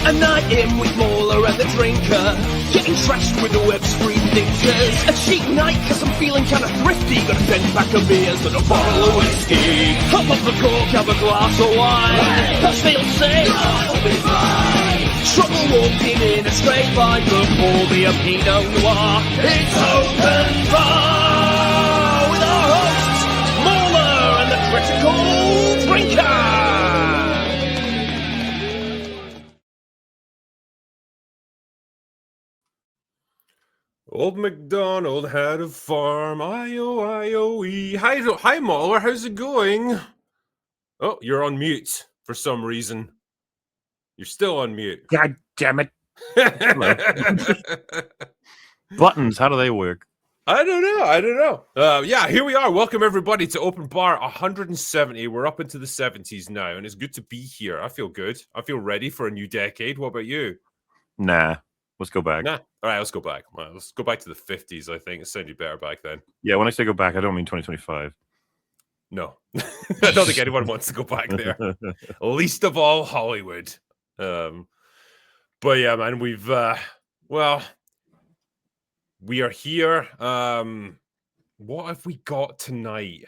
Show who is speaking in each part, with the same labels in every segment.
Speaker 1: A night in with MauLer and the drinker, getting trashed with the web screen thinkers. A cheap night cause I'm feeling kinda thrifty, got a 10-pack of beers and a bottle of whiskey. Hop off the cork, have a glass of wine, as they'll say, I'll be fine. Trouble walking in a straight line before the Pinot Noir. It's open bar with our hosts, MauLer and the critical drinker.
Speaker 2: Old MacDonald had a farm, I-O-I-O-E. Hi, MauLer, how's it going? Oh, you're on mute for some reason. You're still on mute.
Speaker 3: God damn it. Buttons, how do they work?
Speaker 2: I don't know. Yeah, here we are. Welcome, everybody, to Open Bar 170. We're up into the 70s now, and it's good to be here. I feel good. I feel ready for a new decade. What about you?
Speaker 3: Nah. Let's go back.
Speaker 2: Nah. All right, let's go back. Well, let's go back to the 50s, I think. It sounded better back then.
Speaker 3: Yeah, when I say go back, I don't mean 2025.
Speaker 2: No. I don't think anyone wants to go back there. Least of all Hollywood. But yeah, man, we've, we are here. What have we got tonight?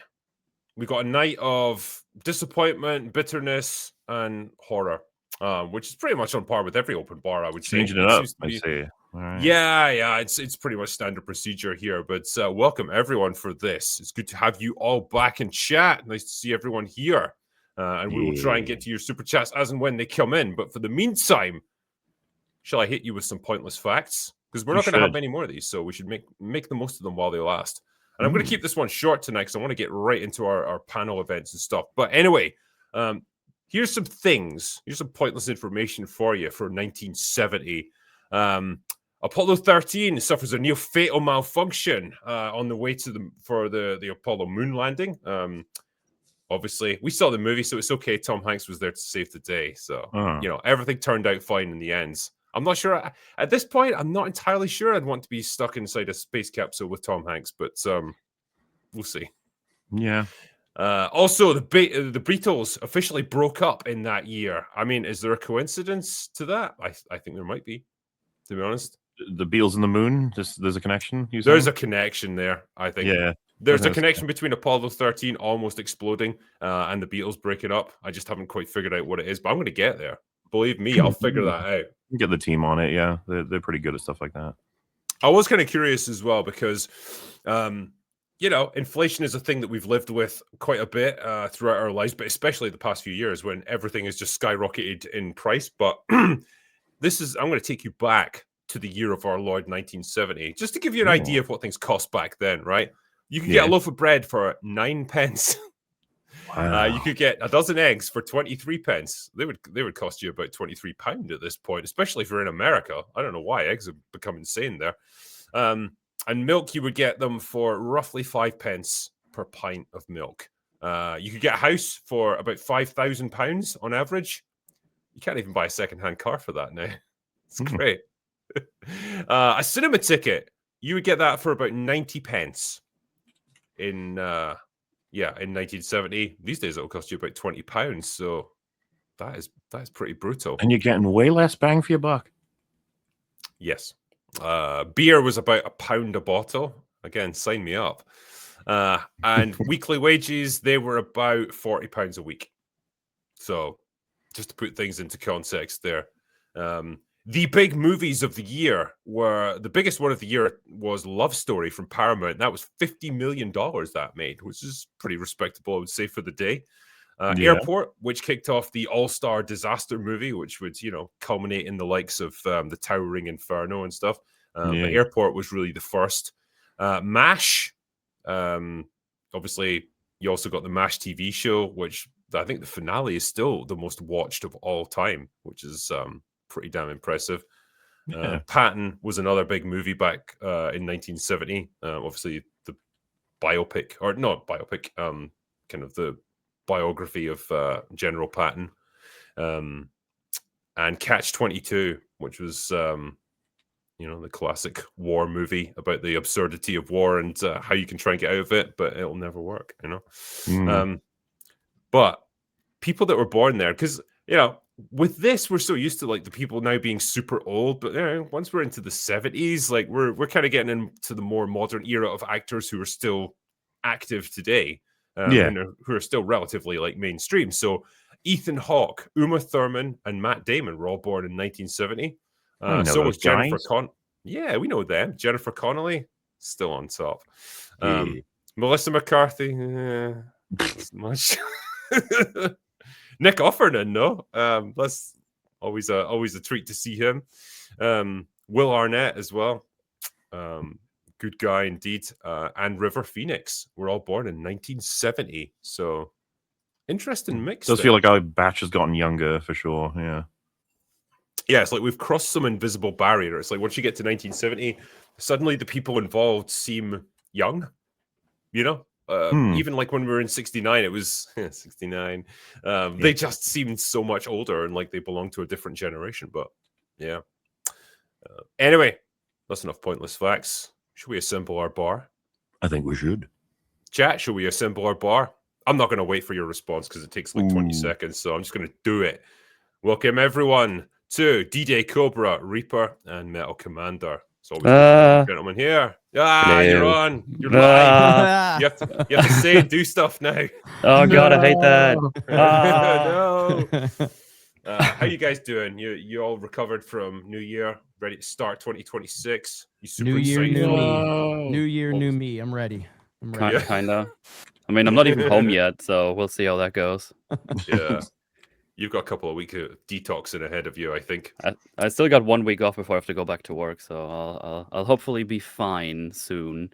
Speaker 2: We got a night of disappointment, bitterness, and horror. Which is pretty much on par with every open bar, I would say.
Speaker 3: Changing it up, I see. All right.
Speaker 2: Yeah, it's pretty much standard procedure here. But welcome everyone for this. It's good to have you all back in chat. Nice to see everyone here. And we will try and get to your super chats as and when they come in. But for the meantime, shall I hit you with some pointless facts? Because we're not going to have many more of these, so we should make the most of them while they last. And I'm going to keep this one short tonight because I want to get right into our panel events and stuff. But anyway, here's some things. Here's some pointless information for you for 1970. Apollo 13 suffers a near fatal malfunction on the way to the Apollo moon landing. Obviously, we saw the movie, so it's okay. Tom Hanks was there to save the day. So, everything turned out fine in the end. I'm not sure. At this point, I'm not entirely sure I'd want to be stuck inside a space capsule with Tom Hanks, but we'll see.
Speaker 3: Yeah.
Speaker 2: Also, the Beatles officially broke up in that year. I mean, is there a coincidence to that? I think there might be, to be honest.
Speaker 3: The Beatles and the moon, there's a connection?
Speaker 2: There's a connection there, I think.
Speaker 3: Yeah.
Speaker 2: There's a connection between Apollo 13 almost exploding and the Beatles breaking up. I just haven't quite figured out what it is, but I'm going to get there. Believe me, I'll figure that out.
Speaker 3: Get the team on it, yeah. They're pretty good at stuff like that.
Speaker 2: I was kind of curious as well because... inflation is a thing that we've lived with quite a bit throughout our lives, but especially the past few years when everything has just skyrocketed in price. But I'm going to take you back to the year of our Lord 1970, just to give you an idea of what things cost back then, right? You could get a loaf of bread for 9 pence.
Speaker 3: Wow.
Speaker 2: You could get a dozen eggs for 23 pence. They would cost you about £23 at this point, especially if you're in America. I don't know why eggs have become insane there. And milk, you would get them for roughly 5 pence per pint of milk. You could get a house for about £5,000 on average. You can't even buy a second-hand car for that now. It's great. A cinema ticket, you would get that for about 90 pence in 1970. These days it'll cost you about £20. So that is pretty brutal.
Speaker 3: And you're getting way less bang for your buck.
Speaker 2: Yes. Beer was about £1 a bottle. Again, sign me up. And weekly wages, they were about £40 a week. So just to put things into context there. The big movies of the year the biggest one of the year was Love Story from Paramount. That was $50 million that made, which is pretty respectable, I would say, for the day. Airport, which kicked off the all-star disaster movie, which would, culminate in the likes of the Towering Inferno and stuff. But Airport was really the first. MASH, obviously, you also got the MASH TV show, which I think the finale is still the most watched of all time, which is pretty damn impressive. Patton was another big movie back in 1970. Obviously, the biopic, or not biopic, kind of the biography of General Patton, and Catch-22, which was the classic war movie about the absurdity of war and how you can try and get out of it, but it'll never work. But people that were born there, because with this, we're so used to like the people now being super old, but once we're into the 70s, like we're kind of getting into the more modern era of actors who are still active today, and who are still relatively like mainstream. So Ethan Hawke, Uma Thurman, and Matt Damon were all born in 1970. So was Jennifer Yeah, we know them. Jennifer Connelly, still on top. Melissa McCarthy, not much. Nick Offerman, no. That's always a treat to see him. Will Arnett as well. Good guy indeed. And River Phoenix were all born in 1970. So interesting mix.
Speaker 3: Does feel like our batch has gotten younger for sure.
Speaker 2: Yeah, it's like we've crossed some invisible barrier. It's like once you get to 1970, suddenly the people involved seem young. Even like when we were in 69, it was 69. They just seemed so much older and like they belonged to a different generation. But yeah. Anyway, that's enough pointless facts. Should we assemble our bar?
Speaker 3: I think we should.
Speaker 2: Chat, should we assemble our bar? I'm not going to wait for your response because it takes like 20 seconds. So I'm just going to do it. Welcome everyone to D-Day Cobra, Reaper, and Metal Commander. It's always good gentlemen here. You're on. You're live. You have to say and do stuff now.
Speaker 4: Oh God, I hate that.
Speaker 2: No. How you guys doing? You all recovered from New Year, ready to start 2026? You super
Speaker 5: New Year,
Speaker 2: excited?
Speaker 5: new me. New Year, new me. I'm ready.
Speaker 4: Kinda. I mean, I'm not even home yet, so we'll see how that goes.
Speaker 2: Yeah. You've got a couple of weeks of detoxing ahead of you, I think.
Speaker 4: I still got 1 week off before I have to go back to work, so I'll hopefully be fine soon.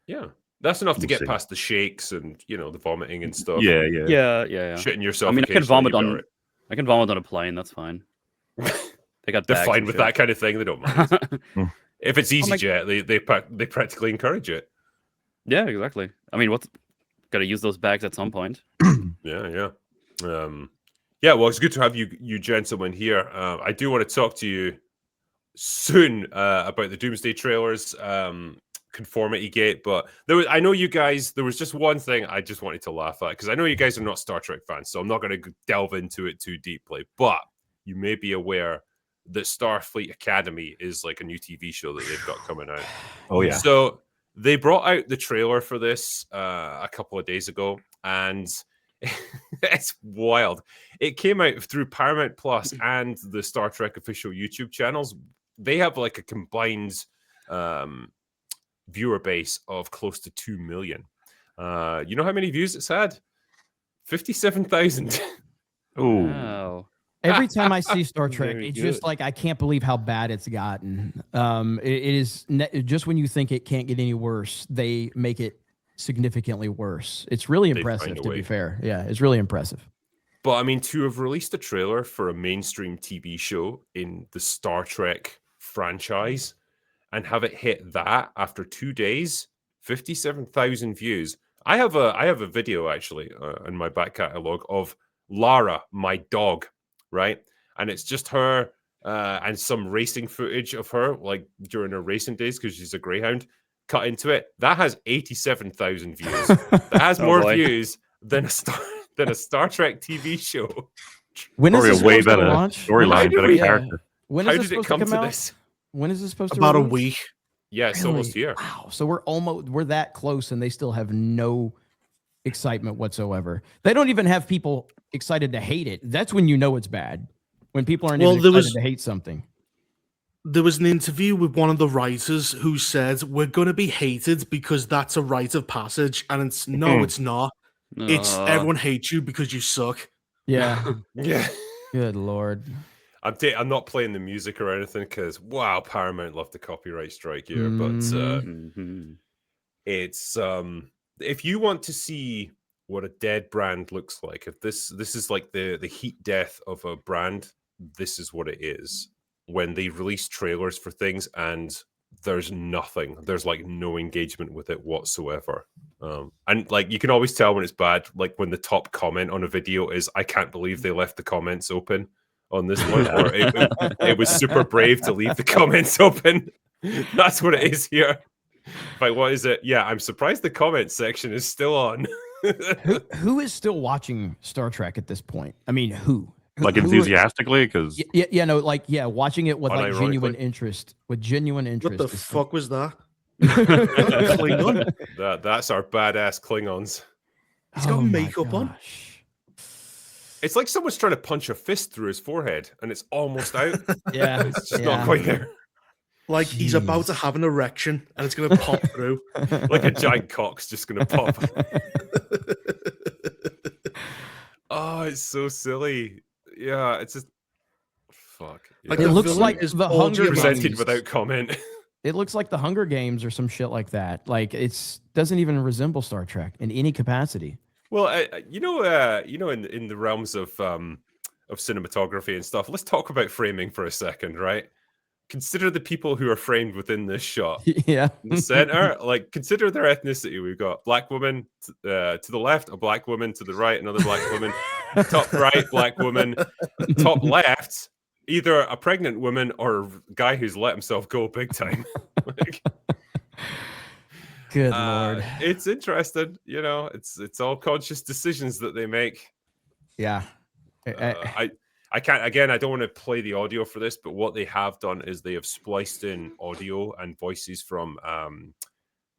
Speaker 2: Yeah, that's enough to get past the shakes and the vomiting and stuff.
Speaker 4: Yeah.
Speaker 2: Shitting yourself.
Speaker 4: I mean, I can vomit on a plane. That's fine. They're
Speaker 2: fine with that kind of thing. They don't mind. If it's EasyJet, they practically encourage it.
Speaker 4: Yeah, exactly. I mean, got to use those bags at some point.
Speaker 2: Yeah. Yeah, well, it's good to have you gentlemen here. I do want to talk to you soon about the Doomsday trailers, Conformity Gate, but I know you guys, there was just one thing I just wanted to laugh at, because I know you guys are not Star Trek fans, so I'm not going to delve into it too deeply, but you may be aware that Starfleet Academy is like a new TV show that they've got coming out.
Speaker 3: Oh, yeah.
Speaker 2: So they brought out the trailer for this a couple of days ago, and it's wild. It came out through Paramount Plus and the Star Trek official YouTube channels. They have like a combined viewer base of close to 2 million. You know how many views it's had? 57,000.
Speaker 3: Oh,
Speaker 4: wow.
Speaker 5: Every time I see Star Trek, it's just like I can't believe how bad it's gotten. It is just when you think it can't get any worse, they make it significantly worse. It's really impressive, to be fair. Yeah, it's really impressive.
Speaker 2: But I mean, to have released a trailer for a mainstream TV show in the Star Trek franchise and have it hit that after 2 days, 57,000 views. I have a video actually in my back catalog of Lara, my dog, right? And it's just her and some racing footage of her like during her racing days because she's a greyhound. Cut into it. That has 87,000 views. That has more views than a Star Trek TV show.
Speaker 5: When is this
Speaker 3: way
Speaker 5: supposed
Speaker 3: better
Speaker 5: to launch?
Speaker 3: storyline, better character.
Speaker 5: When
Speaker 2: How
Speaker 5: is this
Speaker 2: did it
Speaker 5: supposed
Speaker 2: come
Speaker 5: to come
Speaker 2: to
Speaker 5: out?
Speaker 2: this?
Speaker 5: When is this supposed to
Speaker 6: About a
Speaker 5: release?
Speaker 6: week.
Speaker 2: Yeah, it's almost here.
Speaker 5: Wow. So we're that close and they still have no excitement whatsoever. They don't even have people excited to hate it. That's when you know it's bad. When people aren't even excited to hate something.
Speaker 6: There was an interview with one of the writers who said, we're going to be hated because that's a rite of passage. And it's it's not. It's everyone hates you because you suck.
Speaker 5: Yeah.
Speaker 2: Yeah.
Speaker 5: Good Lord.
Speaker 2: I'm not playing the music or anything because, wow, Paramount love the copyright strike here. But it's, if you want to see what a dead brand looks like, if this is like the heat death of a brand, this is what it is. When they release trailers for things and there's like no engagement with it whatsoever. And like you can always tell when it's bad, like when the top comment on a video is, I can't believe they left the comments open on this one, or it was super brave to leave the comments open. That's what it is here. Like, what is it? Yeah, I'm surprised the comment section is still on.
Speaker 5: Who is still watching Star Trek at this point? I mean, who?
Speaker 3: Like
Speaker 5: Who are-
Speaker 3: enthusiastically, because
Speaker 5: watching it with like genuine
Speaker 2: Unironically.
Speaker 5: interest. With genuine interest.
Speaker 6: What the fuck was that?
Speaker 5: Klingon?
Speaker 2: That's our badass Klingons.
Speaker 6: He's got makeup on.
Speaker 2: It's like someone's trying to punch a fist through his forehead, and it's almost out.
Speaker 5: Yeah,
Speaker 2: It's just not quite there.
Speaker 6: Like he's about to have an erection, and it's gonna pop through.
Speaker 2: Like a giant cock's just gonna pop. Oh, it's so silly. Yeah, it's just fuck.
Speaker 6: Like
Speaker 2: Yeah.
Speaker 5: It
Speaker 6: the
Speaker 5: looks
Speaker 6: villain
Speaker 5: like
Speaker 6: is
Speaker 5: the
Speaker 6: all
Speaker 5: Hunger
Speaker 2: Presented
Speaker 5: Games.
Speaker 2: without comment.
Speaker 5: It looks like the Hunger Games or some shit like that. Like it's doesn't even resemble Star Trek in any capacity.
Speaker 2: Well, in the realms of cinematography and stuff, let's talk about framing for a second, right? Consider the people who are framed within this shot.
Speaker 5: Yeah.
Speaker 2: In the center, like consider their ethnicity. We've got black woman to the left, a black woman to the right, another black woman. Top right, black woman. Top left, either a pregnant woman or a guy who's let himself go big time. Like,
Speaker 5: Good Lord.
Speaker 2: it's interesting, it's all conscious decisions that they make.
Speaker 5: Yeah.
Speaker 2: I can't, again, I don't want to play the audio for this, but what they have done is they have spliced in audio and voices from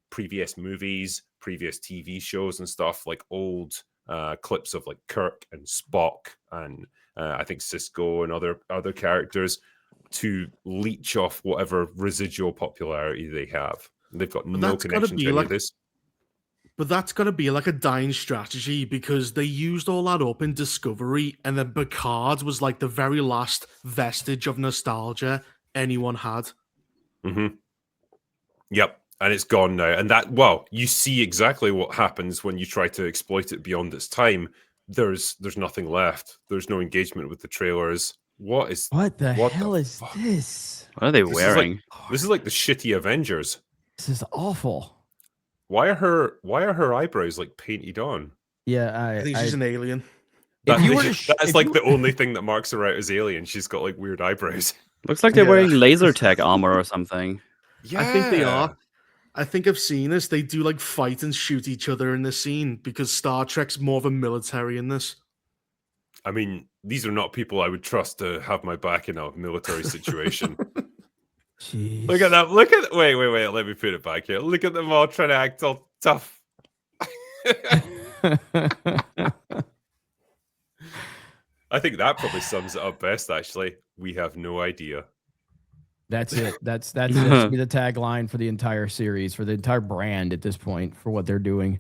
Speaker 2: previous movies, previous TV shows and stuff, like old clips of like Kirk and Spock and I think Cisco and other characters to leech off whatever residual popularity they have. They've got no connection to any of this.
Speaker 6: But that's got to be like a dying strategy because they used all that up in Discovery, and then Picard was like the very last vestige of nostalgia anyone had.
Speaker 2: Mm-hmm. Yep, and it's gone now. And you see exactly what happens when you try to exploit it beyond its time. There's nothing left. There's no engagement with the trailers. What
Speaker 5: the hell is
Speaker 2: fuck?
Speaker 5: this?
Speaker 4: What are they wearing?
Speaker 2: This is like the shitty Avengers.
Speaker 5: This is awful.
Speaker 2: Why are her eyebrows like painted on?
Speaker 5: Yeah,
Speaker 6: I think she's an alien.
Speaker 2: That's
Speaker 5: if
Speaker 2: like
Speaker 5: you-
Speaker 2: the only thing that marks her out as alien. She's got like weird eyebrows.
Speaker 4: Looks like they're wearing laser tech armor or something.
Speaker 2: Yeah,
Speaker 6: I think they are. I think I've seen this. They do like fight and shoot each other in this scene because Star Trek's more of a military in this.
Speaker 2: I mean, these are not people I would trust to have my back in a military situation.
Speaker 5: Jeez.
Speaker 2: Look at that. Wait. Let me put it back here. Look at them all trying to act all tough. I think that probably sums it up best, actually. We have no idea.
Speaker 5: That's it. That should be the tagline for the entire series, for the entire brand at this point, for what they're doing.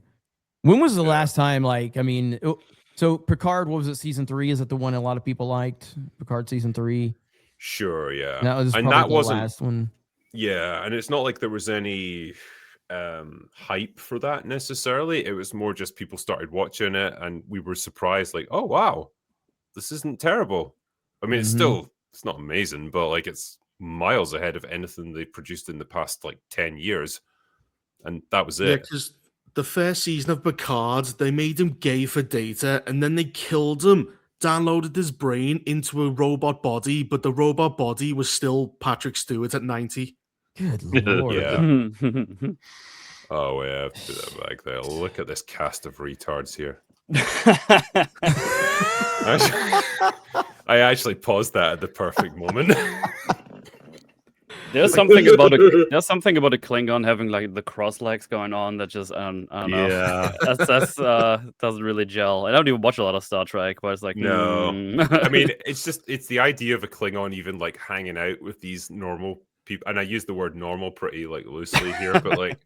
Speaker 5: When was the last time, so Picard, what was it, season 3? Is it the one a lot of people liked? Picard season 3?
Speaker 2: Sure, yeah.
Speaker 5: That was
Speaker 2: and
Speaker 5: probably
Speaker 2: that
Speaker 5: the
Speaker 2: wasn't
Speaker 5: last one.
Speaker 2: Yeah, and it's not like there was any hype for that necessarily. It was more just people started watching it and we were surprised, like, oh wow, this isn't terrible. I mean, it's not amazing, but like it's miles ahead of anything they produced in the past like 10 years. And that was
Speaker 6: Yeah,
Speaker 2: it.
Speaker 6: because the first season of Picard, they made him gay for Data, and then they killed him, downloaded his brain into a robot body, but the robot body was still Patrick Stewart at 90.
Speaker 5: Good Lord.
Speaker 2: Yeah. Oh, yeah, put that back there. Look at this cast of retards here. I actually paused that at the perfect moment.
Speaker 4: There's something about a Klingon having like the cross legs going on that just I don't know.
Speaker 3: Yeah.
Speaker 4: That's doesn't really gel. I don't even watch a lot of Star Trek, but it's like
Speaker 2: No.
Speaker 4: mm.
Speaker 2: I mean, it's the idea of a Klingon even like hanging out with these normal people, and I use the word normal pretty like loosely here, but like,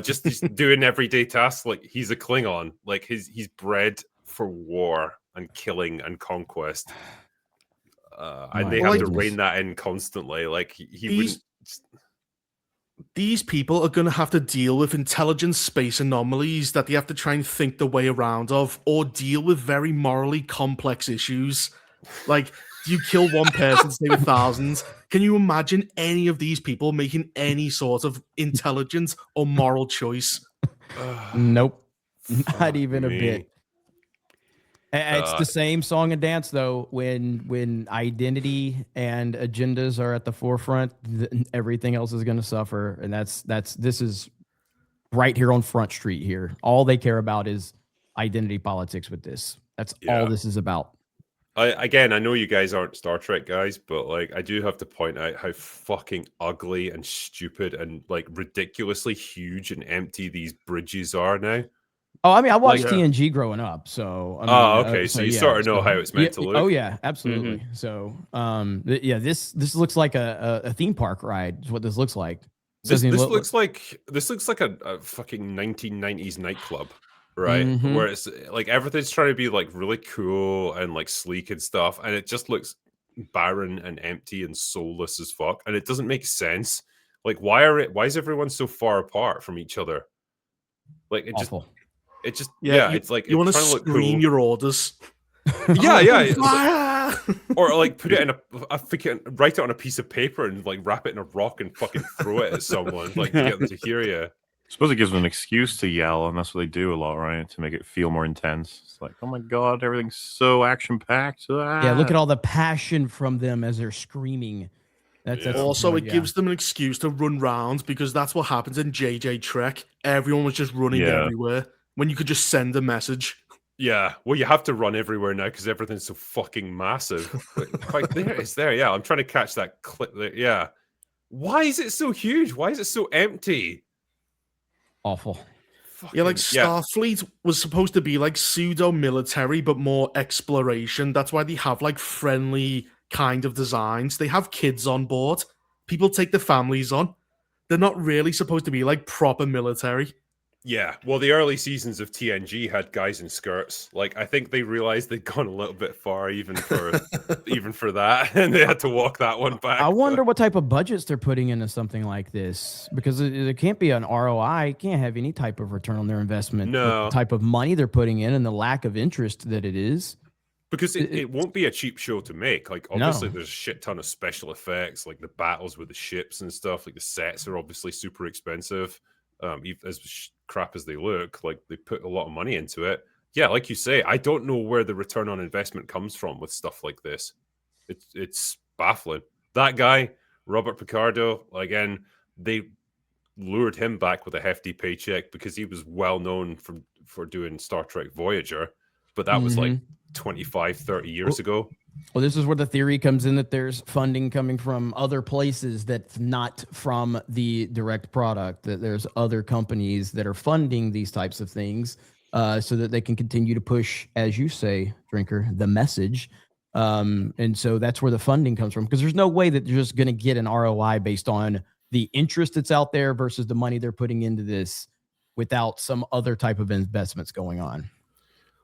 Speaker 2: just he's doing everyday tasks. Like he's a Klingon, like he's bred for war and killing and conquest. And they have to rein that in constantly. Like he wouldn't.
Speaker 6: These people are going to have to deal with intelligent space anomalies that they have to try and think the way around of, or deal with very morally complex issues. Like, do you kill one person to save 1,000? Can you imagine any of these people making any sort of intelligent or moral choice?
Speaker 5: Nope. Not even a
Speaker 2: me.
Speaker 5: bit. It's the same song and dance though. When identity and agendas are at the forefront, everything else is going to suffer, and this is right here on Front Street. Here, all they care about is identity politics with this. That's
Speaker 2: Yeah.
Speaker 5: all this is about.
Speaker 2: I know you guys aren't Star Trek guys, but like I do have to point out how fucking ugly and stupid and like ridiculously huge and empty these bridges are now.
Speaker 5: Oh, I mean, I watched
Speaker 6: Like,
Speaker 5: TNG growing up, so I mean,
Speaker 2: okay, so you sort of know how it's meant to look.
Speaker 5: Oh yeah, absolutely. So, yeah, this looks like a theme park ride. Is what this looks like.
Speaker 2: This looks like a fucking 1990s nightclub, right?
Speaker 5: Mhm.
Speaker 2: Where it's like everything's trying to be like really cool and like sleek and stuff, and it just looks barren and empty and soulless as fuck, and it doesn't make sense. Like, why is everyone so far apart from each other? Like,
Speaker 5: Awful.
Speaker 2: it's like
Speaker 6: you want to
Speaker 2: trying look
Speaker 6: scream
Speaker 2: cool.
Speaker 6: your orders.
Speaker 2: Yeah. It's like,
Speaker 6: Fire!
Speaker 2: or like put it in write it on a piece of paper and like wrap it in a rock and fucking throw it at someone like to get them to hear you.
Speaker 3: I suppose it gives them an excuse to yell, and that's what they do a lot, right? To make it feel more intense. It's like, oh my god, everything's so action packed.
Speaker 5: Yeah, look at all the passion from them as they're screaming. That's
Speaker 6: Also, it gives them an excuse to run round because that's what happens in JJ Trek. Everyone was just running everywhere when you could just send a message.
Speaker 2: Yeah, well, you have to run everywhere now because everything's so fucking massive. Like, there it's there. Yeah, I'm trying to catch that clip there. Yeah, why is it so huge? Why is it so empty?
Speaker 5: Awful.
Speaker 6: Yeah, like Starfleet was supposed to be like pseudo-military, but more exploration. That's why they have like friendly kind of designs. They have kids on board. People take their families on. They're not really supposed to be like proper military.
Speaker 2: Yeah, well, the early seasons of TNG had guys in skirts. Like, I think they realized they'd gone a little bit far, even for that, and they had to walk that one back.
Speaker 5: I wonder what type of budgets they're putting into something like this, because it can't be an ROI. It can't have any type of return on their investment.
Speaker 2: No,
Speaker 5: the type of money they're putting in and the lack of interest that it is.
Speaker 2: Because it won't be a cheap show to make. Like, obviously, there's a shit ton of special effects, like the battles with the ships and stuff. Like, the sets are obviously super expensive. As crap as they look, like they put a lot of money into it. Yeah, like you say, I don't know where the return on investment comes from with stuff like this. It's baffling. That guy, Robert Picardo, again, they lured him back with a hefty paycheck because he was well known for doing Star Trek Voyager, but that was like 25, 30 years ago.
Speaker 5: Well, this is where the theory comes in that there's funding coming from other places that's not from the direct product, that there's other companies that are funding these types of things so that they can continue to push, as you say, Drinker, the message. And so that's where the funding comes from, because there's no way that you're just going to get an ROI based on the interest that's out there versus the money they're putting into this without some other type of investments going on.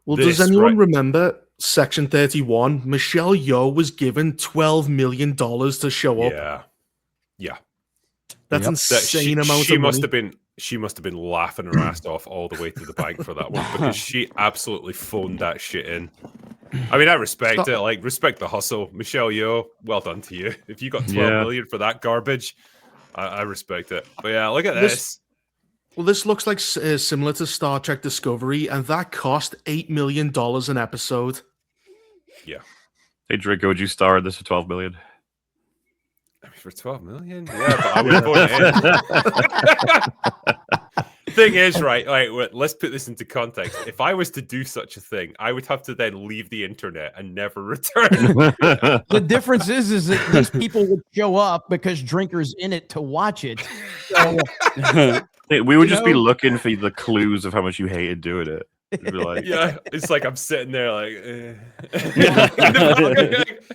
Speaker 6: Well, does anyone remember Section 31? Michelle Yeoh was given $12 million to show up.
Speaker 2: Yeah.
Speaker 6: That's insane amount of money.
Speaker 2: She must have been laughing her ass off all the way to the bank for that one, because she absolutely phoned that shit in. I mean, I respect it. Like, respect the hustle. Michelle Yeoh, well done to you. If you got 12 million for that garbage, I respect it. But yeah, look at this.
Speaker 6: Well, this looks like similar to Star Trek Discovery, and that cost $8 million an episode.
Speaker 2: Yeah.
Speaker 3: Hey, Draco, would you star this for 12 million?
Speaker 2: I mean, for 12 million? Yeah, but I would go in. Thing is, right, let's put this into context. If I was to do such a thing, I would have to then leave the internet and never return.
Speaker 5: The difference is that these people would show up because Drinker's in it to watch it. So,
Speaker 3: we would just be looking for the clues of how much you hated doing it. Like,
Speaker 2: yeah, it's like I'm sitting there like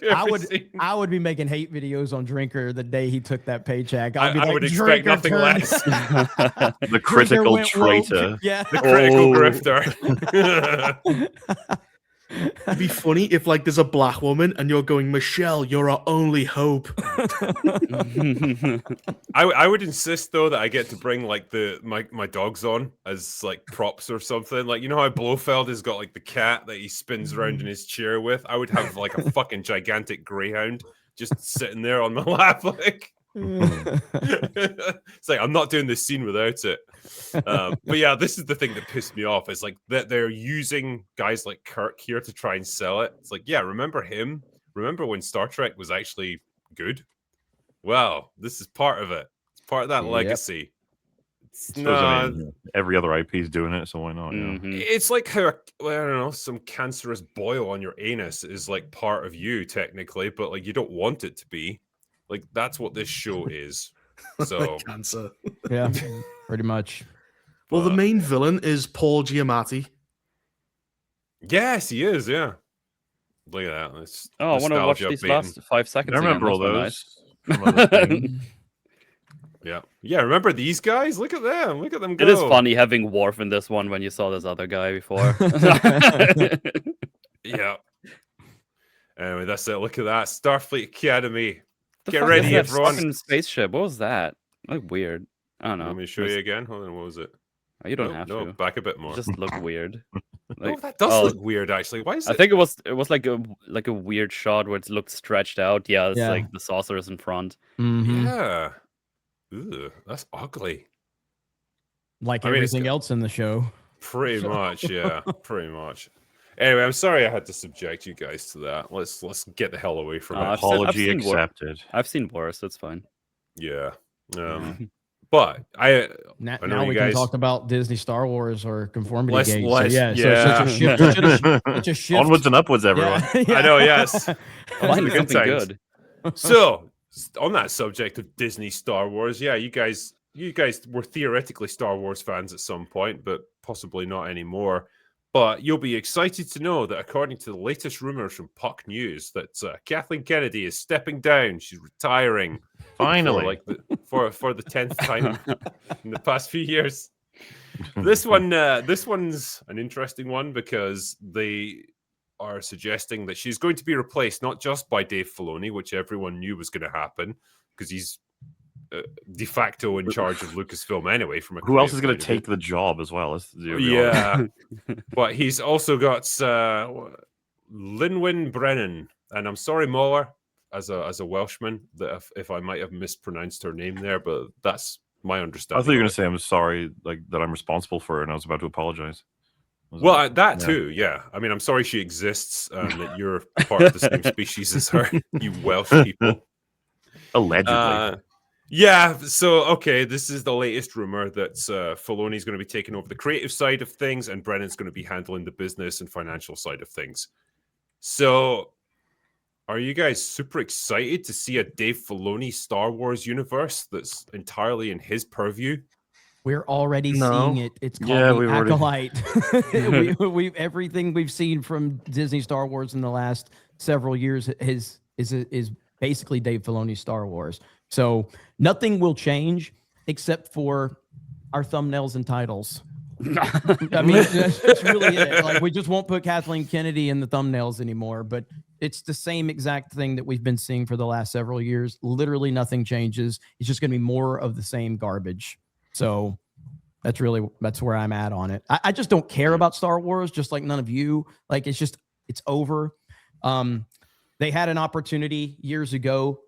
Speaker 5: I would be making hate videos on Drinker the day he took that paycheck. I
Speaker 2: would expect nothing less.
Speaker 3: The critical traitor.
Speaker 5: Yeah.
Speaker 2: The critical grifter.
Speaker 6: It'd be funny if like there's a black woman and you're going, Michelle, you're our only hope.
Speaker 2: I would insist though that I get to bring like my dogs on as like props or something. Like, you know how Blofeld has got like the cat that he spins around in his chair with? I would have like a fucking gigantic greyhound just sitting there on my lap. Like, it's like, I'm not doing this scene without it. But yeah, this is the thing that pissed me off, is like that they're using guys like Kirk here to try and sell it. It's like, yeah, remember him? Remember when Star Trek was actually good? Well, this is part of it. It's part of that legacy. Nah,
Speaker 3: every other IP is doing it, so why not?
Speaker 2: it's like how, I don't know, some cancerous boil on your anus is like part of you technically, but like you don't want it to be. Like that's what this show is. So
Speaker 6: Cancer.
Speaker 5: Yeah, pretty much.
Speaker 6: Well, the main villain is Paul Giamatti.
Speaker 2: yes, he is. Yeah, look at that. It's
Speaker 4: Oh, I want to watch
Speaker 2: nostalgia
Speaker 4: these
Speaker 2: baiting.
Speaker 4: last 5 seconds.
Speaker 3: I remember all
Speaker 4: again.
Speaker 3: those.
Speaker 4: That's
Speaker 3: from other things.
Speaker 2: Yeah. Remember these guys? Look at them. Look at them go.
Speaker 4: It is funny having Worf in this one when you saw this other guy before.
Speaker 2: Yeah. Anyway, that's it. Look at that. Starfleet Academy.
Speaker 4: The
Speaker 2: Get
Speaker 4: fuck
Speaker 2: ready,
Speaker 4: is that
Speaker 2: everyone.
Speaker 4: fucking spaceship. What was that? Like weird. I don't know.
Speaker 2: Let me show you again. Hold on. What was it?
Speaker 4: Oh, you don't
Speaker 2: No,
Speaker 4: have
Speaker 2: no,
Speaker 4: to.
Speaker 2: back a bit more.
Speaker 4: It just look weird.
Speaker 2: Oh, that does look weird, actually. Why is it?
Speaker 4: I think it was like a weird shot where it looked stretched out. Yeah, it's
Speaker 5: Yeah.
Speaker 4: like the saucer is in front.
Speaker 5: Mhm.
Speaker 2: Yeah. Ooh, that's ugly.
Speaker 5: Like
Speaker 2: I mean, it's
Speaker 5: everything
Speaker 2: got-
Speaker 5: else in the show.
Speaker 2: Pretty much, yeah. Pretty much. Anyway, I'm sorry I had to subject you guys to that. Let's get the hell away from it.
Speaker 4: I've
Speaker 3: Apology
Speaker 4: seen wor-
Speaker 3: accepted.
Speaker 4: I've seen worse. It's fine.
Speaker 2: Yeah. But I
Speaker 5: Now,
Speaker 2: I know
Speaker 5: now
Speaker 2: you
Speaker 5: we
Speaker 2: guys.
Speaker 5: can talk about Disney, Star Wars, or Conformity
Speaker 2: Let's-
Speaker 5: Gate.
Speaker 2: let's-
Speaker 5: so, yeah,
Speaker 2: yeah.
Speaker 5: So it's such a shift. Such a shift.
Speaker 3: Onwards and upwards, everyone.
Speaker 5: Yeah,
Speaker 2: I know, yes.
Speaker 4: Find
Speaker 2: good
Speaker 4: something
Speaker 2: times.
Speaker 4: good.
Speaker 2: So, on that subject of Disney Star Wars, yeah, you guys were theoretically Star Wars fans at some point, but possibly not anymore. But you'll be excited to know that according to the latest rumors from Puck News, that Kathleen Kennedy is stepping down. She's retiring.
Speaker 3: Finally.
Speaker 2: For the 10th time in the past few years. This one's an interesting one because they are suggesting that she's going to be replaced not just by Dave Filoni, which everyone knew was going to happen because he's de facto in charge of Lucasfilm anyway. From a
Speaker 3: Who else is
Speaker 2: creative
Speaker 3: going to
Speaker 2: point of
Speaker 3: take the job as well?
Speaker 2: view. Yeah, but he's also got Lynwyn Brennan, and I'm sorry, MauLer, as a Welshman, that if I might have mispronounced her name there, but that's my
Speaker 3: I
Speaker 2: understanding.
Speaker 3: thought you were going
Speaker 2: of
Speaker 3: to say I'm sorry, like that I'm responsible for it, and I was about to apologize.
Speaker 2: Well, that
Speaker 3: Yeah.
Speaker 2: too, yeah. I mean, I'm sorry she exists and that you're part of the same species as her, you Welsh people.
Speaker 3: Allegedly.
Speaker 2: Yeah, so, okay, this is the latest rumor that Filoni's going to be taking over the creative side of things and Brennan's going to be handling the business and financial side of things. So, are you guys super excited to see a Dave Filoni Star Wars universe that's entirely in his purview?
Speaker 5: We're already
Speaker 6: No.
Speaker 5: seeing it. It's called
Speaker 3: Yeah,
Speaker 5: the
Speaker 3: we've already-
Speaker 5: Acolyte. we've everything we've seen from Disney Star Wars in the last several years is basically Dave Filoni's Star Wars. So nothing will change except for our thumbnails and titles. I mean, that's really it. Like, we just won't put Kathleen Kennedy in the thumbnails anymore, but it's the same exact thing that we've been seeing for the last several years. Literally nothing changes. It's just going to be more of the same garbage. So that's where I'm at on it. I just don't care about Star Wars, just like none of you. Like, it's over. They had an opportunity years ago,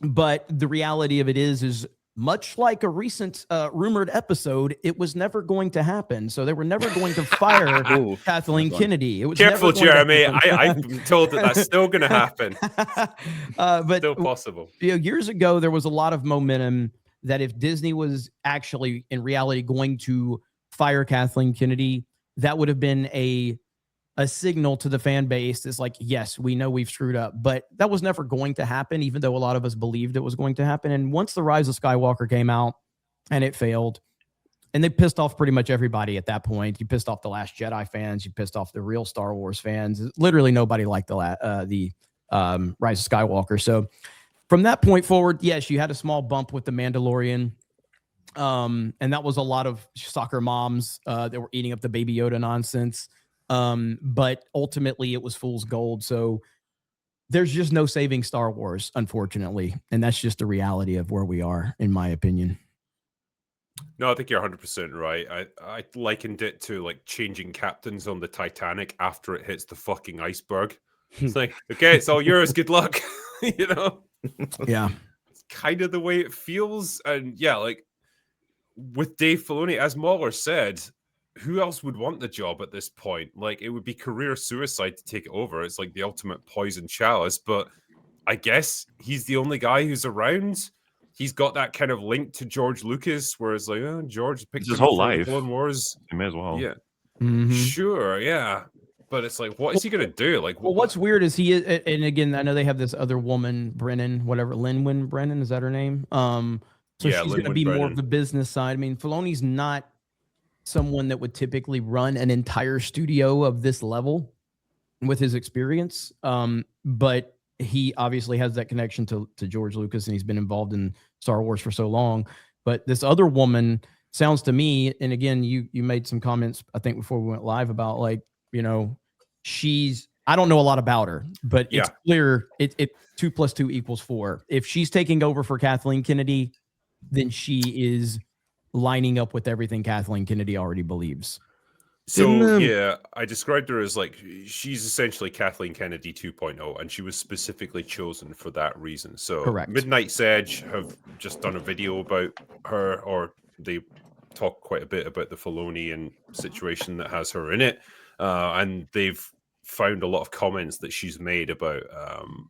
Speaker 5: but the reality of it is much like a recent rumored episode, it was never going to happen. So they were never going to fire Kathleen Kennedy. It was
Speaker 2: Careful,
Speaker 5: never going to
Speaker 2: Jeremy.
Speaker 5: happen.
Speaker 2: I'm told that that's still going to happen.
Speaker 5: But
Speaker 2: Still possible.
Speaker 5: years ago, there was a lot of momentum that if Disney was actually in reality going to fire Kathleen Kennedy, that would have been a signal to the fan base. It's like, yes, we know we've screwed up, but that was never going to happen, even though a lot of us believed it was going to happen. And once The Rise of Skywalker came out and it failed, and they pissed off pretty much everybody at that point. You pissed off the Last Jedi fans. You pissed off the real Star Wars fans. Literally nobody liked the Rise of Skywalker. So from that point forward, yes, you had a small bump with The Mandalorian. And that was a lot of soccer moms that were eating up the Baby Yoda nonsense. But ultimately it was fool's gold. So there's just no saving Star Wars, unfortunately. And that's just the reality of where we are, in my opinion.
Speaker 2: No, I think you're 100% right. I likened it to like changing captains on the Titanic after it hits the fucking iceberg. It's like, okay, it's all yours. Good luck. You know?
Speaker 5: Yeah.
Speaker 2: It's kind of the way it feels. And yeah, like with Dave Filoni, as MauLer said, who else would want the job at this point? Like, it would be career suicide to take it over. It's like the ultimate poison chalice. But I guess he's the only guy who's around. he's got that kind of link to George Lucas, where it's like, oh, George picked
Speaker 3: his
Speaker 2: him
Speaker 3: whole
Speaker 2: for
Speaker 3: life.
Speaker 2: Clone Wars.
Speaker 3: He may as well.
Speaker 2: Yeah,
Speaker 5: Mhm.
Speaker 2: sure, yeah. But it's like, what is he gonna do? Like,
Speaker 5: Well, what's weird is he is, and again, I know they have this other woman, Brennan, whatever, Linwin Brennan, is that her name? So
Speaker 2: Yeah,
Speaker 5: she's going to
Speaker 2: Linwin
Speaker 5: be more
Speaker 2: Brennan.
Speaker 5: of the business side. I mean, Filoni's not someone that would typically run an entire studio of this level with his experience, but he obviously has that connection to George Lucas, and he's been involved in Star Wars for so long. But this other woman sounds to me, and again, you made some comments, I think, before we went live about, like, you know, I don't know a lot about her, but it's clear it 2 + 2 = 4. If she's taking over for Kathleen Kennedy, then she is lining up with everything Kathleen Kennedy already believes.
Speaker 2: So yeah, I described her as like, she's essentially Kathleen Kennedy 2.0, and she was specifically chosen for that reason. So
Speaker 5: Correct.
Speaker 2: Midnight's Edge have just done a video about her, or they talk quite a bit about the Filoni and situation that has her in it, and they've found a lot of comments that she's made about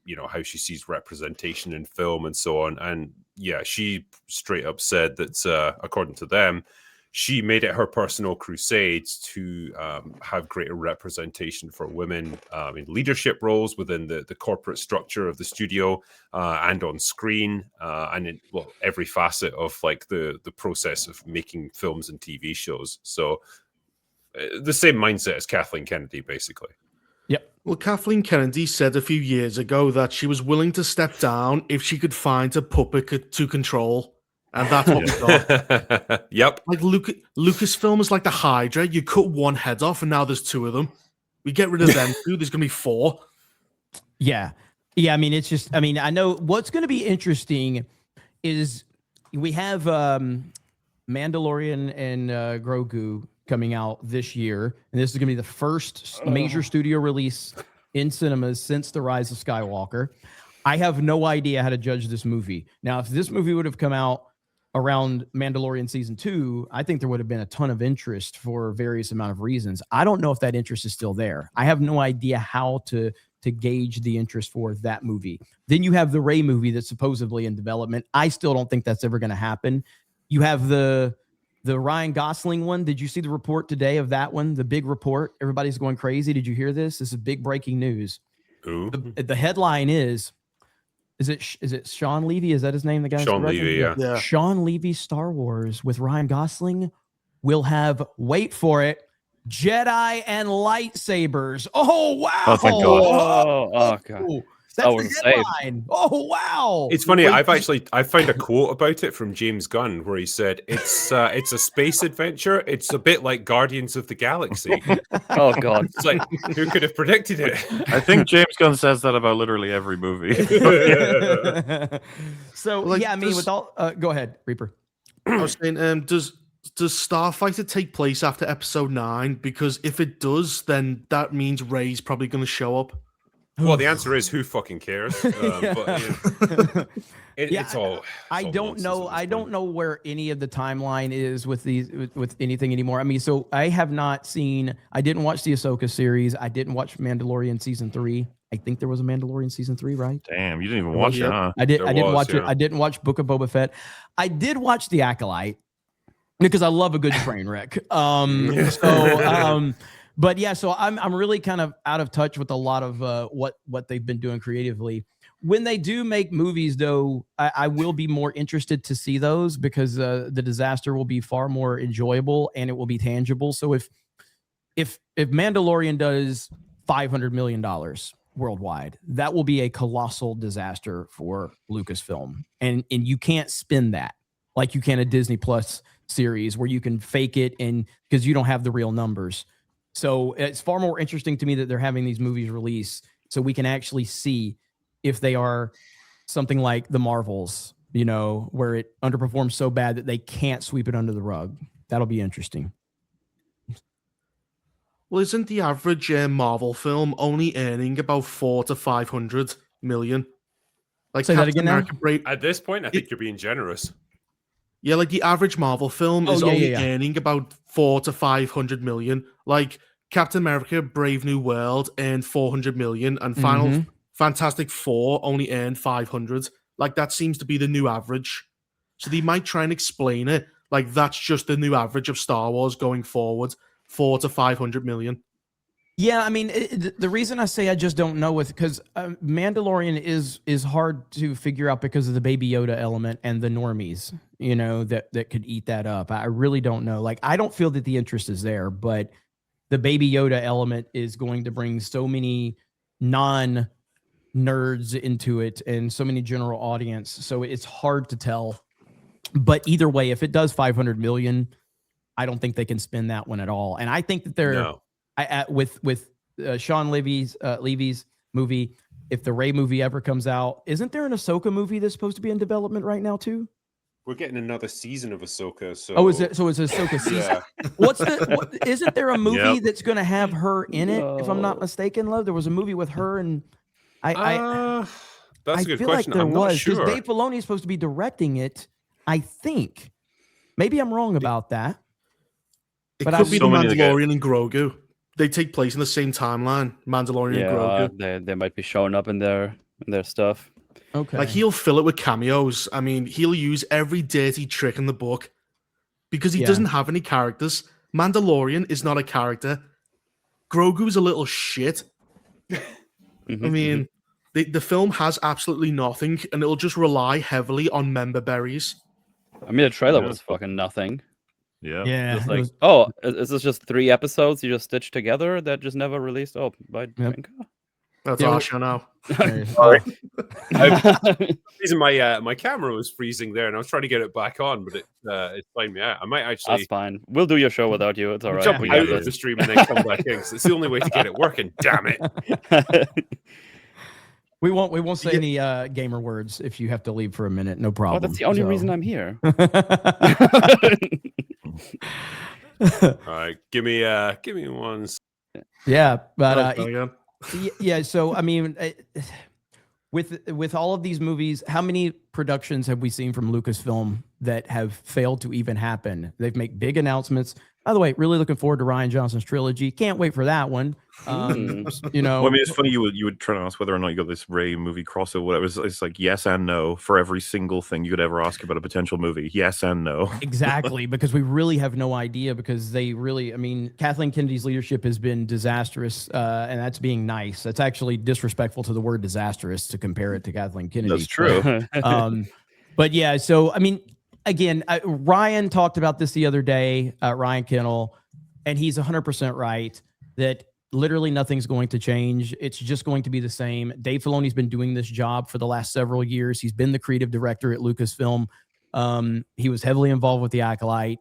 Speaker 2: you know, how she sees representation in film and so on. And yeah, she straight up said that according to them, she made it her personal crusade to have greater representation for women in leadership roles within the corporate structure of the studio, and on screen, and in every facet of like the process of making films and TV shows. So the same mindset as Kathleen Kennedy, basically.
Speaker 5: Yep.
Speaker 6: Well, Kathleen Kennedy said a few years ago that she was willing to step down if she could find a puppet to control. And that's what we got.
Speaker 2: Yep.
Speaker 6: Like Lucasfilm is like the Hydra. You cut one head off, and now there's 2 of them. We get rid of them 2. There's going to be 4.
Speaker 5: Yeah. Yeah. I mean, it's just, I mean, I know what's going to be interesting is we have Mandalorian and Grogu coming out this year. And this is going to be the first major studio release in cinemas since The Rise of Skywalker. I have no idea how to judge this movie. Now, if this movie would have come out around Mandalorian season 2, I think there would have been a ton of interest for various amount of reasons. I don't know if that interest is still there. I have no idea how to gauge the interest for that movie. Then you have the Rey movie that's supposedly in development. I still don't think that's ever going to happen. You have the Ryan Gosling one. Did you see the report today of that one? The big report. Everybody's going crazy. Did you hear this? This is big breaking news.
Speaker 2: Ooh.
Speaker 5: The headline is it Sean Levy? Is that his name? The guy?
Speaker 2: Sean Levy, yeah.
Speaker 5: Sean Levy's Star Wars with Ryan Gosling will have, wait for it, Jedi and lightsabers. Oh wow!
Speaker 3: Oh, thank God.
Speaker 4: Oh God.
Speaker 5: That's
Speaker 4: was
Speaker 5: the headline. Oh wow!
Speaker 2: It's funny. I found a quote about it from James Gunn where he said it's a space adventure. It's a bit like Guardians of the Galaxy.
Speaker 4: Oh God!
Speaker 2: It's like, who could have predicted it?
Speaker 3: I think James Gunn says that about literally every movie.
Speaker 5: So
Speaker 6: Like,
Speaker 5: yeah, I mean, with all, go ahead, Reaper.
Speaker 6: I was saying, does Starfighter take place after episode 9? Because if it does, then that means Rey's probably going to show up.
Speaker 2: Well, the answer is, who fucking cares? But it's all.
Speaker 5: I don't know. I don't know where any of the timeline is with these with anything anymore. I mean, so I have not seen. I didn't watch the Ahsoka series. I didn't watch Mandalorian season 3. I think there was a Mandalorian season 3, right?
Speaker 3: Damn, you didn't even watch it, huh?
Speaker 5: I didn't watch it. I didn't watch Book of Boba Fett. I did watch The Acolyte because I love a good train wreck. But yeah, so I'm really kind of out of touch with a lot of what they've been doing creatively. When they do make movies, though, I will be more interested to see those because the disaster will be far more enjoyable and it will be tangible. So if Mandalorian does $500 million worldwide, that will be a colossal disaster for Lucasfilm, and you can't spin that like you can a Disney Plus series where you can fake it and because you don't have the real numbers. So it's far more interesting to me that they're having these movies released so we can actually see if they are something like the Marvels, you know, where it underperforms so bad that they can't sweep it under the rug. That'll be interesting.
Speaker 6: Well, isn't the average Marvel film only earning about 400 to 500 million? Like,
Speaker 5: say that again now?
Speaker 2: At this point, I think you're being generous.
Speaker 6: Yeah, like the average Marvel film is only earning about 400 to 500 million. Like Captain America: Brave New World earned 400 million, and Fantastic Four only earned 500. Like that seems to be the new average. So they might try and explain it like that's just the new average of Star Wars going forward, 400 to 500 million.
Speaker 5: Yeah, I mean, the reason I say I just don't know is because Mandalorian is hard to figure out because of the Baby Yoda element and the normies, you know, that could eat that up. I really don't know. Like, I don't feel that the interest is there, but the Baby Yoda element is going to bring so many non-nerds into it and so many general audience. So it's hard to tell. But either way, if it does 500 million, I don't think they can spend that one at all. And I think that they're with Sean Levy's movie. If the Rey movie ever comes out, isn't there an Ahsoka movie that's supposed to be in development right now too?
Speaker 2: We're getting another season of Ahsoka. So
Speaker 5: is it? So it's Ahsoka season. Isn't there a movie that's going to have her in it? If I'm not mistaken, love. There was a movie with her, and
Speaker 2: that's a good
Speaker 5: feel
Speaker 2: question.
Speaker 5: Like there
Speaker 2: I'm
Speaker 5: was
Speaker 2: not sure.
Speaker 5: Dave Filoni is supposed to be directing it. I think. Maybe I'm wrong about that.
Speaker 6: It could be the Mandalorian and Grogu. They take place in the same timeline. Mandalorian and Grogu.
Speaker 4: They might be showing up in their stuff.
Speaker 5: Okay.
Speaker 6: Like he'll fill it with cameos. I mean, he'll use every dirty trick in the book because he doesn't have any characters. Mandalorian is not a character. Grogu's a little shit. I mean, the film has absolutely nothing, and it'll just rely heavily on member berries.
Speaker 4: I mean, the trailer was fucking nothing.
Speaker 5: Yeah.
Speaker 4: Just like, is this just 3 episodes you just stitched together that just never released? Oh, by Drinker?
Speaker 6: That's our show now.
Speaker 2: Sorry. Reason my camera was freezing there, and I was trying to get it back on, but it flamed me out. I might actually.
Speaker 4: That's fine. We'll do your show without you. It's all right.
Speaker 2: Jump out of the stream and then come back in. It's the only way to get it working. Damn it.
Speaker 5: We won't say any gamer words if you have to leave for a minute. No problem.
Speaker 4: Oh, that's the only reason I'm here.
Speaker 2: All right, give me one.
Speaker 5: Yeah, but yeah. So I mean, with all of these movies, how many productions have we seen from Lucasfilm that have failed to even happen? They've made big announcements. By the way, really looking forward to Rian Johnson's trilogy. Can't wait for that one. You know,
Speaker 3: well, I mean, it's funny you would try to ask whether or not you got this Rey movie crossover. Whatever. It's like yes and no for every single thing you could ever ask about a potential movie. Yes and no.
Speaker 5: Exactly, because we really have no idea. Because they really, I mean, Kathleen Kennedy's leadership has been disastrous, and that's being nice. That's actually disrespectful to the word disastrous to compare it to Kathleen Kennedy.
Speaker 3: That's true.
Speaker 5: But yeah, so I mean. Again, Ryan talked about this the other day, Ryan Kennel, and he's 100% right that literally nothing's going to change. It's just going to be the same. Dave Filoni's been doing this job for the last several years. He's been the creative director at Lucasfilm. He was heavily involved with The Acolyte.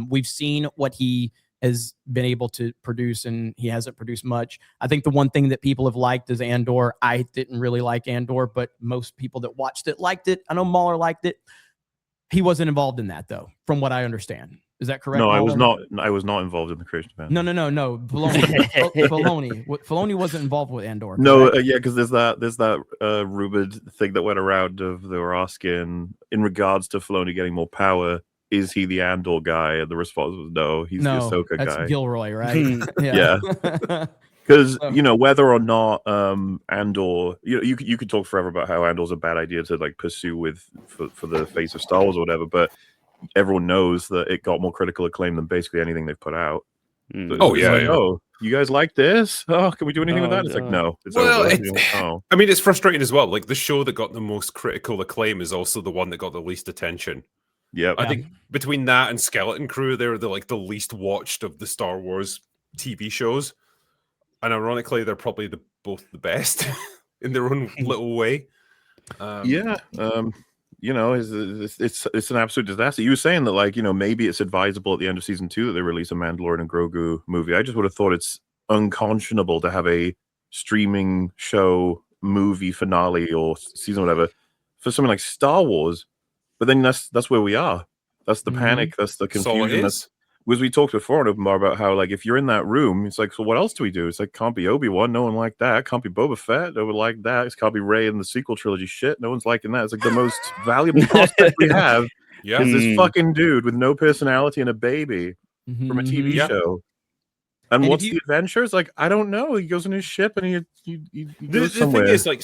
Speaker 5: We've seen what he has been able to produce, and he hasn't produced much. I think the one thing that people have liked is Andor. I didn't really like Andor, but most people that watched it liked it. I know MauLer liked it. He wasn't involved in that, though, from what I understand. Is that correct?
Speaker 3: No,
Speaker 5: MauLer?
Speaker 3: I was not involved in the creation of Andor.
Speaker 5: No. Filoni wasn't involved with Andor.
Speaker 3: No, yeah, because there's that rumored thing that went around of they were asking in regards to Filoni getting more power. Is he the Andor guy? And the response was no. He's the Ahsoka guy.
Speaker 5: That's Gilroy, right?
Speaker 3: Yeah. Because you know whether or not Andor, you could talk forever about how Andor's a bad idea to like pursue for the face of Star Wars or whatever, but everyone knows that it got more critical acclaim than basically anything they've put out. So oh, you guys like this? Oh, can we do anything with that? It's like no. It's
Speaker 2: I mean, it's frustrating as well. Like the show that got the most critical acclaim is also the one that got the least attention.
Speaker 3: Yeah,
Speaker 2: I think between that and Skeleton Crew, they're the least watched of the Star Wars TV shows. And ironically, they're probably both the best in their own little way.
Speaker 3: You know, it's an absolute disaster. You were saying that, like, you know, maybe it's advisable at the end of season 2 that they release a Mandalorian and Grogu movie. I just would have thought it's unconscionable to have a streaming show movie finale or season or whatever for something like Star Wars. But then that's where we are. That's the panic. That's the confusion. That's as we talked before in Open Bar about how, like, if you're in that room, it's like, so what else do we do? It's like, can't be Obi-Wan. No one liked that. Can't be Boba Fett. No one liked that. It can't be Rey in the sequel trilogy. Shit. No one's liking that. It's like the most valuable prospect we have is this fucking dude with no personality and a baby from a TV show. And
Speaker 5: And
Speaker 3: what's
Speaker 5: if
Speaker 3: the adventures? Like, I don't know. He goes in his ship and he
Speaker 2: The
Speaker 3: goes
Speaker 2: thing
Speaker 3: somewhere.
Speaker 2: is, like,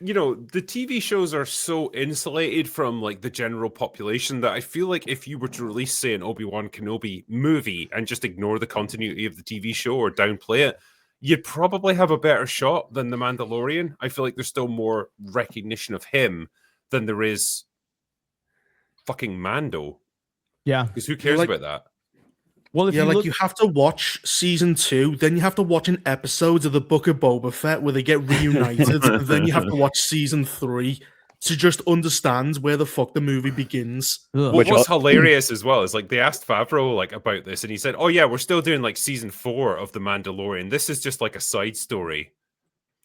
Speaker 2: you know, the TV shows are so insulated from like the general population that I feel like if you were to release, say, an Obi-Wan Kenobi movie and just ignore the continuity of the TV show or downplay it, you'd probably have a better shot than The Mandalorian. I feel like there's still more recognition of him than there is fucking Mando.
Speaker 5: Yeah.
Speaker 2: Because who cares
Speaker 6: like-
Speaker 2: about that?
Speaker 5: Well, if
Speaker 6: Yeah,
Speaker 5: you
Speaker 6: like
Speaker 5: look,
Speaker 6: you have to watch season 2, then you have to watch an episode of the Book of Boba Fett where they get reunited, and then you have to watch season 3 to just understand where the fuck the movie begins.
Speaker 5: ugh.
Speaker 2: Well, what's hilarious as well is like they asked Favreau like about this, and he said, "Oh yeah, we're still doing like season 4 of The Mandalorian. This is just like a side story.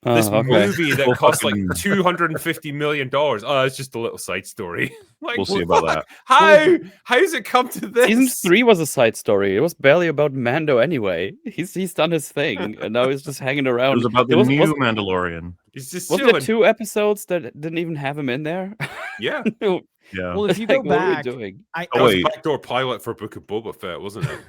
Speaker 2: This movie that cost like $250 million. Oh, it's just a little side story. Like,
Speaker 3: We'll see about that.
Speaker 2: How's it come to this?
Speaker 4: Season 3 was a side story. It was barely about Mando anyway. He's done his thing, and now he's just hanging
Speaker 3: It
Speaker 4: around.
Speaker 3: was about the
Speaker 4: There
Speaker 3: new
Speaker 4: wasn't
Speaker 3: Mandalorian.
Speaker 2: He's just
Speaker 4: there
Speaker 2: chilling.
Speaker 4: 2 episodes that didn't even have him in there?
Speaker 2: Yeah,
Speaker 3: Yeah.
Speaker 5: Well, if you go
Speaker 4: Like, what are we
Speaker 5: back,
Speaker 4: doing?
Speaker 2: that
Speaker 3: Oh,
Speaker 2: was
Speaker 3: wait.
Speaker 2: a backdoor pilot for Book of Boba Fett, wasn't it?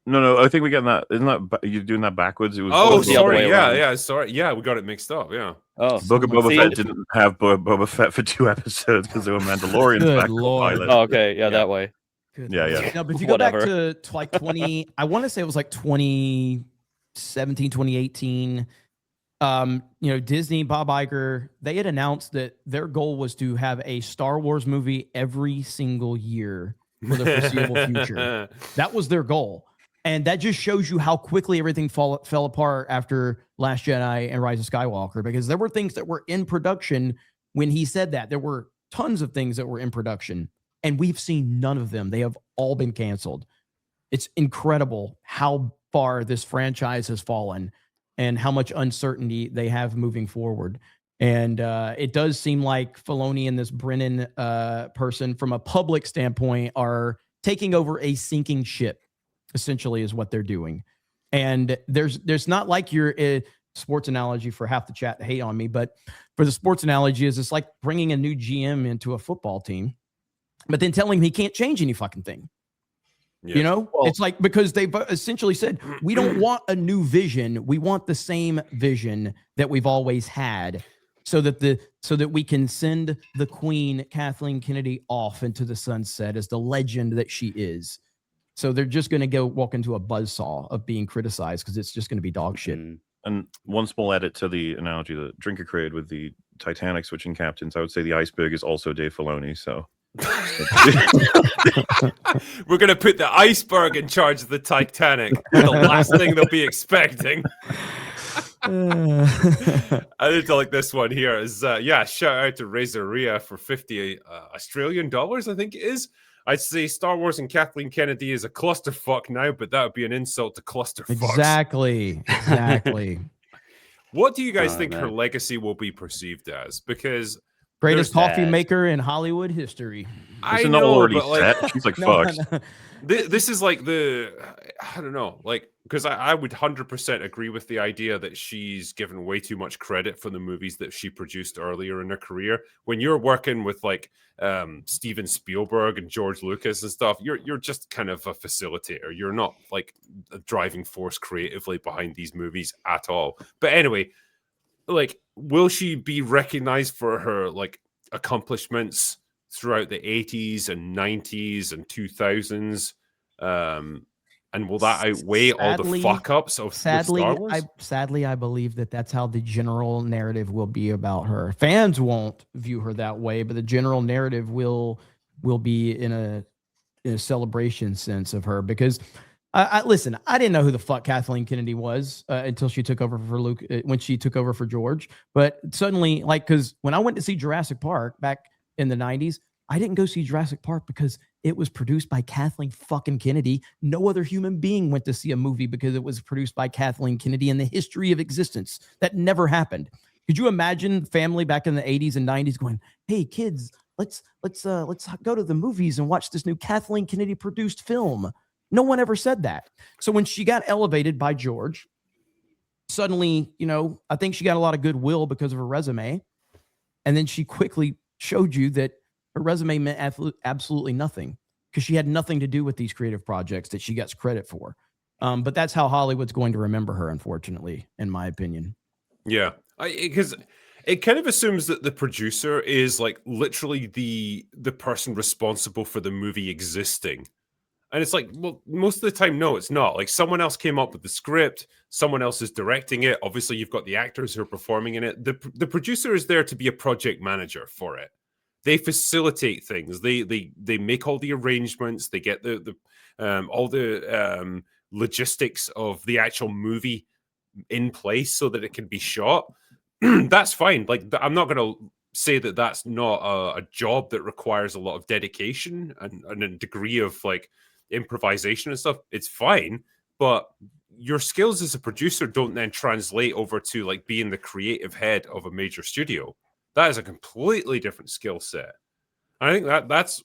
Speaker 3: No, I think we get that. Isn't that you're doing that backwards? It was
Speaker 2: Oh,
Speaker 4: the other
Speaker 2: sorry.
Speaker 4: way
Speaker 2: Yeah,
Speaker 4: around.
Speaker 2: sorry. Yeah, we got it mixed up. Yeah.
Speaker 4: Oh,
Speaker 3: Book of Boba
Speaker 4: see,
Speaker 3: Fett didn't have Boba Fett for 2 episodes because they were Mandalorians
Speaker 5: Good
Speaker 3: back
Speaker 5: Lord.
Speaker 3: pilot.
Speaker 4: oh, okay, yeah, that way.
Speaker 5: Good
Speaker 3: Yeah,
Speaker 5: Lord.
Speaker 3: yeah.
Speaker 5: No, but if you go back
Speaker 4: Whatever.
Speaker 5: to like 20, I want to say it was like 2017, 2018. You know, Disney, Bob Iger, they had announced that their goal was to have a Star Wars movie every single year for the foreseeable future. That was their goal. And that just shows you how quickly everything fell apart after Last Jedi and Rise of Skywalker, because there were things that were in production when he said that. There were tons of things that were in production, and we've seen none of them. They have all been canceled. It's incredible how far this franchise has fallen and how much uncertainty they have moving forward. And it does seem like Filoni and this Brennan person, from a public standpoint, are taking over a sinking ship, essentially, is what they're doing. And there's not like your sports analogy for half the chat to hate on me, but for the sports analogy is it's like bringing a new GM into a football team, but then telling him he can't change any fucking thing.
Speaker 2: Yeah.
Speaker 5: You know, it's like, because they've essentially said, we don't want a new vision. We want the same vision that we've always had, so that we can send the Queen, Kathleen Kennedy, off into the sunset as the legend that she is. So they're just going to go walk into a buzzsaw of being criticized because it's just going to be dog shit.
Speaker 4: Mm.
Speaker 3: And one small edit to the analogy that Drinker created with the Titanic switching captains, I would say the iceberg is also Dave Filoni. So
Speaker 2: We're going to put the iceberg in charge of the Titanic. The last thing they'll be expecting. I did like this one here is shout out to Razor Rhea for 50 Australian dollars, I think it is. I'd say Star Wars and Kathleen Kennedy is a clusterfuck now, but that would be an insult to clusterfucks.
Speaker 5: Exactly.
Speaker 2: What do you guys
Speaker 4: Oh,
Speaker 2: think her
Speaker 4: man.
Speaker 2: legacy will be perceived as? Because
Speaker 5: Greatest
Speaker 4: There's
Speaker 5: coffee
Speaker 4: that.
Speaker 5: maker in Hollywood history.
Speaker 2: I
Speaker 3: it's not
Speaker 2: know,
Speaker 3: already
Speaker 2: but like,
Speaker 3: set. She's like,
Speaker 5: No,
Speaker 3: fuck.
Speaker 5: no.
Speaker 2: this is like I don't know, like, because I would 100% agree with the idea that she's given way too much credit for the movies that she produced earlier in her career. When you're working with like Steven Spielberg and George Lucas and stuff, you're just kind of a facilitator. You're not like a driving force creatively behind these movies at all. But anyway, like, will she be recognized for her like accomplishments throughout the 80s and 90s and 2000s? And will that outweigh all the
Speaker 5: Sadly-
Speaker 2: fuck ups of Star Wars?
Speaker 5: Sadly, I believe that that's how the general narrative will be about her. Fans won't view her that way, but the general narrative will be in a celebration sense of her. Because listen, I didn't know who the fuck Kathleen Kennedy was until she took over for Luke, when she took over for George. But suddenly, like, because when I went to see Jurassic Park back in the 90s, I didn't go see Jurassic Park because it was produced by Kathleen fucking Kennedy. No other human being went to see a movie because it was produced by Kathleen Kennedy in the history of existence. That never happened. Could you imagine family back in the 80s and 90s going, "Hey kids, let's go to the movies and watch this new Kathleen Kennedy produced film"? No one ever said that. So when she got elevated by George, suddenly, you know, I think she got a lot of goodwill because of her resume. And then she quickly showed you that her resume meant absolutely nothing, because she had nothing to do with these creative projects that she gets credit for. But that's how Hollywood's going to remember her, unfortunately, in my opinion.
Speaker 2: Yeah, because it kind of assumes that the producer is like literally the person responsible for the movie existing. And it's like, well, most of the time, no, it's not. Like someone else came up with the script, someone else is directing it. Obviously, you've got the actors who are performing in it. The producer is there to be a project manager for it. They facilitate things. They make all the arrangements. They get all the logistics of the actual movie in place so that it can be shot. That's fine. Like I'm not going to say that that's not a job that requires a lot of dedication and a degree of like improvisation and stuff. It's fine, but your skills as a producer don't then translate over to like being the creative head of a major studio. That is a completely different skill set. And I think that's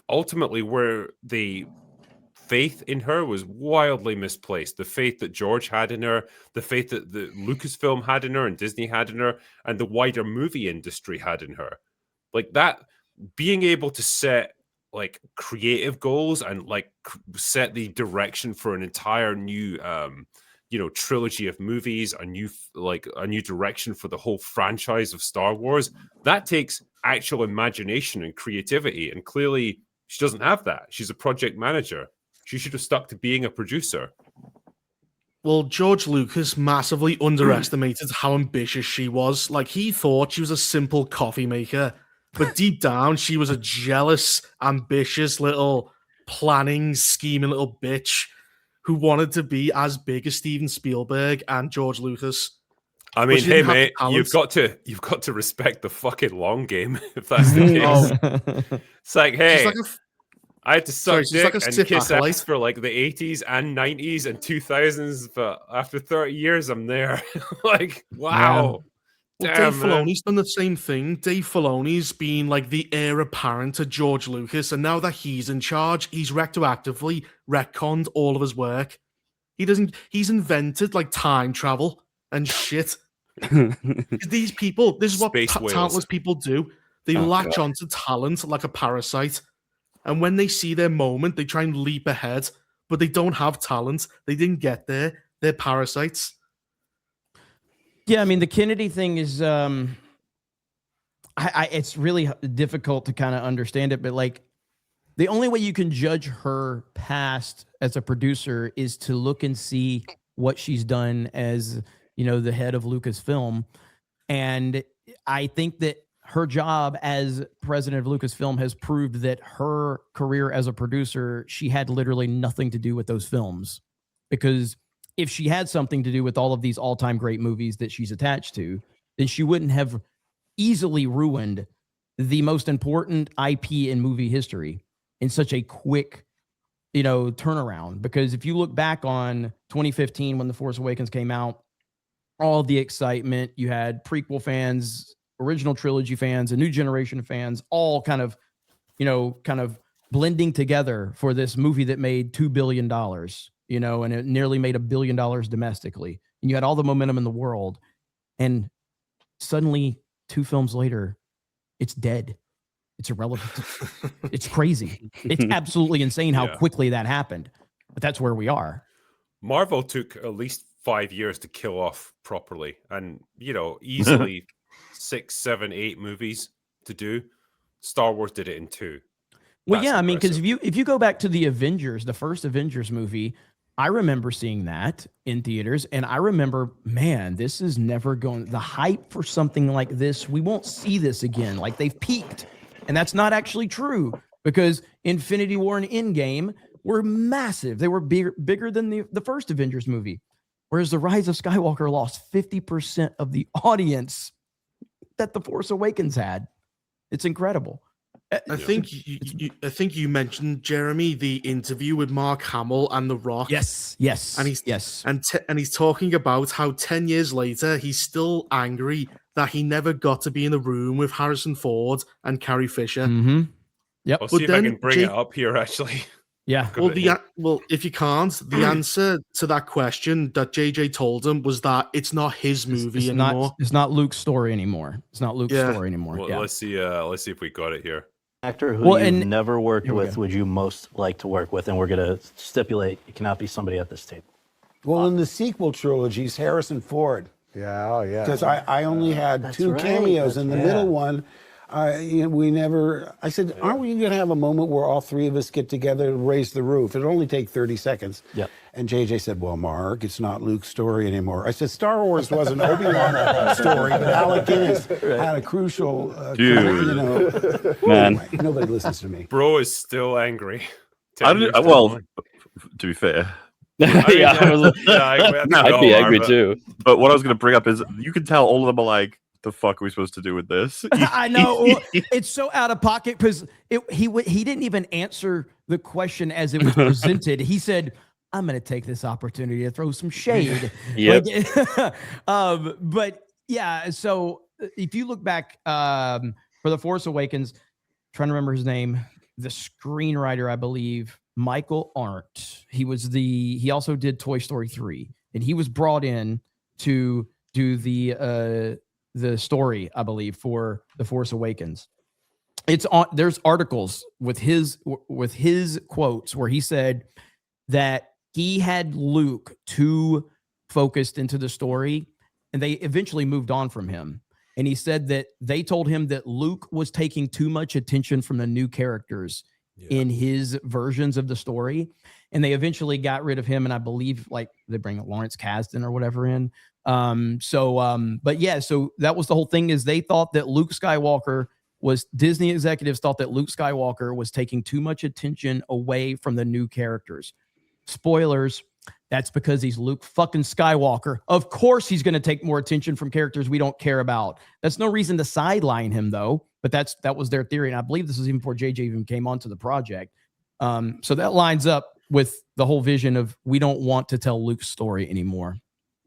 Speaker 2: ultimately where the faith in her was wildly misplaced. The faith that George had in her, the faith that the Lucasfilm had in her and Disney had in her, and the wider movie industry had in her. Like that, being able to set like creative goals and like set the direction for an entire new trilogy of movies, a new direction for the whole franchise of Star Wars, that takes actual imagination and creativity, and clearly she doesn't have that. She's a project manager. She should have stuck to being a producer.
Speaker 6: Well, George Lucas massively underestimated how ambitious she was. Like, he thought she was a simple coffee maker, but deep down, she was a jealous, ambitious little planning, scheming little bitch who wanted to be as big as Steven Spielberg and George Lucas.
Speaker 2: I mean, hey mate, you've got to respect the fucking long game if that's the case. It's like, hey, I had to suck dick and kiss ass for like the 80s and 90s and 2000s, but after 30 years, I'm there. Like, wow.
Speaker 6: Well, Dave Filoni's done the same thing. Dave Filoni's been like the heir apparent to George Lucas, and now that he's in charge, he's retroactively retconned all of his work. He's invented like time travel and shit. These people, this is what talentless people do. They latch onto talent like a parasite. And when they see their moment, they try and leap ahead, but they don't have talent. They didn't get there. They're parasites.
Speaker 5: Yeah, I mean, the Kennedy thing is, it's really difficult to kind of understand it, but like the only way you can judge her past as a producer is to look and see what she's done as, the head of Lucasfilm. And I think that her job as president of Lucasfilm has proved that her career as a producer, she had literally nothing to do with those films, because if she had something to do with all of these all-time great movies that she's attached to, then she wouldn't have easily ruined the most important IP in movie history in such a quick, turnaround. Because if you look back on 2015 when The Force Awakens came out, all the excitement, you had prequel fans, original trilogy fans, a new generation of fans, all kind of blending together for this movie that made $2 billion. And it nearly made $1 billion domestically. And you had all the momentum in the world. And suddenly, 2 films later, it's dead. It's irrelevant. It's crazy. It's absolutely insane how quickly that happened. But that's where we are.
Speaker 2: Marvel took at least 5 years to kill off properly. And, easily 6, 7, 8 movies to do. Star Wars did it in 2.
Speaker 5: Well, that's I mean, because if you go back to the Avengers, the first Avengers movie, I remember seeing that in theaters, and I remember, man, this is never going, the hype for something like this, we won't see this again. Like, they've peaked, and that's not actually true, because Infinity War and Endgame were massive. They were bigger than the first Avengers movie, whereas The Rise of Skywalker lost 50% of the audience that The Force Awakens had. It's incredible.
Speaker 6: I think you mentioned, Jeremy, the interview with Mark Hamill and The Rock.
Speaker 5: Yes.
Speaker 6: And he's talking about how 10 years later he's still angry that he never got to be in the room with Harrison Ford and Carrie Fisher.
Speaker 5: Mm-hmm. Yep.
Speaker 2: I'll see if I can bring it up here. Actually,
Speaker 5: yeah.
Speaker 6: Well, if you can't, the answer to that question that JJ told him was that it's not his movie anymore.
Speaker 5: It's not Luke's story anymore. It's not Luke's story anymore.
Speaker 2: Well, let's see if we got it here.
Speaker 7: Actor who you've never worked with would you most like to work with? And we're going to stipulate it cannot be somebody at this table. Well, in the sequel trilogies, Harrison Ford.
Speaker 8: Yeah, oh yeah.
Speaker 7: Because I only had 2 cameos in the middle one. We never. I said, aren't we going to have a moment where all 3 of us get together to raise the roof? It'll only take 30 seconds.
Speaker 8: Yep.
Speaker 7: And JJ said, well, Mark, it's not Luke's story anymore. I said, Star Wars was an Obi-Wan story, but Alec Guinness had a crucial,
Speaker 4: Man.
Speaker 7: Nobody listens to me.
Speaker 2: Bro is still angry.
Speaker 3: Well, to be fair.
Speaker 4: I'd be angry too.
Speaker 3: But what I was going to bring up is you can tell all of them are like, the fuck are we supposed to do with this?
Speaker 5: I know. It's so out of pocket because he didn't even answer the question as it was presented. He said, I'm going to take this opportunity to throw some shade.
Speaker 4: Yep.
Speaker 5: But yeah, so if you look back for The Force Awakens, trying to remember his name, the screenwriter, I believe, Michael Arndt. He also did Toy Story 3, and he was brought in to do the story, I believe, for The Force Awakens. There's articles with his quotes where he said that he had Luke too focused into the story, and they eventually moved on from him. And he said that they told him that Luke was taking too much attention from the new characters in his versions of the story. And they eventually got rid of him. And I believe like they bring Lawrence Kasdan or whatever in. But yeah, so that was the whole thing, is they thought that Disney executives thought that Luke Skywalker was taking too much attention away from the new characters. Spoilers. That's because he's Luke fucking Skywalker. Of course he's going to take more attention from characters we don't care about. That's no reason to sideline him, though. But that was their theory. And I believe this was even before JJ even came onto the project. So that lines up with the whole vision of we don't want to tell Luke's story anymore.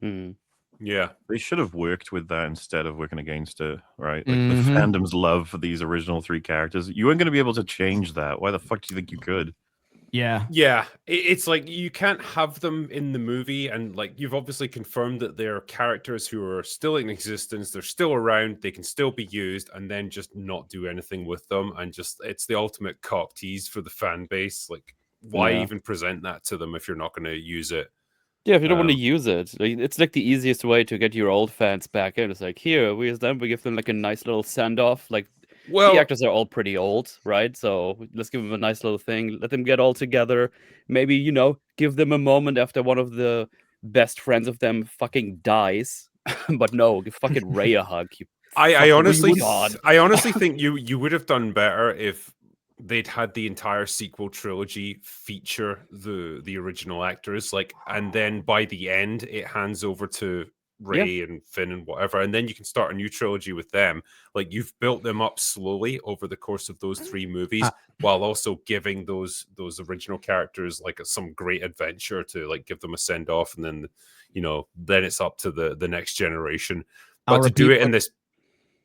Speaker 2: Yeah.
Speaker 3: They should have worked with that instead of working against it, right? Like the fandom's love for these original 3 characters. You weren't going to be able to change that. Why the fuck do you think you could?
Speaker 2: Yeah. It's like you can't have them in the movie, and like you've obviously confirmed that they're characters who are still in existence, they're still around, they can still be used, and then just not do anything with them, and just it's the ultimate cock tease for the fan base. Like, why even present that to them if you're not going to use it?
Speaker 4: Yeah, if you don't want to use it, it's like the easiest way to get your old fans back in. It's like, here, we give them like a nice little send off. Like, the actors are all pretty old, right? So let's give them a nice little thing. Let them get all together. Maybe, give them a moment after one of the best friends of them fucking dies. But no, give fucking Ray a hug.
Speaker 2: I honestly think you would have done better if they'd had the entire sequel trilogy feature the original actors, like, and then by the end it hands over to Ray and Finn and whatever, and then you can start a new trilogy with them. Like, you've built them up slowly over the course of those 3 movies, while also giving those original characters like some great adventure to like give them a send off, and then then it's up to the next generation. But to do it in this,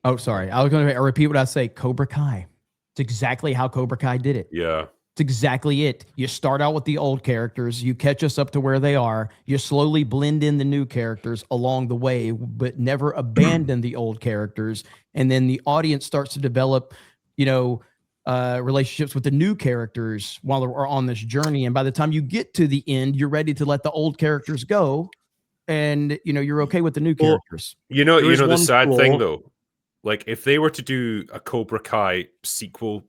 Speaker 5: I was going to repeat what I say. Cobra Kai. It's exactly how Cobra Kai did it.
Speaker 2: Yeah.
Speaker 5: It's exactly it. You start out with the old characters, you catch us up to where they are, you slowly blend in the new characters along the way, but never abandon the old characters. And then the audience starts to develop, relationships with the new characters while they're on this journey. And by the time you get to the end, you're ready to let the old characters go. And, you're okay with the new characters.
Speaker 2: The sad thing, though, like if they were to do a Cobra Kai sequel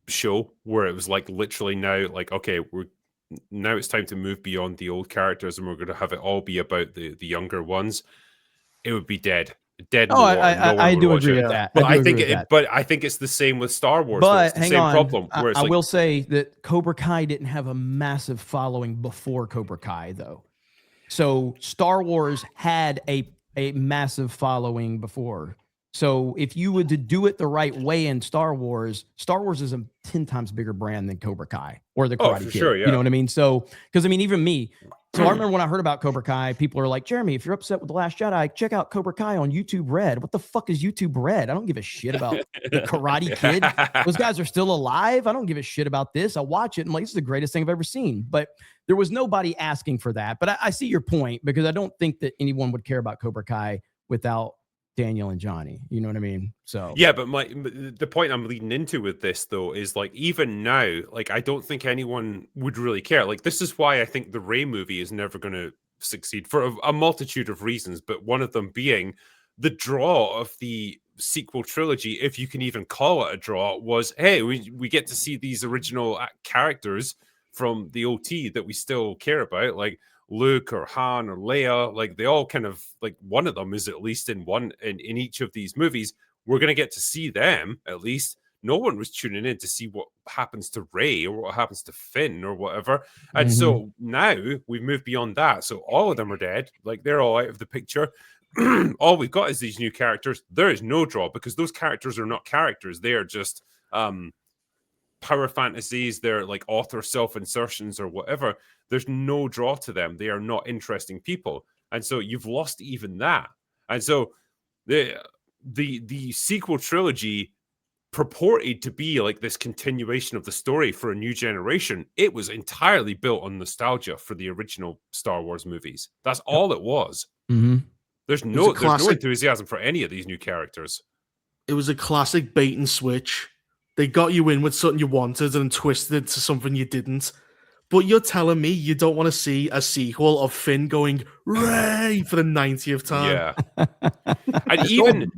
Speaker 2: show where it was like literally now, like, okay, now it's time to move beyond the old characters and we're going to have it all be about the younger ones, it would be dead in the water.
Speaker 5: I do agree with that.
Speaker 2: But I think it's the same with Star Wars.
Speaker 5: But
Speaker 2: it's the same problem. Where
Speaker 5: I will say that Cobra Kai didn't have a massive following before Cobra Kai, though. So Star Wars had a massive following before. So if you were to do it the right way in Star Wars is a 10 times bigger brand than Cobra Kai or the Karate Kid.
Speaker 2: Sure, yeah.
Speaker 5: You know what I mean? So, because even me. So I remember when I heard about Cobra Kai, people are like, Jeremy, if you're upset with The Last Jedi, check out Cobra Kai on YouTube Red. What the fuck is YouTube Red? I don't give a shit about the Karate Kid. Those guys are still alive. I don't give a shit about this. I watch it and I'm like, this is the greatest thing I've ever seen. But there was nobody asking for that. But I see your point, because I don't think that anyone would care about Cobra Kai without Daniel and Johnny, you know what I mean? So
Speaker 2: yeah, but the point I'm leading into with this though is like, even now, like, I don't think anyone would really care. Like, this is why I think the Rey movie is never going to succeed for a multitude of reasons, but one of them being the draw of the sequel trilogy, if you can even call it a draw, was, hey, we get to see these original characters from the OT that we still care about, like Luke or Han or Leia. Like, they all kind of, like, one of them is at least in each of these movies. We're going to get to see them, at least. No one was tuning in to see what happens to Rey or what happens to Finn or whatever. And so now we've moved beyond that. So all of them are dead. Like, they're all out of the picture. All we've got is these new characters. There is no draw because those characters are not characters. They are just power fantasies. They're like author self-insertions or whatever. There's no draw to them. They are not interesting people. And so you've lost even that. And so the sequel trilogy purported to be like this continuation of the story for a new generation. It was entirely built on nostalgia for the original Star Wars movies. That's all it was. There's no enthusiasm for any of these new characters.
Speaker 6: It was a classic bait and switch. They got you in with something you wanted and twisted it to something you didn't. But you're telling me you don't want to see a sequel of Finn going Rey for the 90th time?
Speaker 2: Yeah. And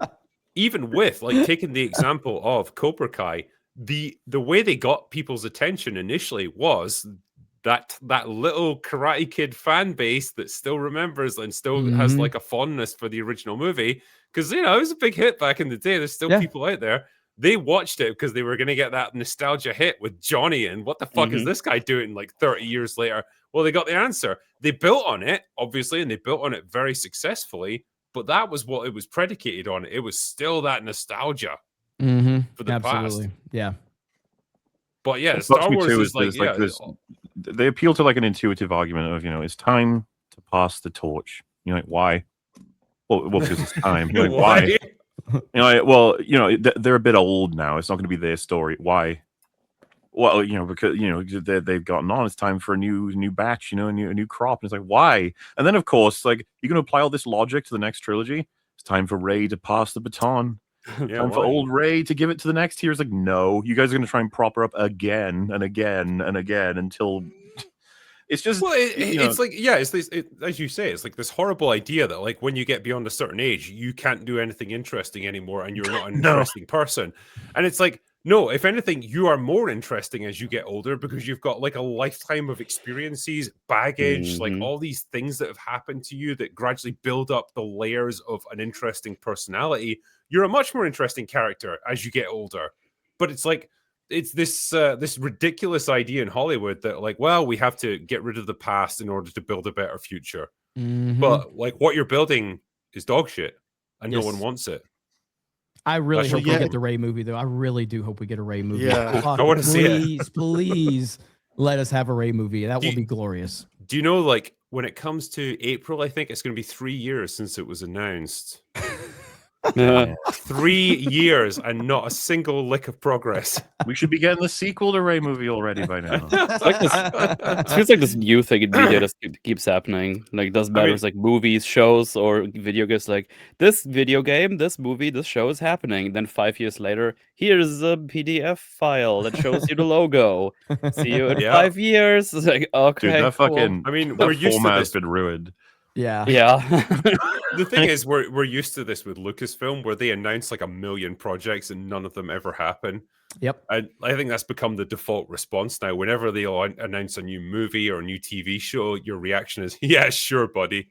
Speaker 2: even with, like, taking the example of Cobra Kai, the way they got people's attention initially was that little Karate Kid fan base that still remembers and still has like a fondness for the original movie, because it was a big hit back in the day. There's still people out there. They watched it because they were going to get that nostalgia hit with Johnny, and what the fuck is this guy doing like 30 years later? Well, they got the answer. They built on it, obviously, and they built on it very successfully, but that was what it was predicated on. It was still that nostalgia for the past.
Speaker 5: Yeah.
Speaker 2: But yeah, Star Wars is like
Speaker 3: they appeal to like an intuitive argument of, it's time to pass the torch. You're like, why? Well, because it's time. You're like, why? They're a bit old now. It's not going to be their story. Why? Well, because they've gotten on. It's time for a new batch. A new crop. And it's like, why? And then of course, like, you're going to apply all this logic to the next trilogy. It's time for Rey to pass the baton. Time for old Rey to give it to the next tier. It's like, no, you guys are going to try and prop her up again and again and again until it's just.
Speaker 2: Well, it's like, it's this, as you say, it's like this horrible idea that, like, when you get beyond a certain age, you can't do anything interesting anymore, and you're not an interesting person. And it's like, no, if anything, you are more interesting as you get older because you've got like a lifetime of experiences, baggage, like all these things that have happened to you that gradually build up the layers of an interesting personality. You're a much more interesting character as you get older. But it's like, it's this ridiculous idea in Hollywood that, like, well, we have to get rid of the past in order to build a better future. But like, what you're building is dog shit, and no one wants it.
Speaker 5: I really hope we get the Rey movie, though. I really do hope we get a Rey movie.
Speaker 6: Yeah,
Speaker 2: I want to see it.
Speaker 5: Please let us have a Rey movie. That will be glorious.
Speaker 2: Do you know, like, when it comes to April, I think it's going to be 3 years since it was announced. 3 years and not a single lick of progress.
Speaker 3: We should be getting the sequel to Rey movie already by now.
Speaker 4: It feels like this new thing in media just keeps happening. Like, it doesn't matter. It's like movies, shows, or video games. Like, this video game, this movie, this show is happening. Then 5 years later, here's a PDF file that shows you the logo. See you in 5 years. It's like, okay,
Speaker 3: dude, that fucking.
Speaker 2: I mean,
Speaker 3: that
Speaker 2: we're used to
Speaker 3: format
Speaker 2: this.
Speaker 3: has been ruined.
Speaker 5: Yeah.
Speaker 2: The thing is, we're used to this with Lucasfilm, where they announce like 1 million projects and none of them ever happen.
Speaker 5: Yep.
Speaker 2: And I think that's become the default response now. Whenever they announce a new movie or a new TV show, your reaction is, "Yeah, sure, buddy."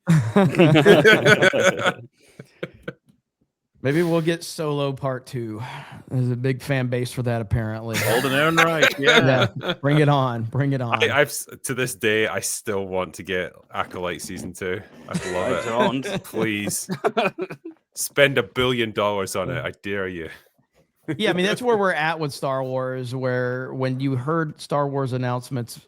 Speaker 5: Maybe we'll get Solo Part 2. There's a big fan base for that, apparently.
Speaker 3: Holding on right. Yeah.
Speaker 5: Bring it on. Bring it on.
Speaker 2: I've to this day, I still want to get Acolyte Season 2. I love it.
Speaker 4: Don't.
Speaker 2: Please. Spend $1 billion on it. I dare you.
Speaker 5: Yeah, I mean, that's where we're at with Star Wars, where when you heard Star Wars announcements,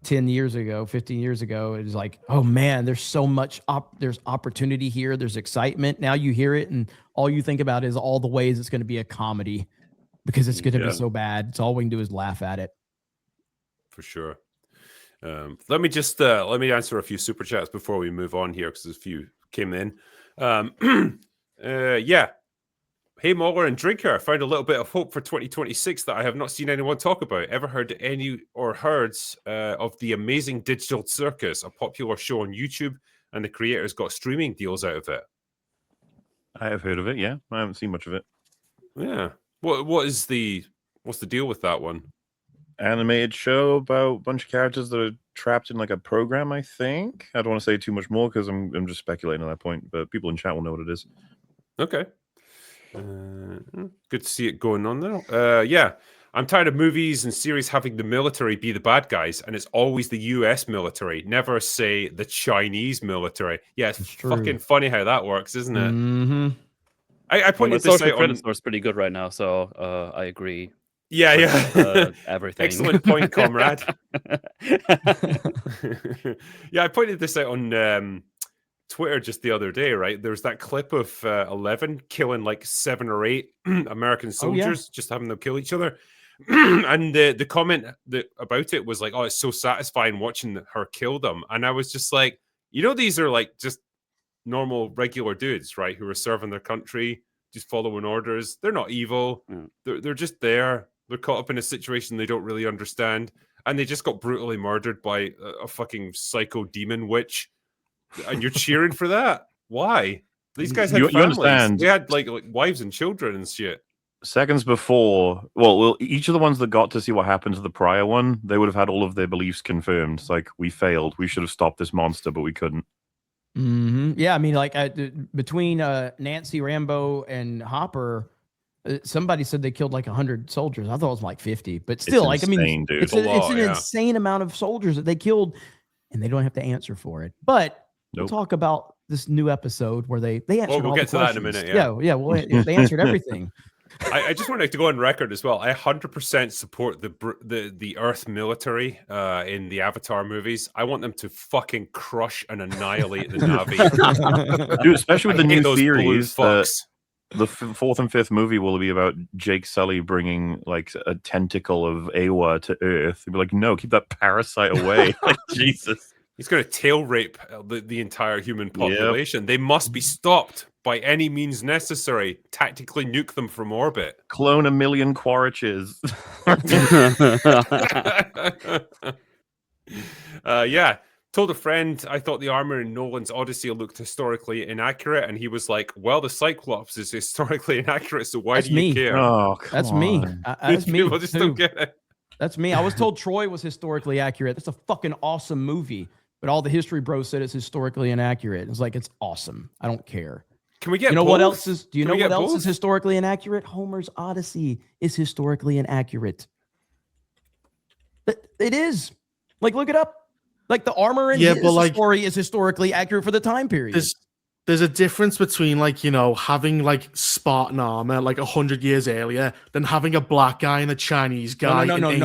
Speaker 5: 10 years ago, 15 years ago, it was like, oh man, there's so much there's opportunity here, there's excitement. Now you hear it and all you think about is all the ways it's going to be a comedy because it's going to be so bad. It's all we can do is laugh at it.
Speaker 2: For sure. Let me answer a few super chats before we move on here, because a few came in. Hey, MauLer and Drinker, I found a little bit of hope for 2026 that I have not seen anyone talk about. Ever heard of The Amazing Digital Circus, a popular show on YouTube, and the creators got streaming deals out of it?
Speaker 3: I have heard of it, yeah. I haven't seen much of it.
Speaker 2: Yeah. What's the deal with that one?
Speaker 3: Animated show about a bunch of characters that are trapped in like a program, I think. I don't want to say too much more because I'm just speculating at that point, but people in chat will know what it is.
Speaker 2: Okay. Good to see it going on there. Yeah, I'm tired of movies and series having the military be the bad guys, and it's always the US military, never say the Chinese military. Yeah, it's fucking funny how that works, isn't it?
Speaker 5: Mm-hmm.
Speaker 2: I pointed this out on...
Speaker 4: is pretty good right now, so I agree.
Speaker 2: Yeah, yeah.
Speaker 4: Everything.
Speaker 2: Excellent point, comrade. Yeah, I pointed this out on Twitter just the other day, right? There's that clip of 11 killing like 7 or 8 American soldiers, just having them kill each other. And the comment about it was like, oh, it's so satisfying watching her kill them. And I was just like, these are like just normal, regular dudes, right? Who are serving their country, just following orders. They're not evil. They're just there. They're caught up in a situation they don't really understand. And they just got brutally murdered by a fucking psycho demon witch. And you're cheering for that? Why? These guys had families. You understand. They had like wives and children and shit.
Speaker 3: Seconds before, well, each of the ones that got to see what happened to the prior one, they would have had all of their beliefs confirmed. It's like, we failed. We should have stopped this monster, but we couldn't.
Speaker 5: Mm-hmm. Yeah, I mean, like between Nancy Rambo and Hopper, somebody said they killed like 100 soldiers. I thought it was like 50, but still, like,
Speaker 3: insane,
Speaker 5: I mean,
Speaker 3: dude.
Speaker 5: it's an insane amount of soldiers that they killed, and they don't have to answer for it. But we'll talk about this new episode where they answered all the questions. We'll get to that in a minute. Yeah. Well, they answered everything.
Speaker 2: I just wanted to go on record as well. I 100% support the Earth military in the Avatar movies. I want them to fucking crush and annihilate the Na'vi.
Speaker 3: Dude, especially with the new theories. The 4th and 5th movie will be about Jake Sully bringing like a tentacle of Awa to Earth. He'd be like, no, keep that parasite away. Like, Jesus.
Speaker 2: He's going to tail rape the entire human population. Yep. They must be stopped by any means necessary. Tactically nuke them from orbit.
Speaker 3: Clone 1 million Quaritches.
Speaker 2: Yeah. Told a friend I thought the armor in Nolan's Odyssey looked historically inaccurate, and he was like, well, the Cyclops is historically inaccurate, so why do you care?
Speaker 3: Oh,
Speaker 5: that's me. That's me.
Speaker 2: People just don't get it.
Speaker 5: That's me. I was told Troy was historically accurate. That's a fucking awesome movie. But all the history bros said it's historically inaccurate. It's like, it's awesome. I don't care.
Speaker 2: Can we get
Speaker 5: both?
Speaker 2: What else
Speaker 5: is? Do you know what else is historically inaccurate? Homer's Odyssey is historically inaccurate. But it is. Like, look it up. Like, the armor in his story is historically accurate for the time period.
Speaker 6: There's a difference between, like, having like Spartan armor like 100 years earlier than having a black guy and a Chinese guy. No. I'm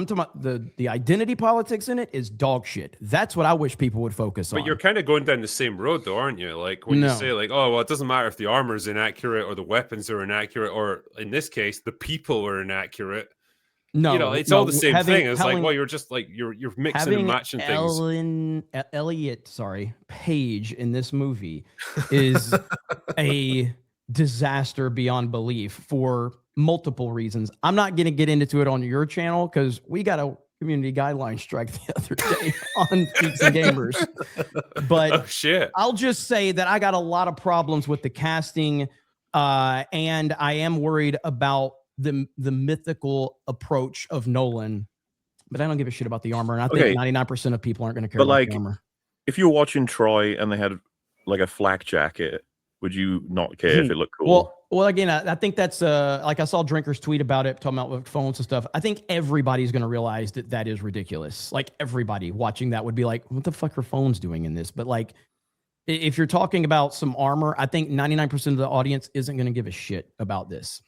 Speaker 6: talking about the identity politics in it is dog shit. That's what I wish people would focus on.
Speaker 2: But you're kind of going down the same road, though, aren't you? Like, when you say, like, oh, well, it doesn't matter if the armor is inaccurate or the weapons are inaccurate, or in this case, the people are inaccurate.
Speaker 5: No,
Speaker 2: it's all the same thing. It's like, well, you're just like you're mixing and matching things.
Speaker 5: Elliot, Page in this movie is a disaster beyond belief for multiple reasons. I'm not going to get into it on your channel because we got a community guideline strike the other day on Geeks+Gamers. But
Speaker 2: shit.
Speaker 5: I'll just say that I got a lot of problems with the casting, and I am worried about the mythical approach of Nolan, but I don't give a shit about the armor, and I think 99% of people aren't going to care about the armor.
Speaker 3: If you were watching Troy and they had like a flak jacket, would you not care if it looked cool?
Speaker 5: Well, again, I think that's like I saw Drinkers tweet about it, talking about phones and stuff. I think everybody's going to realize that is ridiculous. Like, everybody watching that would be like, what the fuck are phones doing in this? But like, if you're talking about some armor, I think 99% of the audience isn't going to give a shit about this.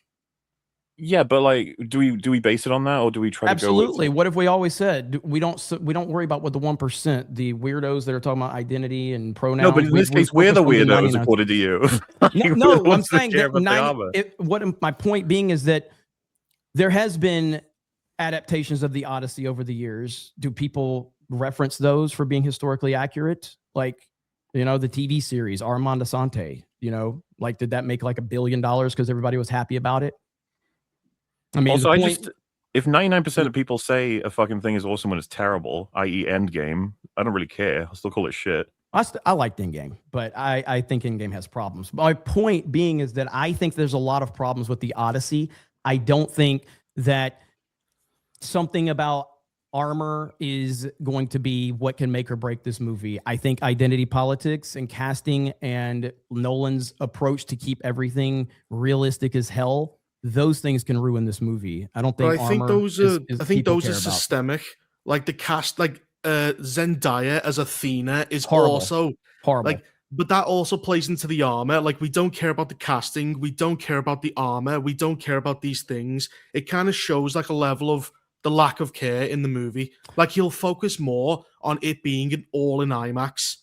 Speaker 3: Yeah, but like, do we base it on that, or do we try to go with
Speaker 5: Absolutely. What have we always said? We don't worry about what the 1%, the weirdos that are talking about identity and pronouns.
Speaker 3: No, but in this case, we're the weirdos according to you.
Speaker 5: No, I'm saying that my point being is that there has been adaptations of the Odyssey over the years. Do people reference those for being historically accurate? Like, the TV series Armand Asante, Like, did that make like $1 billion because everybody was happy about it? I mean,
Speaker 3: also, if 99% of people say a fucking thing is awesome when it's terrible, i.e. Endgame, I don't really care. I'll still call it shit.
Speaker 5: I liked Endgame, but I think Endgame has problems. My point being is that I think there's a lot of problems with the Odyssey. I don't think that something about armor is going to be what can make or break this movie. I think identity politics and casting and Nolan's approach to keep everything realistic as hell, those things can ruin this movie. I don't think.
Speaker 6: But I think those are systemic. Like the cast, like Zendaya as Athena is also
Speaker 5: horrible.
Speaker 6: Like, but that also plays into the armor. Like, we don't care about the casting, we don't care about the armor, we don't care about these things. It kind of shows like a level of the lack of care in the movie. Like, he'll focus more on it being an all in IMAX.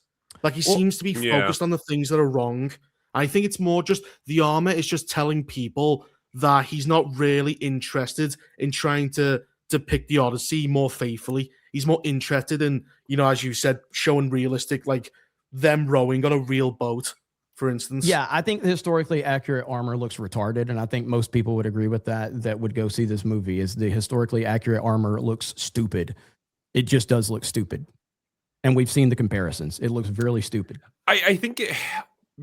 Speaker 6: Like, he seems to be focused on the things that are wrong. I think it's more just the armor is just telling people that he's not really interested in trying to depict the Odyssey more faithfully. He's more interested in, you know, as you said, showing realistic, like them rowing on a real boat, for instance.
Speaker 5: Yeah, I think the historically accurate armor looks retarded, and I think most people would agree with that would go see this movie, is the historically accurate armor looks stupid. It just does look stupid. And we've seen the comparisons. It looks really stupid.
Speaker 2: I think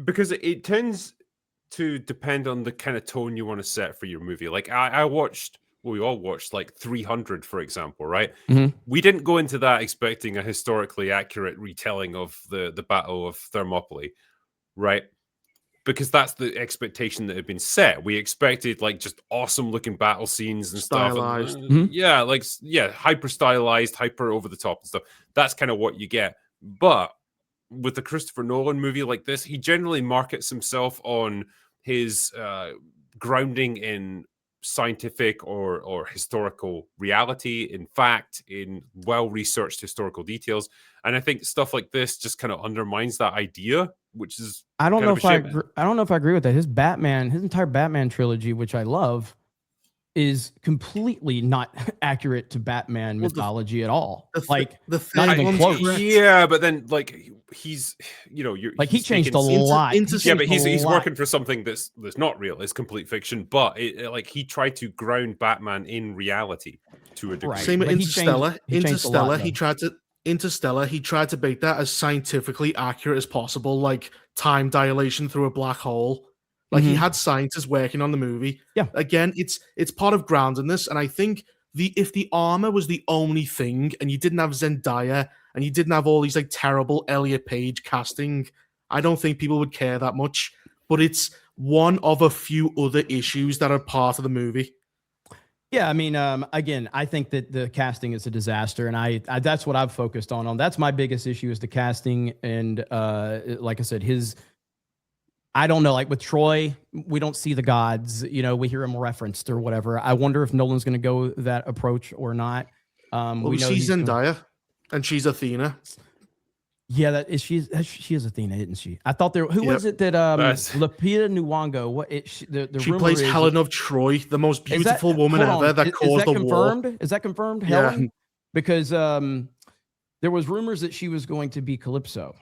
Speaker 2: because it tends to depend on the kind of tone you want to set for your movie. Like we all watched like 300, for example, right?
Speaker 5: Mm-hmm.
Speaker 2: We didn't go into that expecting a historically accurate retelling of the Battle of Thermopylae, right? Because that's the expectation that had been set. We expected like just awesome looking battle scenes and
Speaker 6: stylized.
Speaker 2: Stuff. And, hyper stylized, hyper over the top and stuff. That's kind of what you get. But with the Christopher Nolan movie like this, he generally markets himself on his grounding in scientific or historical reality, in fact, in well-researched historical details. And I think stuff like this just kind of undermines that idea, which is
Speaker 5: I don't know if I agree with that. His entire Batman trilogy, which I love, is completely not accurate to Batman mythology at all. Not even close.
Speaker 2: Yeah, but then like he's, you know, you're
Speaker 5: like he changed a lot.
Speaker 2: But he's working for something that's not real. It's complete fiction. But like he tried to ground Batman in reality to a degree.
Speaker 6: Same with Interstellar. Interstellar, he tried to make that as scientifically accurate as possible, like time dilation through a black hole. Like he had scientists working on the movie.
Speaker 5: Yeah.
Speaker 6: Again, it's part of groundedness, and I think if the armor was the only thing, and you didn't have Zendaya, and you didn't have all these like terrible Elliot Page casting, I don't think people would care that much. But it's one of a few other issues that are part of the movie.
Speaker 5: Yeah, I mean, again, I think that the casting is a disaster, and I that's what I've focused on. That's my biggest issue, is the casting, and like I said, I don't know, like with Troy, we don't see the gods, you know, we hear him referenced or whatever. I wonder if Nolan's going to go that approach or not.
Speaker 6: We know she's Zendaya, and she's Athena.
Speaker 5: Yeah, she is Athena, isn't she? I thought was it that Lupita Nyong'o? She
Speaker 6: plays Helen of Troy, the most beautiful woman ever that caused the war.
Speaker 5: Is that confirmed?
Speaker 6: Yeah.
Speaker 5: Helen? Because there was rumors that she was going to be Calypso.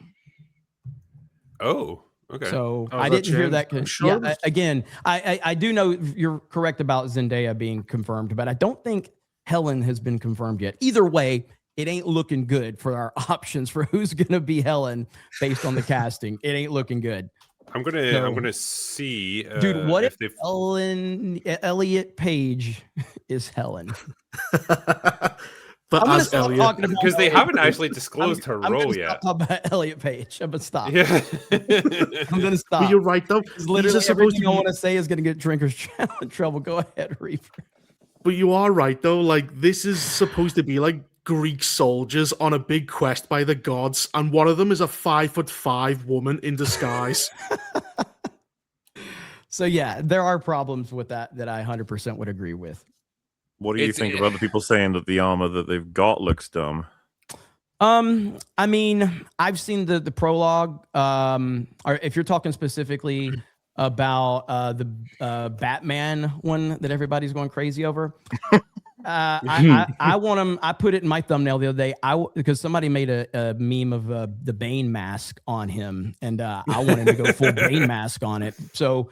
Speaker 2: Oh. Okay.
Speaker 5: So I didn't hear that.
Speaker 6: Sure.
Speaker 5: Yeah, again, I do know you're correct about Zendaya being confirmed, but I don't think Helen has been confirmed yet. Either way, it ain't looking good for our options for who's going to be Helen based on the casting. It ain't looking good.
Speaker 2: I'm gonna see,
Speaker 5: dude. What if Elliot Page is Helen?
Speaker 6: But as Elliot,
Speaker 2: because they haven't actually disclosed her role yet.
Speaker 5: I'm talking about Elliot Page. I'm gonna stop.
Speaker 2: Yeah.
Speaker 5: I'm gonna stop.
Speaker 6: But you're right though.
Speaker 5: Literally everything I want to say is gonna get Drinkers Channel in trouble. Go ahead, Reaper.
Speaker 6: But you are right though. Like, this is supposed to be like Greek soldiers on a big quest by the gods, and one of them is a 5'5" woman in disguise.
Speaker 5: So yeah, there are problems with that I 100% would agree with.
Speaker 3: What do you think about the people saying that the armor that they've got looks dumb?
Speaker 5: I mean, I've seen the prologue. Or if you're talking specifically about the Batman one that everybody's going crazy over, I want him. I put it in my thumbnail the other day. Because somebody made a meme of the Bane mask on him, and I want him to go full Bane mask on it. So,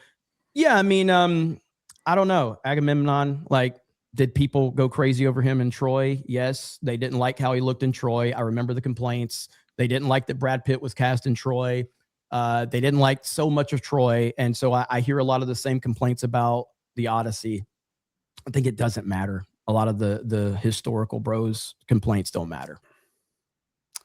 Speaker 5: yeah, I mean, I don't know. Agamemnon, like, did people go crazy over him in Troy? Yes, they didn't like how he looked in Troy. I remember the complaints. They didn't like that Brad Pitt was cast in Troy. They didn't like so much of Troy, and so I hear a lot of the same complaints about the Odyssey. I think it doesn't matter. A lot of the historical bros complaints don't matter.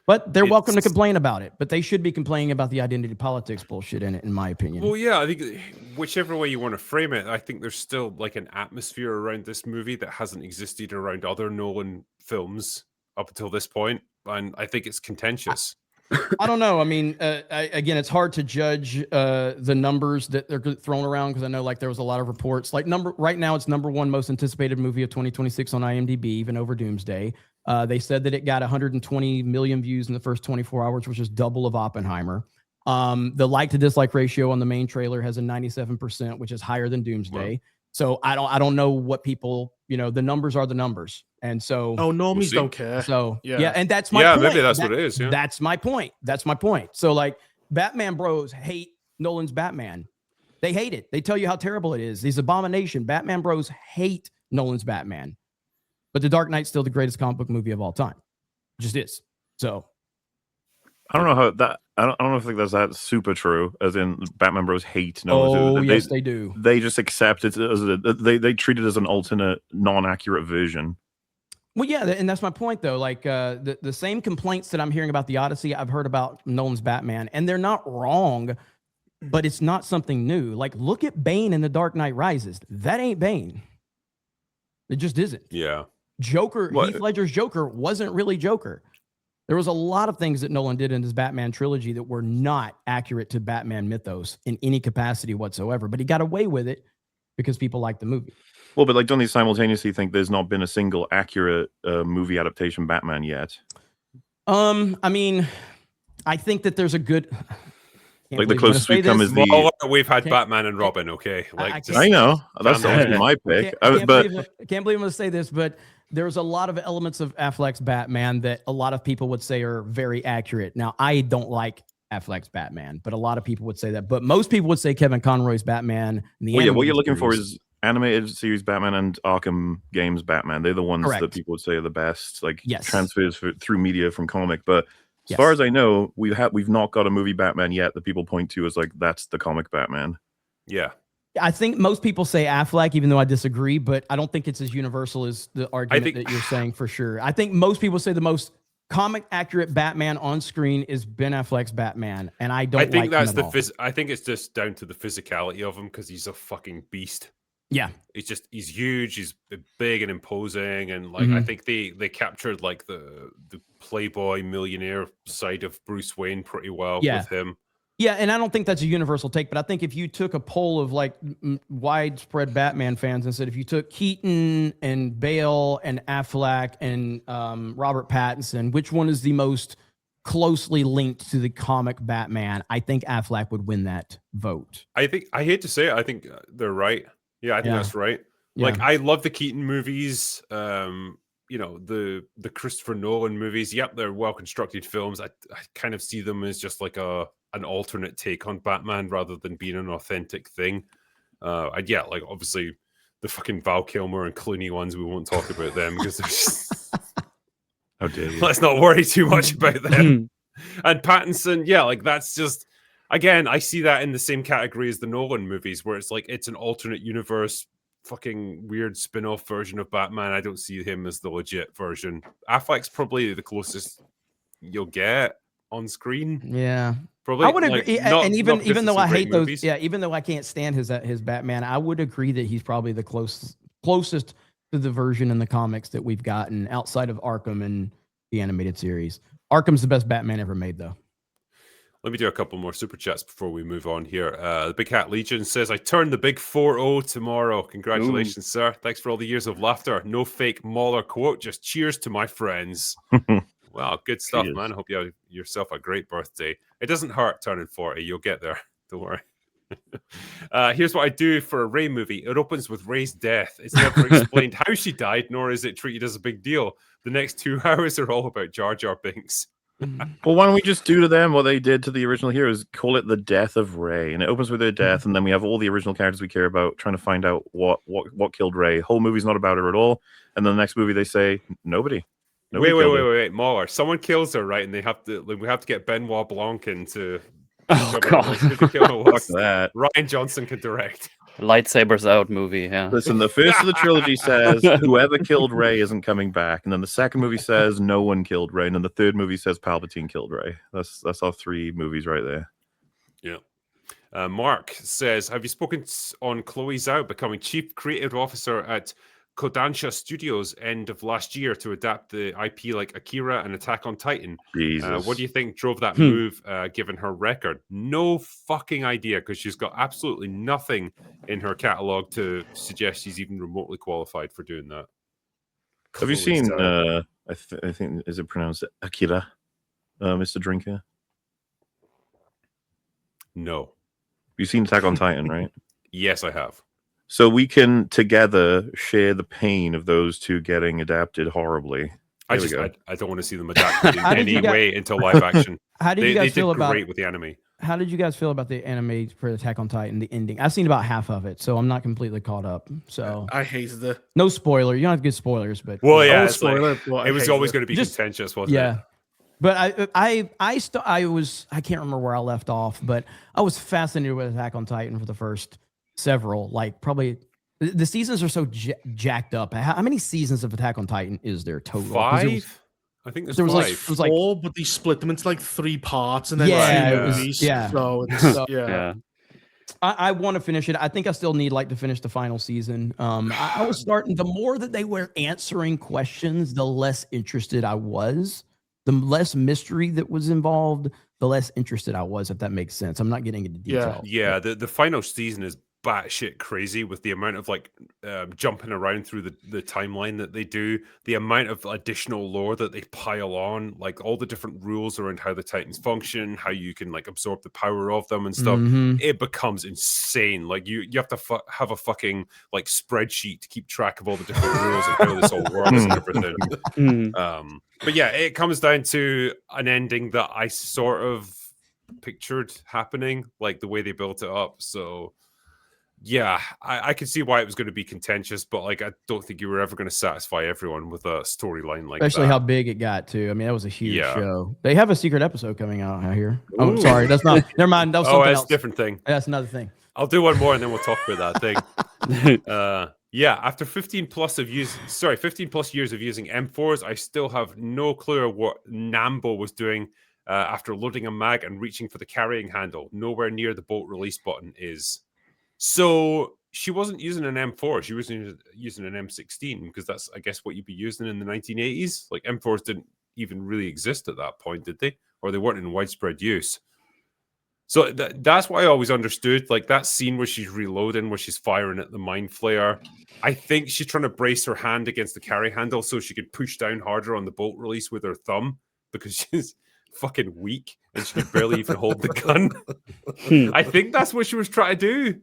Speaker 5: But they're welcome to complain about it. But they should be complaining about the identity politics bullshit in it, in my opinion.
Speaker 2: Well, yeah, I think whichever way you want to frame it, I think there's still like an atmosphere around this movie that hasn't existed around other Nolan films up until this point, and I think it's contentious.
Speaker 5: I don't know. I mean, again, it's hard to judge the numbers that they're thrown around because I know like there was a lot of reports. Like right now, it's #1 most anticipated movie of 2026 on IMDb, even over Doomsday. They said that it got 120 million views in the first 24 hours, which is double of Oppenheimer. The like to dislike ratio on the main trailer has a 97%, which is higher than Doomsday. Wow. So I don't know what people, the numbers are the numbers. And so
Speaker 6: normies don't care.
Speaker 5: So yeah, and that's my point.
Speaker 2: Maybe that's what it is. Yeah.
Speaker 5: That's my point. So like Batman bros hate Nolan's Batman. They hate it. They tell you how terrible it is. These abomination. Batman bros hate Nolan's Batman. But The Dark Knight's still the greatest comic book movie of all time. It just is. So
Speaker 3: I don't know how that. I don't think that's that super true. As in, Batman Bros hate Nolan.
Speaker 5: Yes, they do.
Speaker 3: They just accept it as they treat it as an alternate, non-accurate version.
Speaker 5: Well, yeah, and that's my point, though. Like the same complaints that I'm hearing about the Odyssey, I've heard about Nolan's Batman, and they're not wrong, but it's not something new. Like, look at Bane in The Dark Knight Rises. That ain't Bane. It just isn't.
Speaker 2: Yeah.
Speaker 5: Joker, Heath Ledger's Joker wasn't really Joker. There was a lot of things that Nolan did in his Batman trilogy that were not accurate to Batman mythos in any capacity whatsoever, but he got away with it because people liked the movie.
Speaker 3: Well, but like, don't they simultaneously think there's not been a single accurate movie adaptation Batman yet?
Speaker 5: I mean, I think that there's a good...
Speaker 3: Like the closest we've come is
Speaker 2: we've had Batman and Robin, okay? Like,
Speaker 3: I know. That's honestly my pick.
Speaker 5: I can't believe I'm going to say this, but there's a lot of elements of Affleck's Batman that a lot of people would say are very accurate. Now, I don't like Affleck's Batman, but a lot of people would say that. But most people would say Kevin Conroy's Batman.
Speaker 3: What you're looking for is animated series Batman and Arkham games Batman. They're the ones that people would say are the best, like transfers through media from comic. But as far as I know, we've not got a movie Batman yet that people point to as like that's the comic Batman.
Speaker 2: Yeah.
Speaker 5: I think most people say Affleck, even though I disagree, but I don't think it's as universal as the argument that you're saying for sure. I think most people say the most comic accurate Batman on screen is Ben Affleck's Batman, and I don't. I think that's
Speaker 2: I think it's just down to the physicality of him because he's a fucking beast.
Speaker 5: Yeah,
Speaker 2: he's huge, he's big and imposing, and like I think they captured like the playboy millionaire side of Bruce Wayne pretty well with him.
Speaker 5: Yeah, and I don't think that's a universal take, but I think if you took a poll of like widespread Batman fans and said if you took Keaton and Bale and Affleck and Robert Pattinson, which one is the most closely linked to the comic Batman, I think Affleck would win that vote.
Speaker 2: I hate to say it, I think they're right. Yeah, I think that's right. Like, I love the Keaton movies. The Christopher Nolan movies. Yep, they're well constructed films. I kind of see them as just like an alternate take on Batman rather than being an authentic thing. Like obviously the fucking Val Kilmer and Clooney ones, we won't talk about them because they're just...
Speaker 3: How dare you?
Speaker 2: Let's not worry too much about them. And Pattinson, like that's just... Again, I see that in the same category as the Nolan movies, where it's like it's an alternate universe, fucking weird spin-off version of Batman. I don't see him as the legit version. Affleck's probably the closest you'll get on screen.
Speaker 5: Yeah,
Speaker 2: probably.
Speaker 5: I would agree. And even though I hate movies. Even though I can't stand his Batman, I would agree that he's probably the closest to the version in the comics that we've gotten outside of Arkham and the animated series. Arkham's the best Batman ever made, though.
Speaker 2: Let me do a couple more super chats before we move on here. The Big Hat Legion says, I turn the big 4-0 tomorrow. Congratulations, sir. Thanks for all the years of laughter. No fake MauLer quote. Just cheers to my friends. Wow, good stuff, man. I hope you have yourself a great birthday. It doesn't hurt turning 40. You'll get there. Don't worry. Here's what I do for a Rey movie. It opens with Rey's death. It's never explained how she died, nor is it treated as a big deal. The next 2 hours are all about Jar Jar Binks.
Speaker 3: Well, why don't we just do to them what they did to the original heroes? Call it the death of Rey, and it opens with their death, and then we have all the original characters we care about trying to find out what killed Rey. Whole movie's not about her at all, and then the next movie they say nobody.
Speaker 2: Wait, MauLer. Someone kills her, right? And we have to get Benoit Blanc into.
Speaker 4: Oh god!
Speaker 3: Fuck that.
Speaker 2: Ryan Johnson could direct.
Speaker 4: Lightsabers out movie. Yeah.
Speaker 3: Listen, the first of the trilogy says whoever killed Rey isn't coming back, and then the second movie says no one killed Rey, and then the third movie says Palpatine killed Rey. That's our 3 movies right there.
Speaker 2: Yeah. Mark says, have you spoken on Chloe Zhao becoming chief creative officer at Kodansha Studios end of last year to adapt the IP like Akira and Attack on Titan?
Speaker 3: Jesus.
Speaker 2: What do you think drove that move, given her record? No fucking idea, because she's got absolutely nothing in her catalog to suggest she's even remotely qualified for doing that.
Speaker 3: Have you seen, I think, is it pronounced Akira, Mr. Drinker?
Speaker 2: No.
Speaker 3: You've seen Attack on Titan, right?
Speaker 2: Yes, I have.
Speaker 3: So we can together share the pain of those two getting adapted horribly.
Speaker 2: I don't want to see them adapted in any way into live action.
Speaker 5: How did you guys feel about
Speaker 2: great with the anime?
Speaker 5: How did you guys feel about the anime for Attack on Titan, the ending? I've seen about half of it, so I'm not completely caught up. So
Speaker 6: I hated it.
Speaker 5: No spoiler. You don't have to give spoilers, but
Speaker 2: yeah,
Speaker 6: spoiler.
Speaker 2: It was always going to be contentious, wasn't it?
Speaker 5: Yeah. But I can't remember where I left off, but I was fascinated with Attack on Titan for the first several, like probably the seasons are so jacked up. How many seasons of Attack on Titan is there total?
Speaker 2: 5? I think there's 5.
Speaker 5: It was like
Speaker 6: 4, but they split them into like 3 parts and then 2 movies.
Speaker 5: Yeah.
Speaker 6: So it's,
Speaker 4: Yeah.
Speaker 5: I want to finish it. I think I still need to finish the final season. I was starting, the more that they were answering questions, the less interested I was. The less mystery that was involved, the less interested I was, if that makes sense. I'm not getting into detail.
Speaker 2: Yeah, the final season is batshit crazy with the amount of jumping around through the timeline that they do, the amount of additional lore that they pile on, like all the different rules around how the Titans function, how you can absorb the power of them and stuff. It becomes insane. Like you have to have a fucking spreadsheet to keep track of all the different rules and how this all works and everything. But yeah, it comes down to an ending that I sort of pictured happening, like the way they built it up. So yeah, I could see why it was going to be contentious, but I don't think you were ever going to satisfy everyone with a storyline like
Speaker 5: Especially
Speaker 2: that.
Speaker 5: how big it got too. I mean, that was a huge show. They have a secret episode coming out here. Oh, sorry, that's not. Never mind. That was something else.
Speaker 2: A different thing.
Speaker 5: That's another thing.
Speaker 2: I'll do one more and then we'll talk about that thing. Yeah, after 15 plus years of using M4s, I still have no clue what Nambo was doing after loading a mag and reaching for the carrying handle. Nowhere near the bolt release button is. So she wasn't using an M4. She was using an M16 because that's, I guess, what you'd be using in the 1980s. Like M4s didn't even really exist at that point, did they? Or they weren't in widespread use. So that's what I always understood. Like that scene where she's reloading, where she's firing at the mind flayer. I think she's trying to brace her hand against the carry handle so she could push down harder on the bolt release with her thumb because she's fucking weak and she could barely even hold the gun. I think that's what she was trying to do.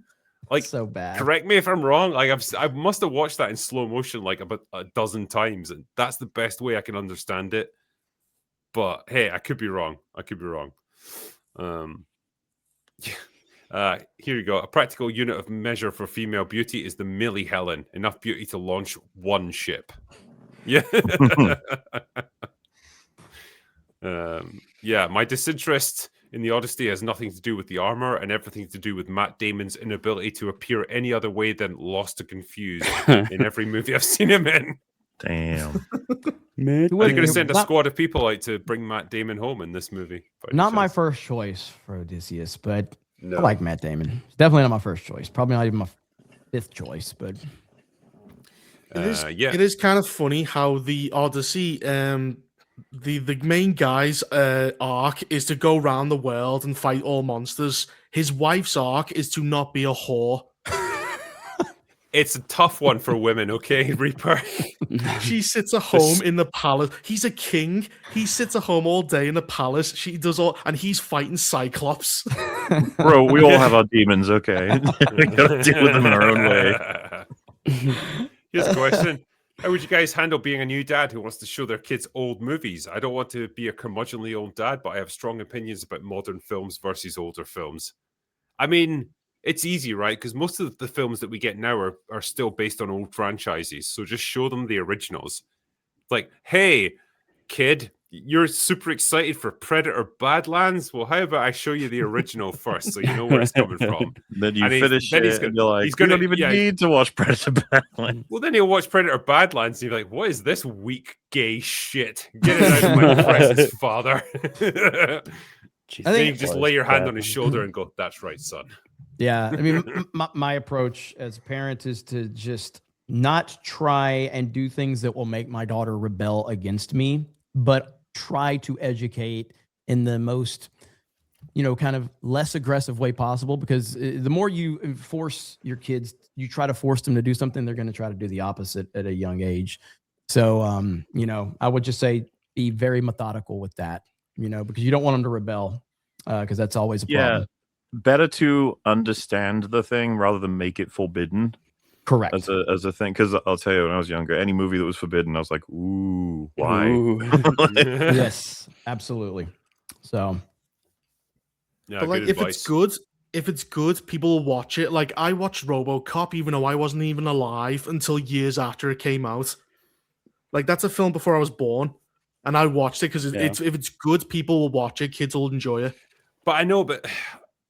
Speaker 2: Like,
Speaker 5: so bad. Correct
Speaker 2: me if I'm wrong. Like I must have watched that in slow motion like about a dozen times, and that's the best way I can understand it. But hey, I could be wrong. Here you go. A practical unit of measure for female beauty is the Millie Helen. Enough beauty to launch one ship. Yeah. Yeah, my disinterest in the Odyssey has nothing to do with the armor and everything to do with Matt Damon's inability to appear any other way than lost or confused in every movie I've seen him in.
Speaker 3: Damn.
Speaker 2: They're going to send a squad of people out to bring Matt Damon home in this movie.
Speaker 5: Not my first choice for Odysseus, but I like Matt Damon. Definitely not my first choice. Probably not even my 5th choice, but
Speaker 6: it is kind of funny how the Odyssey, the main guy's arc is to go around the world and fight all monsters. His wife's arc is to not be a whore.
Speaker 2: It's a tough one for women, okay, Reaper?
Speaker 6: She sits at home in the palace. He's a king. He sits at home all day in the palace. She does all, and he's fighting Cyclops.
Speaker 3: Bro, we all have our demons, okay? We gotta deal with them in our own way.
Speaker 2: Here's a question. How would you guys handle being a new dad who wants to show their kids old movies? I don't want to be a curmudgeonly old dad, but I have strong opinions about modern films versus older films. I mean, it's easy, right? Because most of the films that we get now are still based on old franchises. So just show them the originals. Like, hey, kid, you're super excited for Predator Badlands? Well, how about I show you the original first so you know where it's coming from?
Speaker 3: Then you finish it and you're like, we don't even need to watch Predator Badlands.
Speaker 2: Well, then he'll watch Predator Badlands and you're like, what is this weak gay shit? Get it out of my precious father. Then you just lay your hand on his shoulder and go, that's right, son.
Speaker 5: Yeah, I mean, my approach as a parent is to just not try and do things that will make my daughter rebel against me, but try to educate in the most, kind of less aggressive way possible. Because the more you force your kids, you try to force them to do something, they're going to try to do the opposite at a young age. So, I would just say be very methodical with that, because you don't want them to rebel, because that's always a problem.
Speaker 3: Better to understand the thing rather than make it forbidden.
Speaker 5: Correct.
Speaker 3: As a thing, because I'll tell you, when I was younger, any movie that was forbidden, I was like, ooh, why?
Speaker 5: Ooh. Yes, absolutely. So,
Speaker 2: yeah,
Speaker 6: but like, if it's good, people will watch it. Like, I watched RoboCop, even though I wasn't even alive until years after it came out. Like, that's a film before I was born, and I watched it because if it's good, people will watch it. Kids will enjoy it.
Speaker 2: But I know,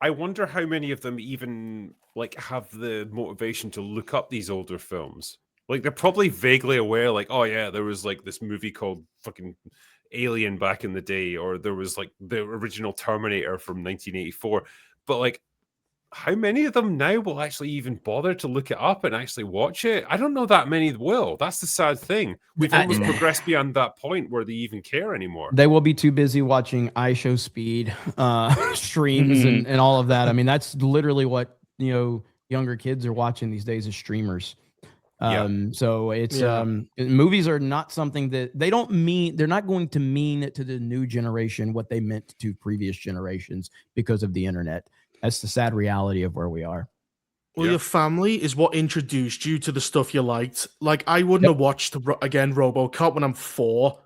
Speaker 2: I wonder how many of them even like have the motivation to look up these older films. Like, they're probably vaguely aware, like, oh yeah, there was like this movie called fucking Alien back in the day, or there was like the original Terminator from 1984. But like, how many of them now will actually even bother to look it up and actually watch it? I don't know that many will. That's the sad thing. We've almost progressed beyond that point where they even care anymore.
Speaker 5: They will be too busy watching iShow Speed streams and all of that. I mean, that's literally what younger kids are watching these days, is streamers. So it's movies are not something that they're not going to mean to the new generation what they meant to previous generations because of the internet. That's the sad reality of where we are.
Speaker 6: Well, your family is what introduced you to the stuff you liked. Like, I wouldn't have watched, again, RoboCop when I'm 4,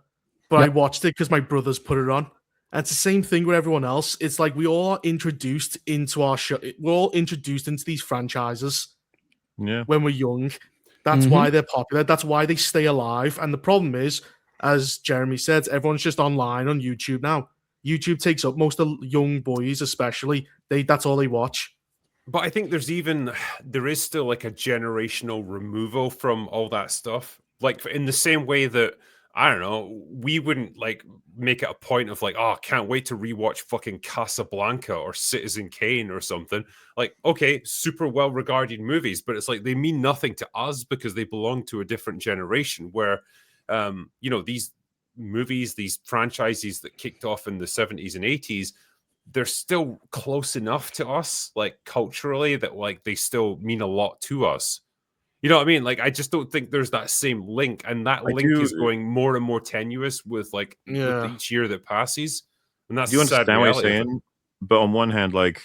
Speaker 6: but I watched it because my brothers put it on. And it's the same thing with everyone else. It's like we all are introduced into our show. We're all introduced into these franchises when we're young. That's why they're popular. That's why they stay alive. And the problem is, as Jeremy said, everyone's just online on YouTube now. YouTube takes up most of young boys, especially. That's all they watch.
Speaker 2: But I think there is still like a generational removal from all that stuff. Like, in the same way that, I don't know, we wouldn't like make it a point of like, oh, can't wait to rewatch fucking Casablanca or Citizen Kane or something. Like, okay, super well-regarded movies, but it's like they mean nothing to us because they belong to a different generation where, these movies, these franchises that kicked off in the 70s and 80s, they're still close enough to us, like culturally, that like they still mean a lot to us. You know what I mean? Like, I just don't think there's that same link, and that link is going more and more tenuous with like with each year that passes. And that's
Speaker 3: you understand what you're saying? But on one hand, like,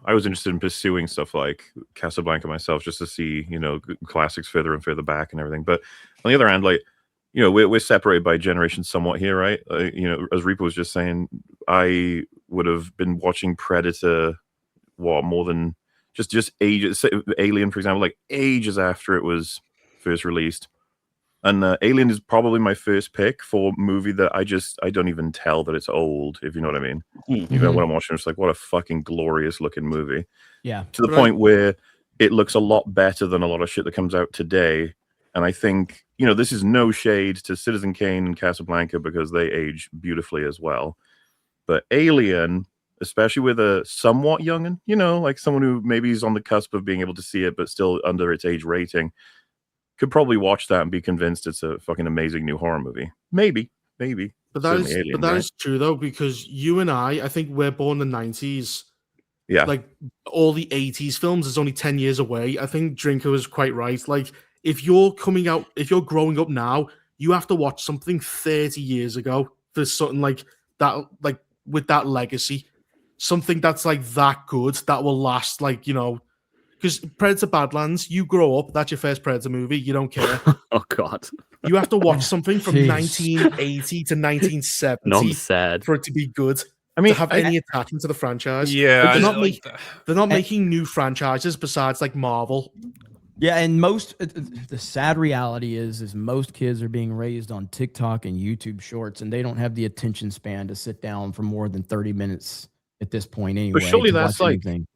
Speaker 3: I was interested in pursuing stuff like Casablanca myself, just to see, classics further and further back and everything. But on the other hand, like, we're separated by generations somewhat here, right? As Reaper was just saying, I would have been watching Predator, more than just ages. Alien, for example, like ages after it was first released. And Alien is probably my first pick for a movie that I don't even tell that it's old, if you know what I mean. When I'm watching, it's like, what a fucking glorious looking movie.
Speaker 5: Yeah.
Speaker 3: To the point where it looks a lot better than a lot of shit that comes out today. And I think, this is no shade to Citizen Kane and Casablanca because they age beautifully as well. But Alien, especially with a somewhat youngin', like someone who maybe is on the cusp of being able to see it, but still under its age rating, could probably watch that and be convinced it's a fucking amazing new horror movie. Maybe.
Speaker 6: But that is true, though, because you and I think we're born in the 90s.
Speaker 3: Yeah.
Speaker 6: Like all the 80s films is only 10 years away. I think Drinker was quite right. Like if you're growing up now, you have to watch something 30 years ago for something like that, like with that legacy, something that's like that good, that will last, like, you know, because Predator Badlands, you grow up, that's your first Predator movie, you don't care.
Speaker 8: Oh God.
Speaker 6: You have to watch something from
Speaker 5: Jeez.
Speaker 6: 1980 to 1970
Speaker 8: No, I'm sad.
Speaker 6: for it to be good.
Speaker 3: I mean,
Speaker 6: to have any attachment to the franchise.
Speaker 2: Yeah,
Speaker 6: They're not making new franchises besides like Marvel.
Speaker 5: Yeah, and the sad reality is most kids are being raised on TikTok and YouTube Shorts, and they don't have the attention span to sit down for more than 30 minutes at this point anyway.
Speaker 3: But surely
Speaker 5: to
Speaker 3: that's
Speaker 5: watch
Speaker 3: like
Speaker 5: anything.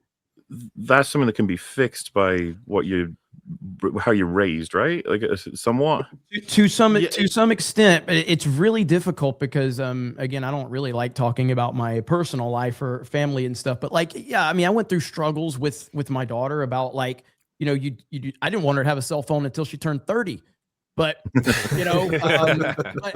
Speaker 3: that's something that can be fixed by how you're raised, right? Like somewhat.
Speaker 5: To some extent, but it's really difficult because again, I don't really like talking about my personal life or family and stuff, but like, yeah, I mean, I went through struggles with my daughter about, like, you know, I didn't want her to have a cell phone until she turned 30. But, you know,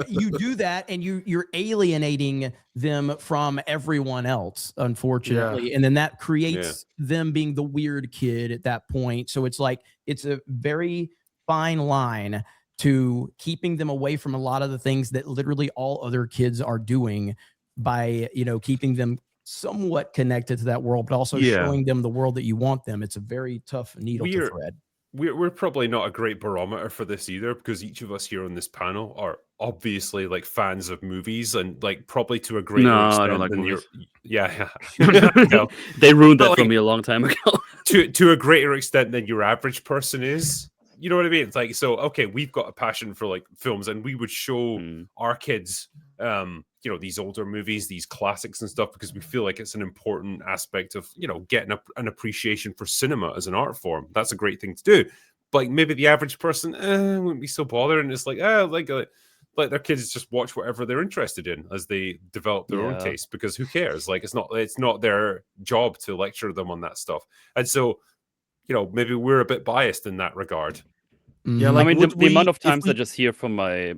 Speaker 5: you do that and you're alienating them from everyone else, unfortunately. Yeah. And then that creates them being the weird kid at that point. So it's like, it's a very fine line to keeping them away from a lot of the things that literally all other kids are doing by, you know, keeping them somewhat connected to that world, but also showing them the world that you want them. It's a very tough needle to thread.
Speaker 2: We're probably not a great barometer for this either, because each of us here on this panel are obviously like fans of movies, and like probably to a greater extent
Speaker 8: I don't like
Speaker 2: than
Speaker 8: movies.
Speaker 2: No.
Speaker 8: They ruined that
Speaker 2: But
Speaker 8: for
Speaker 2: like,
Speaker 8: me a long time ago.
Speaker 2: to a greater extent than your average person is. You know what I mean? It's like, so okay, we've got a passion for like films, and we would show our kids you know, these older movies, these classics and stuff, because we feel like it's an important aspect of, you know, getting an appreciation for cinema as an art form. That's a great thing to do. But like, maybe the average person wouldn't be so bothered, and it's like, let their kids just watch whatever they're interested in as they develop their own taste, because who cares? Like, it's not their job to lecture them on that stuff. And so, you know, maybe we're a bit biased in that regard.
Speaker 6: Yeah, like,
Speaker 8: I mean, the amount of times I just hear from my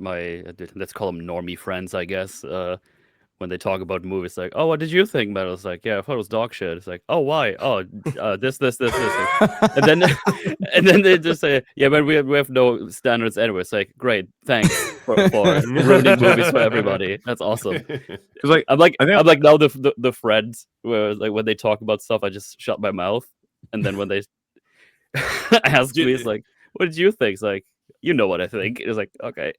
Speaker 8: let's call them normie friends, I guess, when they talk about movies, like, oh, what did you think, man? It's like, yeah, I thought it was dog shit. It's like, oh, why? Oh, this. and then they just say, yeah, but we have no standards anyway. It's like, great, thanks for ruining movies for everybody. That's awesome. Because like, I'm like now the friends where like when they talk about stuff, I just shut my mouth, and then when they ask me, it's like, what did you think? It's like, you know what I think. It's like, okay.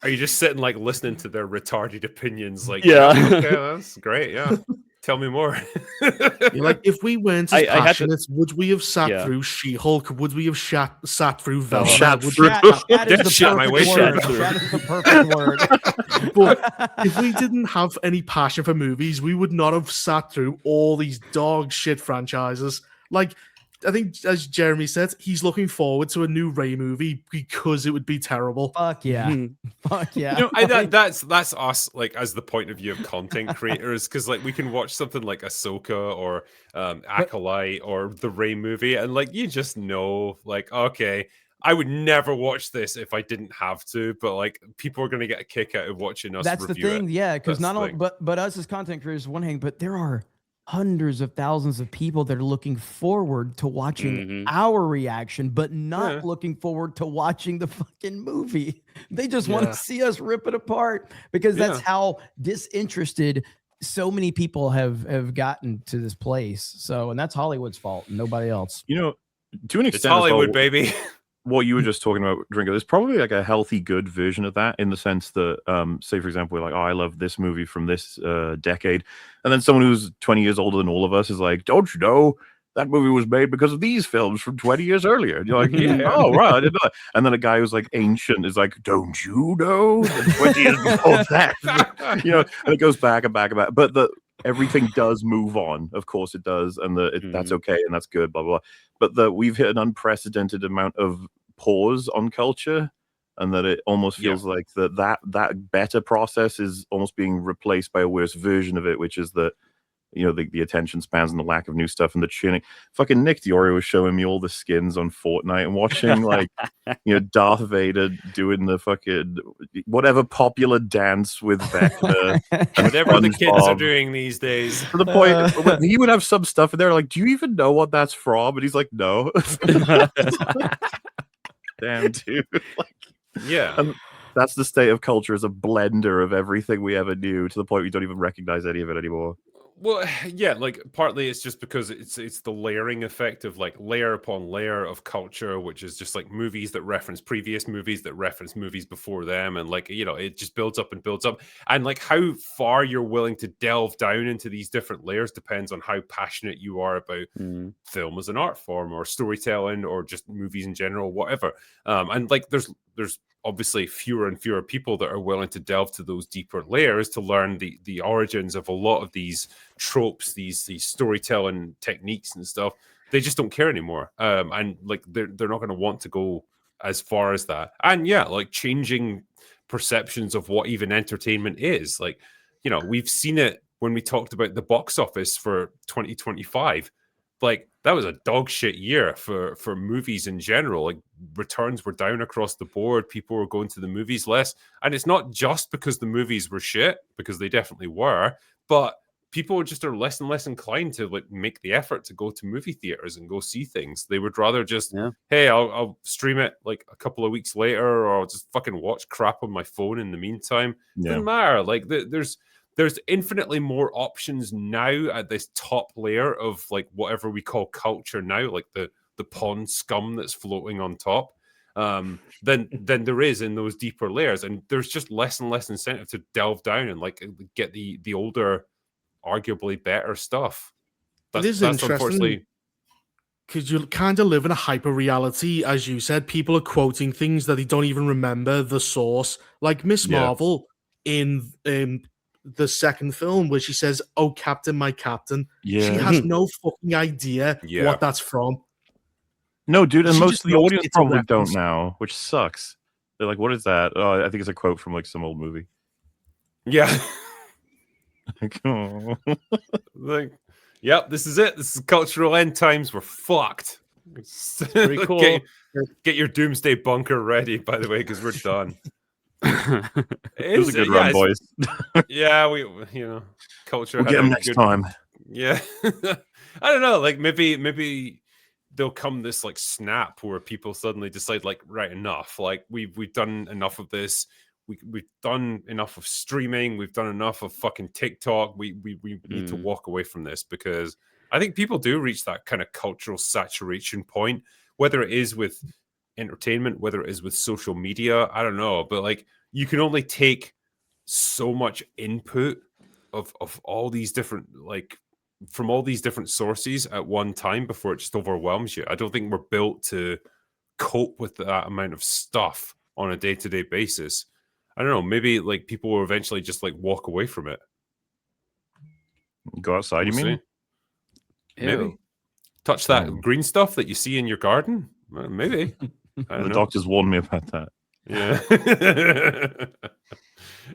Speaker 2: Are you just sitting like listening to their retarded opinions? Like,
Speaker 8: yeah,
Speaker 2: okay, that's great. Yeah, tell me more.
Speaker 6: Like, if we weren't as passionate, would we have sat through She-Hulk? Would we have sat through Velma?
Speaker 5: That is the perfect word.
Speaker 6: But if we didn't have any passion for movies, we would not have sat through all these dog shit franchises. Like, I think, as Jeremy said, he's looking forward to a new Rey movie because it would be terrible.
Speaker 5: Fuck yeah. Fuck yeah.
Speaker 2: You know, that's us, like, as the point of view of content creators, because like we can watch something like Ahsoka or Acolyte or the Rey movie, and like you just know, like, okay, I would never watch this if I didn't have to, but like people are going to get a kick out of watching us.
Speaker 5: That's
Speaker 2: review
Speaker 5: the thing,
Speaker 2: it.
Speaker 5: yeah, because not only but us as content creators, one thing, but there are hundreds of thousands of people that are looking forward to watching our reaction, but not looking forward to watching the fucking movie. They just want to see us rip it apart, because that's how disinterested so many people have gotten to this place. So, and that's Hollywood's fault, nobody else.
Speaker 3: You know, to an extent,
Speaker 2: it's Hollywood, baby.
Speaker 3: What you were just talking about, Drinker, there's probably like a healthy, good version of that, in the sense that, say, for example, we're like, oh, I love this movie from this decade. And then someone who's 20 years older than all of us is like, don't you know, that movie was made because of these films from 20 years earlier. And you're like, yeah, oh, right, I didn't know that. And then a guy who's like ancient is like, don't you know, 20 years before that? You know, and it goes back and back and back. But everything does move on. Of course it does. And that's okay. And that's good, blah, blah, blah. But we've hit an unprecedented amount of pause on culture, and that it almost feels like that better process is almost being replaced by a worse version of it, which is that the attention spans and the lack of new stuff and the chinning. Fucking Nick Diori was showing me all the skins on Fortnite and watching Darth Vader doing the fucking whatever popular dance with Vecna.
Speaker 2: Whatever the kids are doing these days.
Speaker 3: To the point when he would have some stuff and they're like, do you even know what that's from? And he's like, no. Damn, dude.
Speaker 2: Yeah.
Speaker 3: That's the state of culture, as a blender of everything we ever knew, to the point we don't even recognize any of it anymore.
Speaker 2: Well, yeah, partly it's just because it's the layering effect of layer upon layer of culture, which is just movies that reference previous movies that reference movies before them, and it just builds up and builds up, and how far you're willing to delve down into these different layers depends on how passionate you are about film as an art form or storytelling or just movies in general, whatever. And there's obviously fewer and fewer people that are willing to delve to those deeper layers to learn the origins of a lot of these tropes, these storytelling techniques and stuff. They just don't care anymore. And they're not going to want to go as far as that. And yeah, changing perceptions of what even entertainment is. We've seen it when we talked about the box office for 2025. That was a dog shit year for movies in general. Returns were down across the board. People were going to the movies less. And it's not just because the movies were shit, because they definitely were, but people just are less and less inclined to make the effort to go to movie theaters and go see things. They would rather just, hey, I'll stream it a couple of weeks later, or I'll just fucking watch crap on my phone in the meantime. Doesn't matter. There's infinitely more options now at this top layer of whatever we call culture now, the pond scum that's floating on top, than there is in those deeper layers. And there's just less and less incentive to delve down and get the older, arguably better stuff.
Speaker 6: It is interesting because you kind of live in a hyper reality, as you said. People are quoting things that they don't even remember the source, like Miss Marvel in the second film where she says, "Oh, Captain, my Captain." She has no fucking idea what that's from.
Speaker 3: No, dude, and most of the audience probably don't now, which sucks. They're like, "What is that?" Oh, I think it's a quote from some old movie.
Speaker 2: Yeah. Yep, this is it. This is cultural end times. We're fucked.
Speaker 8: It's pretty cool.
Speaker 2: Get your doomsday bunker ready, by the way, because we're done.
Speaker 3: It was a good run, boys.
Speaker 2: Yeah, culture.
Speaker 3: We'll get them next time.
Speaker 2: Yeah, I don't know. Maybe there'll come this snap where people suddenly decide right, enough. We've done enough of this. We've done enough of streaming. We've done enough of fucking TikTok. We need to walk away from this, because I think people do reach that kind of cultural saturation point, whether it is with entertainment, whether it is with social media. I don't know, but you can only take so much input of all these different from all these different sources at one time before it just overwhelms you. I don't think we're built to cope with that amount of stuff on a day-to-day basis. I don't know, maybe people will eventually just walk away from it.
Speaker 3: Go outside, you mean?
Speaker 2: Maybe. Touch that green stuff that you see in your garden? Maybe.
Speaker 3: The doctors warned me about that.
Speaker 2: Yeah.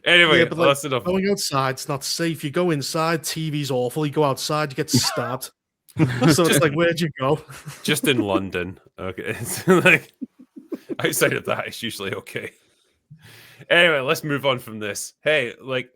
Speaker 2: Anyway, that's enough.
Speaker 6: Going outside's not safe. You go inside, TV's awful. You go outside, you get stabbed. So it's where'd you go?
Speaker 2: Just in London. Okay. Outside of that, it's usually okay. Anyway, let's move on from this. Hey,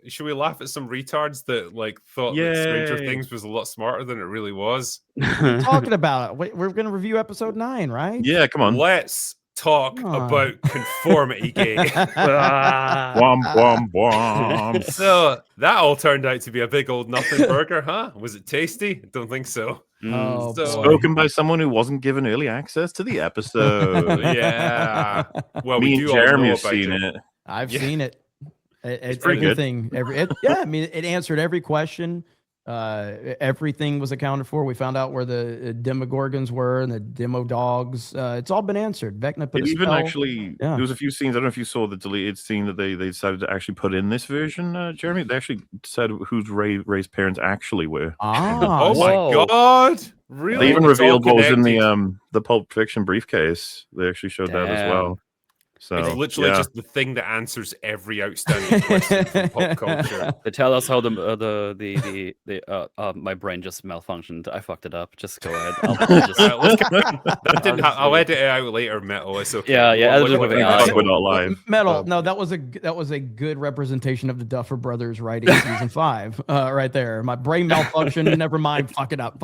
Speaker 2: should we laugh at some retards that thought that Stranger Things was a lot smarter than it really was?
Speaker 5: Talking about it. We're going to review episode 9, right?
Speaker 3: Yeah, come on.
Speaker 2: Let's talk about Conformity Gate.
Speaker 3: Womp, womp, womp.
Speaker 2: So that all turned out to be a big old nothing burger, huh? Was it tasty? Don't think so.
Speaker 3: Spoken by someone who wasn't given early access to the episode.
Speaker 2: Yeah. Well,
Speaker 3: me and Jeremy have seen it.
Speaker 5: I've seen it.
Speaker 3: It's pretty
Speaker 5: everything. I mean, it answered every question. Everything was accounted for. We found out where the Demogorgons were and the Demo dogs. It's all been answered. Vecna put
Speaker 3: even actually, there was a few scenes. I don't know if you saw the deleted scene that they decided to actually put in this version, Jeremy. They actually said whose Ray's parents actually were.
Speaker 2: Oh my god! Really?
Speaker 3: They even revealed what was in the Pulp Fiction briefcase. They actually showed that as well. So
Speaker 2: it's literally just the thing that answers every outstanding question from pop culture.
Speaker 8: They tell us how my brain just malfunctioned. I fucked it up. Just go ahead.
Speaker 2: I'll edit it out later, Metal. It's okay.
Speaker 8: Yeah.
Speaker 3: We're not live.
Speaker 5: Metal. No, that was a good representation of the Duffer Brothers writing season 5. Right there. My brain malfunctioned. Never mind. Fucked it up.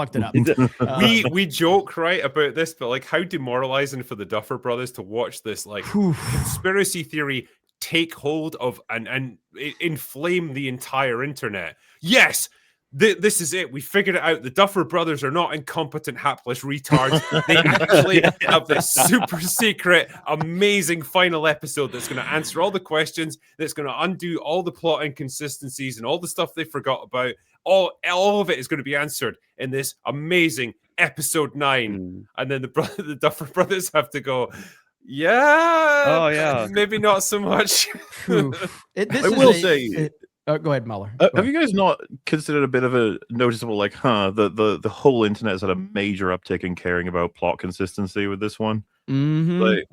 Speaker 2: We joke right about this, but like, how demoralizing for the Duffer Brothers to watch this like conspiracy theory take hold of and inflame the entire internet. Yes, this is it. We figured it out. The Duffer Brothers are not incompetent, hapless retards. They actually have this super secret, amazing final episode that's going to answer all the questions, that's going to undo all the plot inconsistencies and all the stuff they forgot about. All of it is going to be answered in this amazing episode 9. And then the Duffer Brothers have to go, maybe not so much.
Speaker 5: I will say, go ahead, MauLer.
Speaker 3: Have you guys not considered a bit of a noticeable, like, the whole internet has had a major uptick in caring about plot consistency with this one?
Speaker 5: Mm-hmm.
Speaker 3: Like,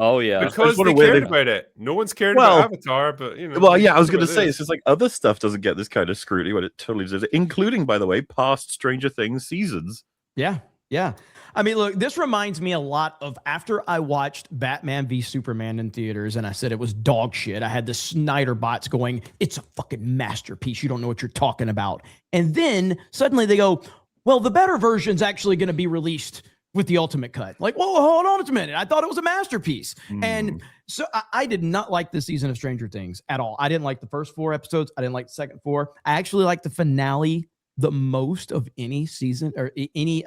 Speaker 2: because they cared about it. No one's cared about Avatar, but you know.
Speaker 3: Well, yeah, I was going to say, it's just like other stuff doesn't get this kind of scrutiny, but it totally deserves it, including, by the way, past Stranger Things seasons.
Speaker 5: Yeah. I mean, look, this reminds me a lot of after I watched Batman v Superman in theaters and I said it was dog shit. I had the Snyder bots going, it's a fucking masterpiece. You don't know what you're talking about. And then suddenly they go, well, the better version's actually going to be released with the ultimate cut. Like, whoa, hold on a minute. I thought it was a masterpiece. And so I did not like this season of Stranger Things at all. I didn't like the first 4 episodes. I didn't like the second 4. I actually liked the finale the most of any season or any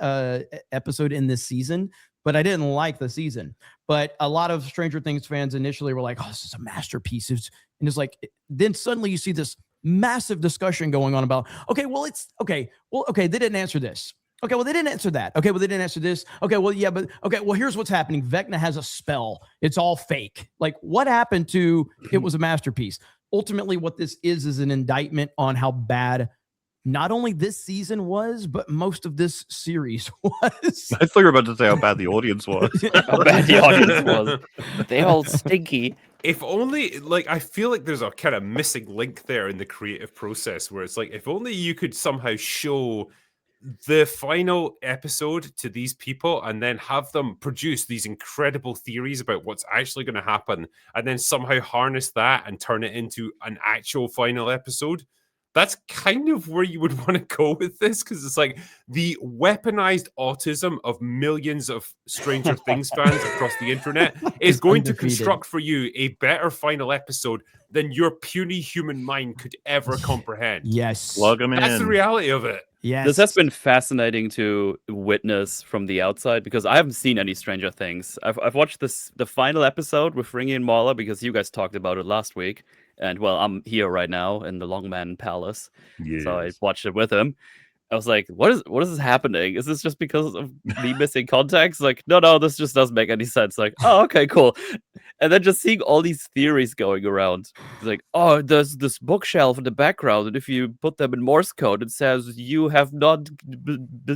Speaker 5: episode in this season, but I didn't like the season. But a lot of Stranger Things fans initially were like, oh, this is a masterpiece. And it's like, then suddenly you see this massive discussion going on about, they didn't answer this. Okay, well, they didn't answer that. Okay, well, they didn't answer this. Okay, well, yeah, but okay, well, here's what's happening. Vecna has a spell. It's all fake. Like, what happened to it was a masterpiece? Ultimately, what this is an indictment on how bad not only this season was, but most of this series was.
Speaker 3: I thought you were about to say how bad the audience was.
Speaker 8: How bad the audience was. They all stinky.
Speaker 2: If only, like, I feel like there's a kind of missing link there in the creative process where it's like, if only you could somehow show the final episode to these people and then have them produce these incredible theories about what's actually going to happen and then somehow harness that and turn it into an actual final episode. That's kind of where you would want to go with this, because it's like the weaponized autism of millions of Stranger Things fans across the internet is going to construct for you a better final episode than your puny human mind could ever comprehend.
Speaker 5: Yes.
Speaker 3: Plug them in.
Speaker 2: That's the reality of it.
Speaker 5: Yes.
Speaker 8: This has been fascinating to witness from the outside because I haven't seen any Stranger Things. I've watched the final episode with Ringy and MauLer because you guys talked about it last week. And well, I'm here right now in the Longman Palace. Yes. So I watched it with him. I was like, what is happening? Is this just because of me missing context? Like, no, this just doesn't make any sense. Like, oh, okay, cool. And then just seeing all these theories going around. It's like, oh, there's this bookshelf in the background, and if you put them in Morse code, it says, you have not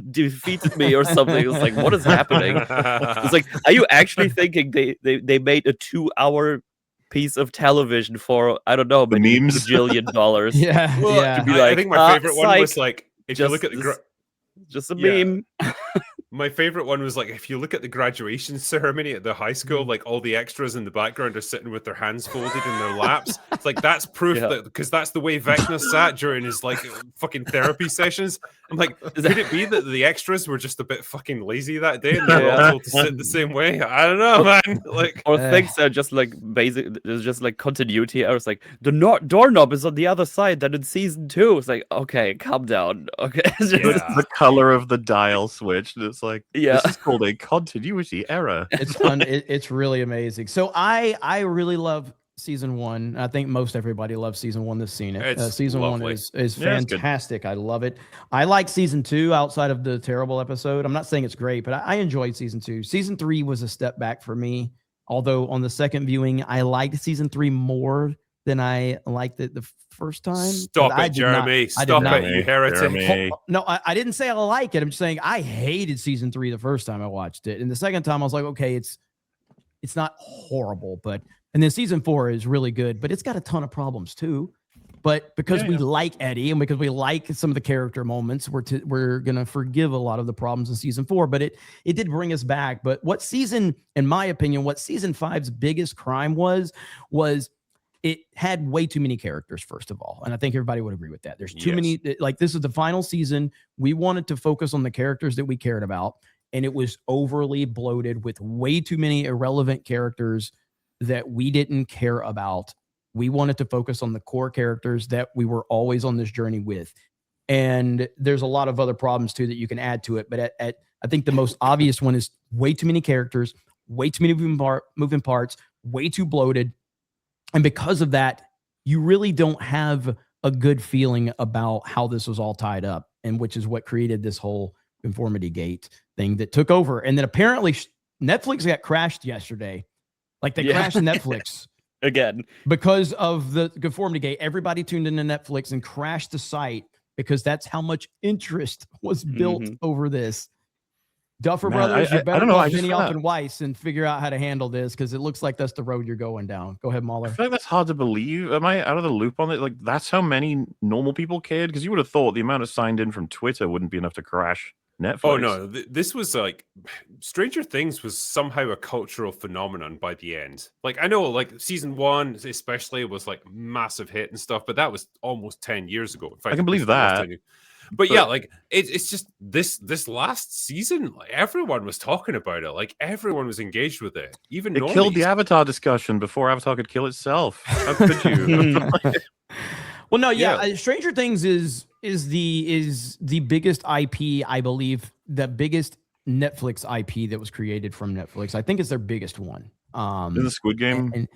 Speaker 8: defeated me or something. It's like, what is happening? It's like, are you actually thinking they made a 2-hour piece of television for, I don't know, maybe $1 bajillion?
Speaker 5: Yeah.
Speaker 2: Well,
Speaker 5: yeah.
Speaker 2: To be like, I think my favorite one was like, if you look at
Speaker 8: just a meme.
Speaker 2: My favorite one was like, if you look at the graduation ceremony at the high school, like all the extras in the background are sitting with their hands folded in their laps. It's like, that's proof that, because that's the way Vecna sat during his like fucking therapy sessions. I'm like, could it be that the extras were just a bit fucking lazy that day and they were all told to sit the same way? I don't know, man. Like,
Speaker 8: or things are just like basic. There's just like continuity. I was like, the doorknob is on the other side than in season 2. It's like, okay, calm down. Okay,
Speaker 3: it's the color of the dial switch. It's like,
Speaker 8: this
Speaker 3: is called a continuity error.
Speaker 5: It's really amazing. So I really love season 1. I think most everybody loves season 1 that's seen it. Season
Speaker 2: lovely.
Speaker 5: 1 is fantastic. I love it. I like season 2 outside of the terrible episode. I'm not saying it's great, but I enjoyed season 2. Season 3 was a step back for me. Although on the second viewing, I liked season 3 more than I liked it the first time.
Speaker 2: Stop it, Jeremy. Stop it, you heretic.
Speaker 5: No, I didn't say I like it. I'm just saying I hated season 3 the first time I watched it. And the second time I was like, okay, it's not horrible, but And then season 4 is really good, but it's got a ton of problems too. But because we like Eddie and because we like some of the character moments, we're gonna forgive a lot of the problems in season 4. But it did bring us back. But in my opinion, what season 5's biggest crime was it had way too many characters, first of all. And I think everybody would agree with that. There's too many, like this is the final season. We wanted to focus on the characters that we cared about. And it was overly bloated with way too many irrelevant characters that we didn't care about. We wanted to focus on the core characters that we were always on this journey with. And there's a lot of other problems too that you can add to it. But I think the most obvious one is way too many characters, way too many moving parts, way too bloated. And because of that, you really don't have a good feeling about how this was all tied up, and which is what created this whole Conformity Gate thing that took over. And then apparently Netflix got crashed yesterday. Like they crashed Netflix.
Speaker 8: Again.
Speaker 5: Because of the Conformity Gate, everybody tuned into Netflix and crashed the site because that's how much interest was built over this. Duffer Brothers, you better call Benioff and Weiss and figure out how to handle this because it looks like that's the road you're going down. Go ahead, MauLer.
Speaker 3: I feel like that's hard to believe. Am I out of the loop on it? Like, that's how many normal people cared? Because you would have thought the amount of signed in from Twitter wouldn't be enough to crash Netflix.
Speaker 2: Oh, no. This was like... Stranger Things was somehow a cultural phenomenon by the end. Like, I know, like, season 1 especially was, like, massive hit and stuff, but that was almost 10 years ago. In fact,
Speaker 3: I can believe that.
Speaker 2: But yeah, like it's just this last season, like, everyone was talking about it. Like everyone was engaged with it. Even
Speaker 3: it killed the Avatar discussion before Avatar could kill itself. How could you?
Speaker 5: Well, no, Stranger Things is the biggest IP, I believe, the biggest Netflix IP that was created from Netflix. I think it's their biggest one.
Speaker 3: Is the Squid Game?
Speaker 5: And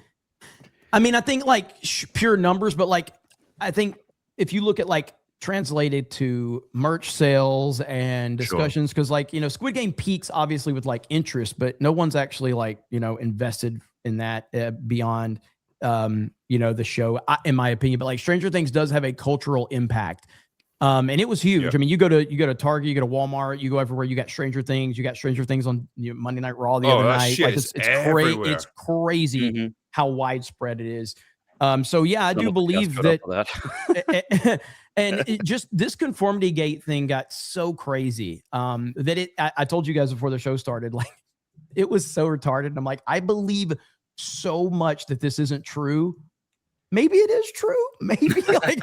Speaker 5: I mean, I think like pure numbers, but like I think if you look at like translated to merch sales and discussions, because like, you know, Squid Game peaks obviously with like interest, but no one's actually like, you know, invested in that beyond you know, the show, in my opinion. But like Stranger Things does have a cultural impact, and it was huge. I mean, you go to Target, you go to Walmart, you go everywhere, you got Stranger Things on Monday Night Raw the other night. Like it's crazy how widespread it is. So yeah, I do believe that. And just this Conformity Gate thing got so crazy that I told you guys before the show started, like it was so retarded. And I'm like, I believe so much that this isn't true. Maybe it is true. Maybe like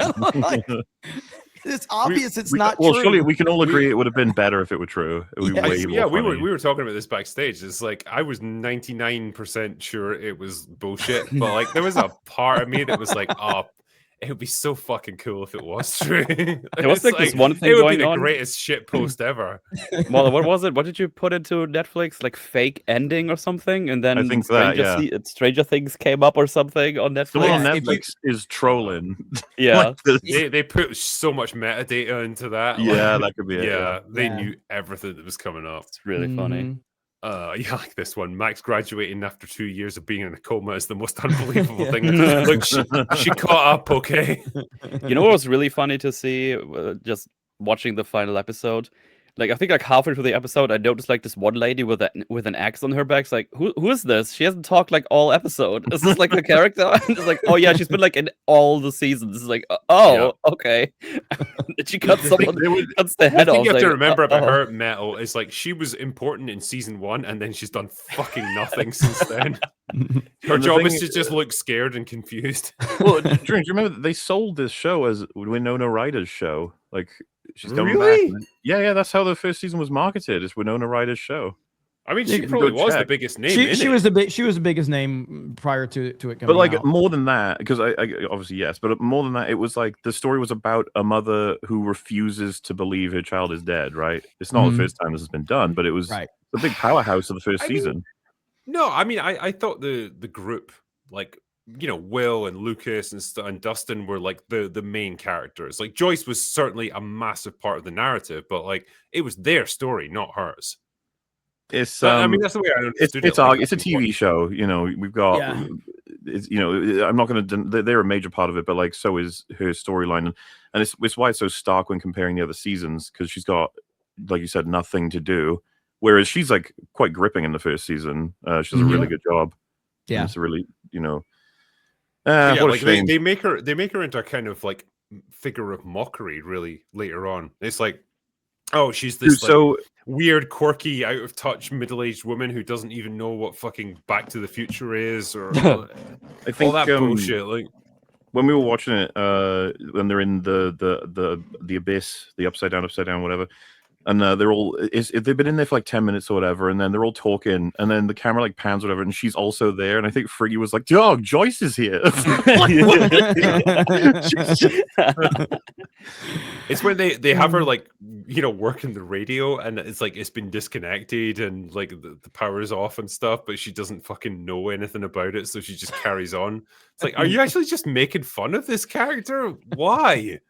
Speaker 5: it's obvious it's not true.
Speaker 3: Well, surely we can all agree it would have been better if it were true. It would be way more funny.
Speaker 2: we were talking about this backstage. It's like I was 99% sure it was bullshit, but like there was a part of me that was like, oh, it would be so fucking cool if it was true.
Speaker 8: It was like this one thing
Speaker 2: going on. It would
Speaker 8: be
Speaker 2: the greatest shit post ever.
Speaker 8: Well, what was it? What did you put into Netflix? Like fake ending or something? And then
Speaker 3: I think
Speaker 8: Stranger Things came up or something on Netflix.
Speaker 3: Someone on Netflix is trolling.
Speaker 8: Yeah.
Speaker 2: They put so much metadata into that.
Speaker 3: Yeah, that could be it.
Speaker 2: Yeah, they knew everything that was coming up.
Speaker 8: It's really funny.
Speaker 2: Yeah, like this one. Max graduating after 2 years of being in a coma is the most unbelievable thing. Look, she caught up, okay?
Speaker 8: You know what was really funny to see? Just watching the final episode. Like I think like halfway through the episode, I noticed like this one lady with an axe on her back. It's like, who is this? She hasn't talked like all episode. Is this like the character? It's like, oh yeah, she's been like in all the seasons. It's like, okay. Did she cut someone? Cuts the head off.
Speaker 2: The thing you have to remember about her, Metal, is like she was important in season 1, and then she's done fucking nothing since then. Her job is to just look scared and confused.
Speaker 3: Well, do you remember that they sold this show as Winona Ryder's show? Like she's coming back. Yeah, that's how the first season was marketed. It's Winona Ryder's show.
Speaker 2: I mean, she probably was the biggest name.
Speaker 5: She was the biggest name prior to it coming out.
Speaker 3: But like more than that, because I obviously yes, but more than that, it was like the story was about a mother who refuses to believe her child is dead. Right? It's not the first time this has been done, but it was the big powerhouse of the first season.
Speaker 2: I thought the group, like, you know, Will and Lucas and Dustin were like the main characters. Like Joyce was certainly a massive part of the narrative, but like it was their story, not hers.
Speaker 3: It's
Speaker 2: I mean that's the way I understood it.
Speaker 3: It's a TV show, you know. We've got, it's, you know, I'm not going to. They're a major part of it, but like so is her storyline, and it's why it's so stark when comparing the other seasons because she's got, like you said, nothing to do, whereas she's like quite gripping in the first season. She does a really good job.
Speaker 5: Yeah,
Speaker 3: it's a really
Speaker 2: Yeah,
Speaker 3: what a
Speaker 2: like
Speaker 3: shame.
Speaker 2: they make her into a kind of like figure of mockery really later on. It's like, oh, she's this like weird, quirky, out of touch middle-aged woman who doesn't even know what fucking Back to the Future is, or
Speaker 3: I think
Speaker 2: all that bullshit. Like
Speaker 3: when we were watching it, when they're in the abyss, the upside down, whatever. And they're all they've been in there for like 10 minutes or whatever, and then they're all talking, and then the camera like pans whatever, and she's also there. And I think Friggy was like, "Dog, Joyce is here."
Speaker 2: It's when they have her like working the radio, and it's like it's been disconnected and like the power is off and stuff, but she doesn't fucking know anything about it, so she just carries on. It's like, are you actually just making fun of this character? Why?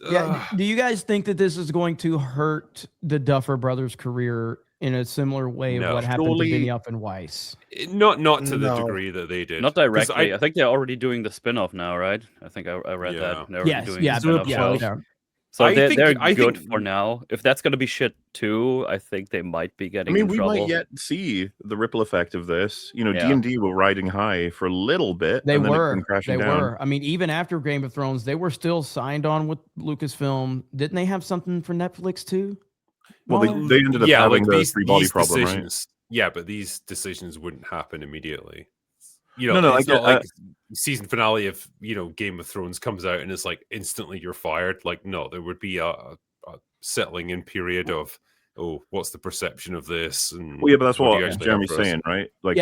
Speaker 5: Yeah. Do you guys think that this is going to hurt the Duffer Brothers' career in a similar way of what happened to Benioff and Weiss?
Speaker 2: Not to the degree that they did.
Speaker 8: Not directly. I think they're already doing the spin-off now, right? I think I read that. They're doing spin-off shows. So they're good for now. If that's going to be shit too, I think they might be getting in trouble.
Speaker 3: We might yet see the ripple effect of this. D&D were riding high for a little bit.
Speaker 5: They
Speaker 3: and then
Speaker 5: were.
Speaker 3: Crashing
Speaker 5: They
Speaker 3: down.
Speaker 5: were. I mean, even after Game of Thrones, they were still signed on with Lucasfilm. Didn't they have something for Netflix too?
Speaker 3: Well, they ended up having the three-body problem, right?
Speaker 2: Yeah, but these decisions wouldn't happen immediately.
Speaker 3: It's
Speaker 2: not like season finale of Game of Thrones comes out and it's like instantly you're fired. Like, no, there would be a settling in period of, what's the perception of this? And
Speaker 3: but that's what Jeremy's saying, right? Like,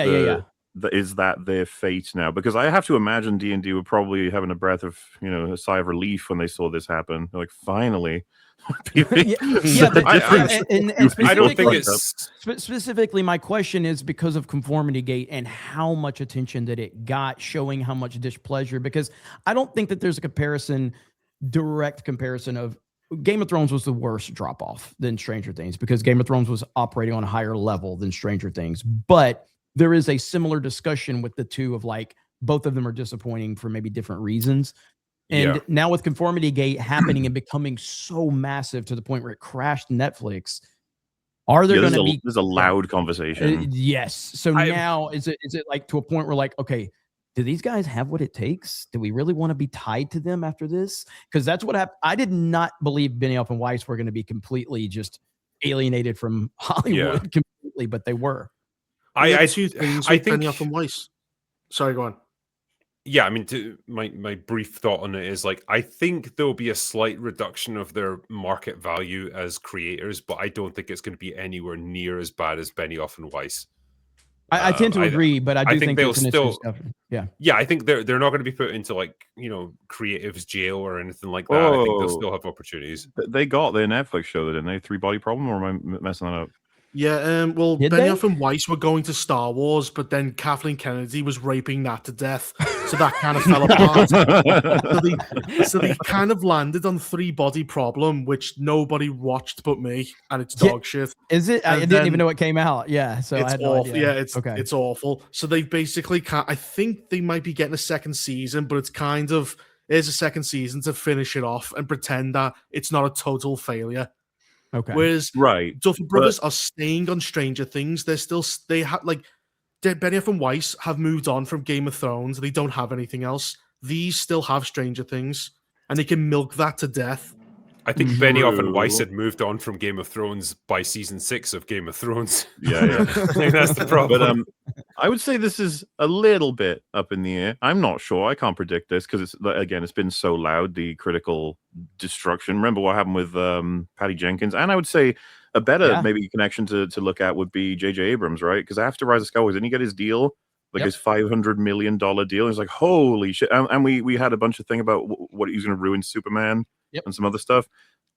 Speaker 3: is that their fate now? Because I have to imagine D&D were probably having a breath of a sigh of relief when they saw this happen. They're like, finally.
Speaker 5: I don't think it's specifically. My question is because of Conformity Gate and how much attention that it got, showing how much displeasure. Because I don't think that there's a direct comparison of Game of Thrones was the worst drop off than Stranger Things because Game of Thrones was operating on a higher level than Stranger Things. But there is a similar discussion with the two of like both of them are disappointing for maybe different reasons. And now with Conformity Gate happening and becoming so massive to the point where it crashed Netflix, are there going to be...
Speaker 3: There's a loud conversation.
Speaker 5: Yes. So now is it like to a point where like, okay, do these guys have what it takes? Do we really want to be tied to them after this? Because that's what happened. I did not believe Benioff and Weiss were going to be completely just alienated from Hollywood completely, but they were.
Speaker 6: I think Benioff and Weiss. Sorry, go on.
Speaker 2: Yeah, I mean, my brief thought on it is like, I think there'll be a slight reduction of their market value as creators, but I don't think it's going to be anywhere near as bad as Benioff and Weiss.
Speaker 5: I tend to agree, but I do think
Speaker 2: they'll
Speaker 5: it's an
Speaker 2: still,
Speaker 5: yeah,
Speaker 2: I think they're not going to be put into like creatives jail or anything like that. I think they'll still have opportunities.
Speaker 3: They got their Netflix show, didn't they? Three Body Problem, or am I messing that up?
Speaker 6: Yeah, well, Benioff and Weiss were going to Star Wars, but then Kathleen Kennedy was raping that to death, so that kind of fell apart. So they kind of landed on Three Body Problem, which nobody watched but me, and it's dog shit.
Speaker 5: Is it? I didn't even know it came out. Yeah, so
Speaker 6: it's
Speaker 5: I had no
Speaker 6: awful.
Speaker 5: idea.
Speaker 6: Yeah, it's awful. So they basically I think they might be getting a second season, but it's kind of here's a second season to finish it off and pretend that it's not a total failure.
Speaker 5: Okay.
Speaker 6: Whereas Duffer Brothers are staying on Stranger Things. They have like Benioff and Weiss have moved on from Game of Thrones. They don't have anything else. These still have Stranger Things, and they can milk that to death.
Speaker 2: I think Benioff and Weiss had moved on from Game of Thrones by season 6 of Game of Thrones.
Speaker 3: Yeah.
Speaker 2: I think that's the problem.
Speaker 3: But I would say this is a little bit up in the air. I'm not sure. I can't predict this because it's been so loud, the critical destruction. Remember what happened with Patty Jenkins? And I would say a better maybe connection to look at would be J.J. Abrams, right? Because after Rise of Skywalker, didn't he get his deal? Like his $500 million deal. He's like, holy shit. And we had a bunch of thing about what he was going to ruin Superman and some other stuff.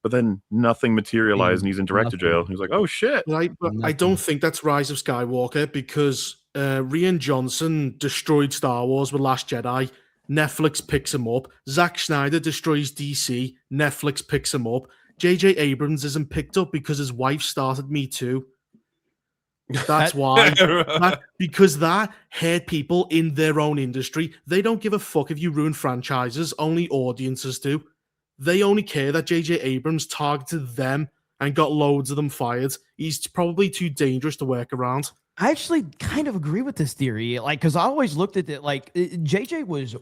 Speaker 3: But then nothing materialized and he's in director jail. He's like, oh shit.
Speaker 6: Right, but I don't think that's Rise of Skywalker because Rian Johnson destroyed Star Wars with Last Jedi. Netflix picks him up. Zack Snyder destroys DC. Netflix picks him up. J.J. Abrams isn't picked up because his wife started Me Too. That's why. Because that hurt people in their own industry. They don't give a fuck if you ruin franchises. Only audiences do. They only care that J.J. Abrams targeted them and got loads of them fired. He's probably too dangerous to work around.
Speaker 5: I actually kind of agree with this theory. Like, because I always looked at it like JJ was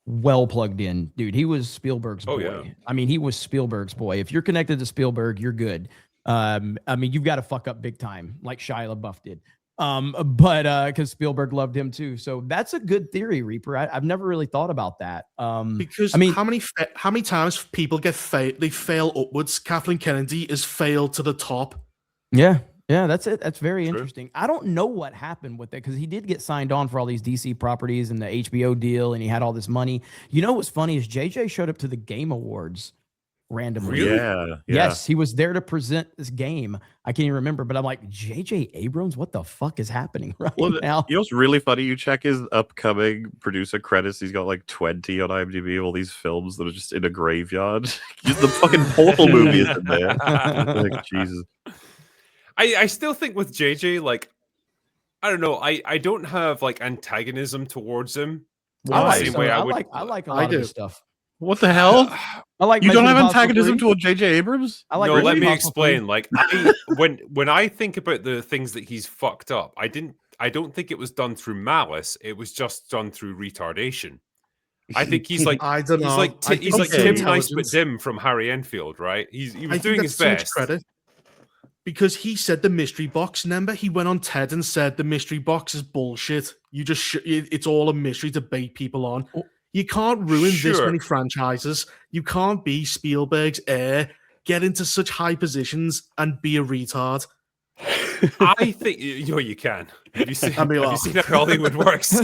Speaker 5: well plugged in, dude. He was Spielberg's boy.
Speaker 2: Yeah.
Speaker 5: I mean, he was Spielberg's boy. If you're connected to Spielberg, you're good. I mean, you've got to fuck up big time, like Shia LaBeouf did. But because Spielberg loved him too. So that's a good theory, Reaper. I've never really thought about that.
Speaker 6: Because I mean, how many times people they fail upwards? Kathleen Kennedy is failed to the top.
Speaker 5: Yeah, that's it. That's very interesting. I don't know what happened with it because he did get signed on for all these DC properties and the HBO deal, and he had all this money. You know what's funny is JJ showed up to the Game Awards randomly.
Speaker 2: Really?
Speaker 3: Yeah.
Speaker 5: Yes, he was there to present this game. I can't even remember, but I'm like, JJ Abrams, what the fuck is happening right now?
Speaker 3: You know what's really funny? You check his upcoming producer credits. He's got like 20 on IMDb, all these films that are just in a graveyard. The fucking Portal movie is in there. Like, Jesus.
Speaker 2: I still think with JJ, like, I don't know, I don't have like antagonism towards him.
Speaker 5: I like a lot of his stuff.
Speaker 3: What the hell?
Speaker 5: I like
Speaker 3: you
Speaker 5: Mission
Speaker 3: don't have
Speaker 5: Impossible
Speaker 3: antagonism
Speaker 5: 3.
Speaker 3: toward J.J. Abrams?
Speaker 5: I like
Speaker 2: no,
Speaker 5: Mission
Speaker 2: let me
Speaker 5: Impossible
Speaker 2: explain.
Speaker 5: 3.
Speaker 2: Like, when I think about the things that he's fucked up, I don't think it was done through malice. It was just done through retardation. I think he's like
Speaker 6: I don't know.
Speaker 2: He's like Tim Nice but Dim from Harry Enfield, right? He was doing his best.
Speaker 6: Credit. Because he said the mystery box. Remember, he went on TED and said the mystery box is bullshit. You just it's all a mystery to bait people on. You can't ruin this many franchises. You can't be Spielberg's heir, get into such high positions, and be a retard.
Speaker 2: I think you can. Have you seen how Hollywood works?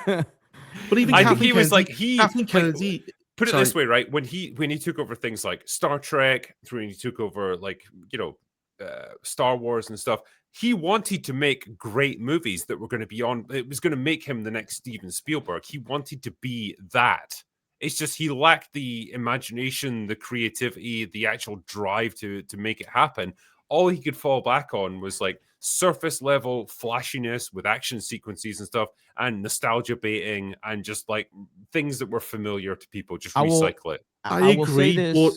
Speaker 6: But even
Speaker 2: I think he was like
Speaker 6: Kathleen Kennedy.
Speaker 2: Put it this way, right? When he took over things like Star Trek, when he took over like Star Wars and stuff, he wanted to make great movies that were going to be on. It was going to make him the next Steven Spielberg. He wanted to be that. It's just he lacked the imagination, the creativity, the actual drive to make it happen. All he could fall back on was like surface level flashiness with action sequences and stuff, and nostalgia baiting, and just like things that were familiar to people. Just recycle it.
Speaker 6: I agree. But,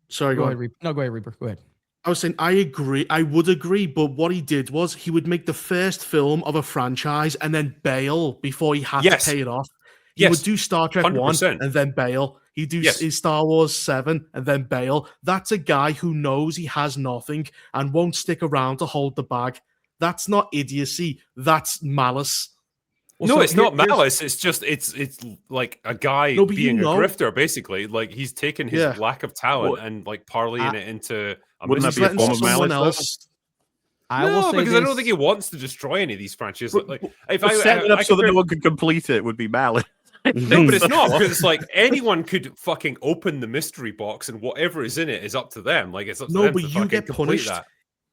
Speaker 6: sorry, go ahead.
Speaker 5: No, go ahead, Reaper. Go ahead.
Speaker 6: I was saying, I agree. I would agree, but what he did was he would make the first film of a franchise and then bail before he had to pay it off. He would do Star Trek 100%. 1 and then bail. He'd do his Star Wars 7 and then bail. That's a guy who knows he has nothing and won't stick around to hold the bag. That's not idiocy. That's malice.
Speaker 2: Well, no, it's not malice. It's just it's like a guy being a grifter, basically. Like he's taken his lack of talent and like parlaying it into.
Speaker 3: Wouldn't that be a form of malice?
Speaker 2: No, because I don't think he wants to destroy any of these franchises. Like, if I
Speaker 3: set it up so that no one could complete it would be malice.
Speaker 2: No, but it's not, because it's like anyone could fucking open the mystery box and whatever is in it is up to them. Like it's up to them
Speaker 6: but
Speaker 2: to
Speaker 6: you get punished.
Speaker 2: That.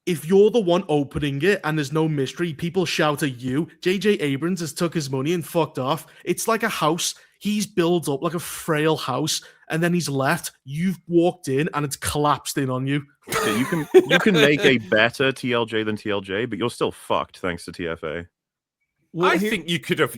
Speaker 6: If you're the one opening it and there's no mystery, people shout at you. J.J. Abrams has took his money and fucked off. It's like a house. He's built up like a frail house, and then he's left. You've walked in and it's collapsed in on you.
Speaker 3: Yeah, you can make a better TLJ than TLJ, but you're still fucked thanks to TFA.
Speaker 2: Well, I think you could have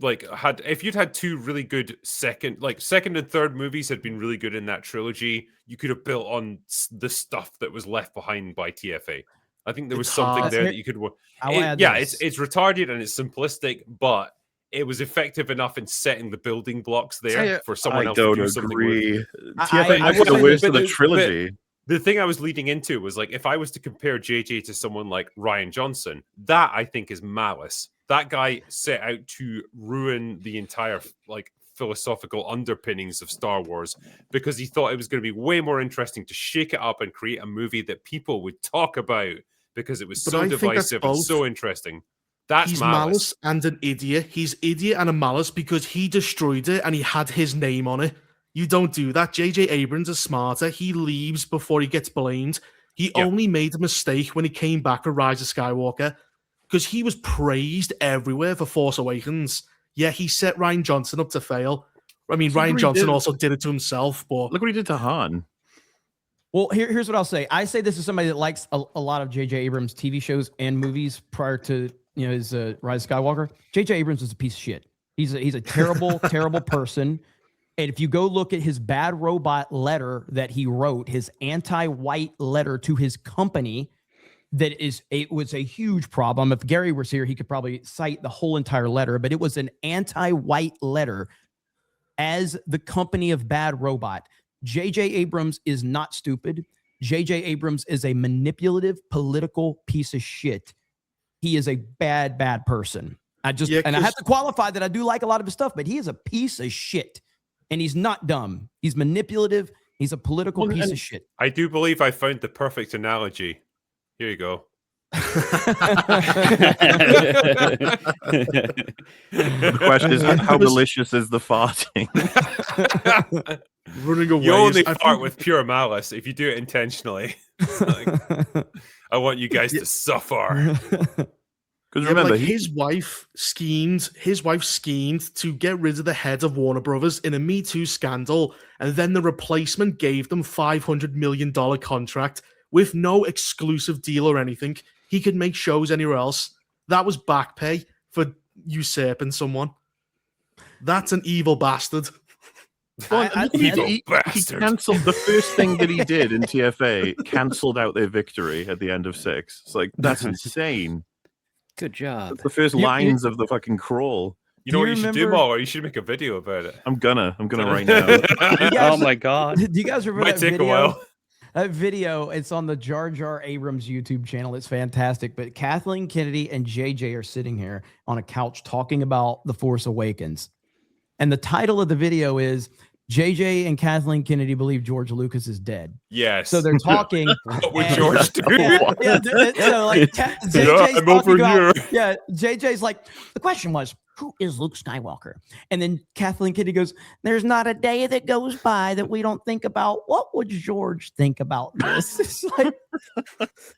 Speaker 2: like had, if you'd had two really good second and third movies had been really good in that trilogy, you could have built on the stuff that was left behind by TFA. I think there was something there that you could. It's retarded and it's simplistic, but it was effective enough in setting the building blocks there for someone else to do something.
Speaker 3: TFA next to the worst of the trilogy.
Speaker 2: The thing I was leading into was like, if I was to compare JJ to someone like Rian Johnson, that I think is malice. That guy set out to ruin the entire like philosophical underpinnings of Star Wars because he thought it was going to be way more interesting to shake it up and create a movie that people would talk about because it was so divisive and so interesting. He's malice
Speaker 6: and an idiot. He's idiot and a malice because he destroyed it and he had his name on it. You don't do that. J.J. Abrams is smarter. He leaves before he gets blamed. He only made a mistake when he came back for Rise of Skywalker because he was praised everywhere for Force Awakens. Yeah, he set Rian Johnson up to fail. I mean, Rian Johnson also did it to himself, but
Speaker 3: look what he did to Han.
Speaker 5: Well, here's what I'll say. I say this is somebody that likes a lot of J.J. Abrams TV shows and movies prior to his Rise of Skywalker. J.J. Abrams is a piece of shit. He's a terrible, terrible person. And if you go look at his bad robot letter that he wrote, his anti-white letter to his company, it was a huge problem. If Gary was here, he could probably cite the whole entire letter, but it was an anti-white letter as the company of bad robot. J.J. Abrams is not stupid. J.J. Abrams is a manipulative political piece of shit. He is a bad person. I have to qualify that I do like a lot of his stuff, but he is a piece of shit. And he's not dumb. He's manipulative. He's a political piece of shit.
Speaker 2: I do believe I found the perfect analogy. Here you go.
Speaker 3: The question is, how malicious is the farting?
Speaker 6: Running away.
Speaker 2: You only fart with pure malice if you do it intentionally. I want you guys to suffer.
Speaker 3: Because remember,
Speaker 6: his wife schemed to get rid of the head of Warner Brothers in a Me Too scandal, and then the replacement gave them $500 million contract with no exclusive deal or anything. He could make shows anywhere else. That was back pay for usurping someone. That's an evil bastard.
Speaker 3: He cancelled the first thing that he did in TFA, cancelled out their victory at the end of 6. It's like, that's insane.
Speaker 8: Good job.
Speaker 3: That's the first lines of the fucking crawl.
Speaker 2: You know what you should do, MauLer? You should make a video about it.
Speaker 3: I'm gonna right now.
Speaker 8: Oh my god.
Speaker 5: Do you guys remember that
Speaker 2: take
Speaker 5: video?
Speaker 2: A while.
Speaker 5: That video, it's on the Jar Jar Abrams YouTube channel. It's fantastic. But Kathleen Kennedy and JJ are sitting here on a couch talking about The Force Awakens. And the title of the video is JJ and Kathleen Kennedy believe George Lucas is dead.
Speaker 2: Yes.
Speaker 5: So they're talking.
Speaker 2: What would George do?
Speaker 5: I'm over here. Yeah, JJ's like, the question was, who is Luke Skywalker? And then Kathleen Kennedy goes, there's not a day that goes by that we don't think about what would George think about this. It's like,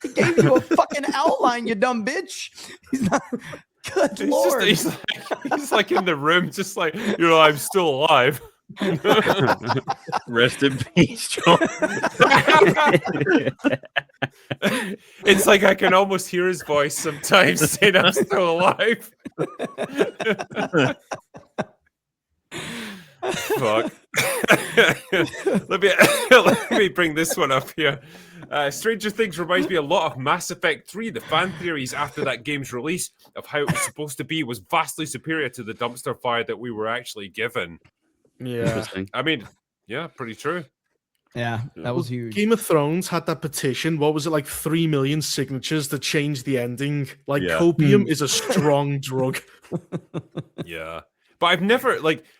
Speaker 5: he gave you a fucking outline, you dumb bitch. He's not. Good Lord.
Speaker 2: He's like in the room, just like, I'm still alive.
Speaker 3: Rest in peace, John.
Speaker 2: It's like I can almost hear his voice sometimes saying I'm still alive. Fuck. let me bring this one up here. Stranger Things reminds me a lot of Mass Effect 3. The fan theories after that game's release of how it was supposed to be was vastly superior to the dumpster fire that we were actually given.
Speaker 6: Yeah.
Speaker 2: I mean, yeah, pretty true.
Speaker 5: Yeah, that was huge.
Speaker 6: Game of Thrones had that petition. What was it, like 3 million signatures to change the ending? Like, copium is a strong drug.
Speaker 2: Yeah. But I've never,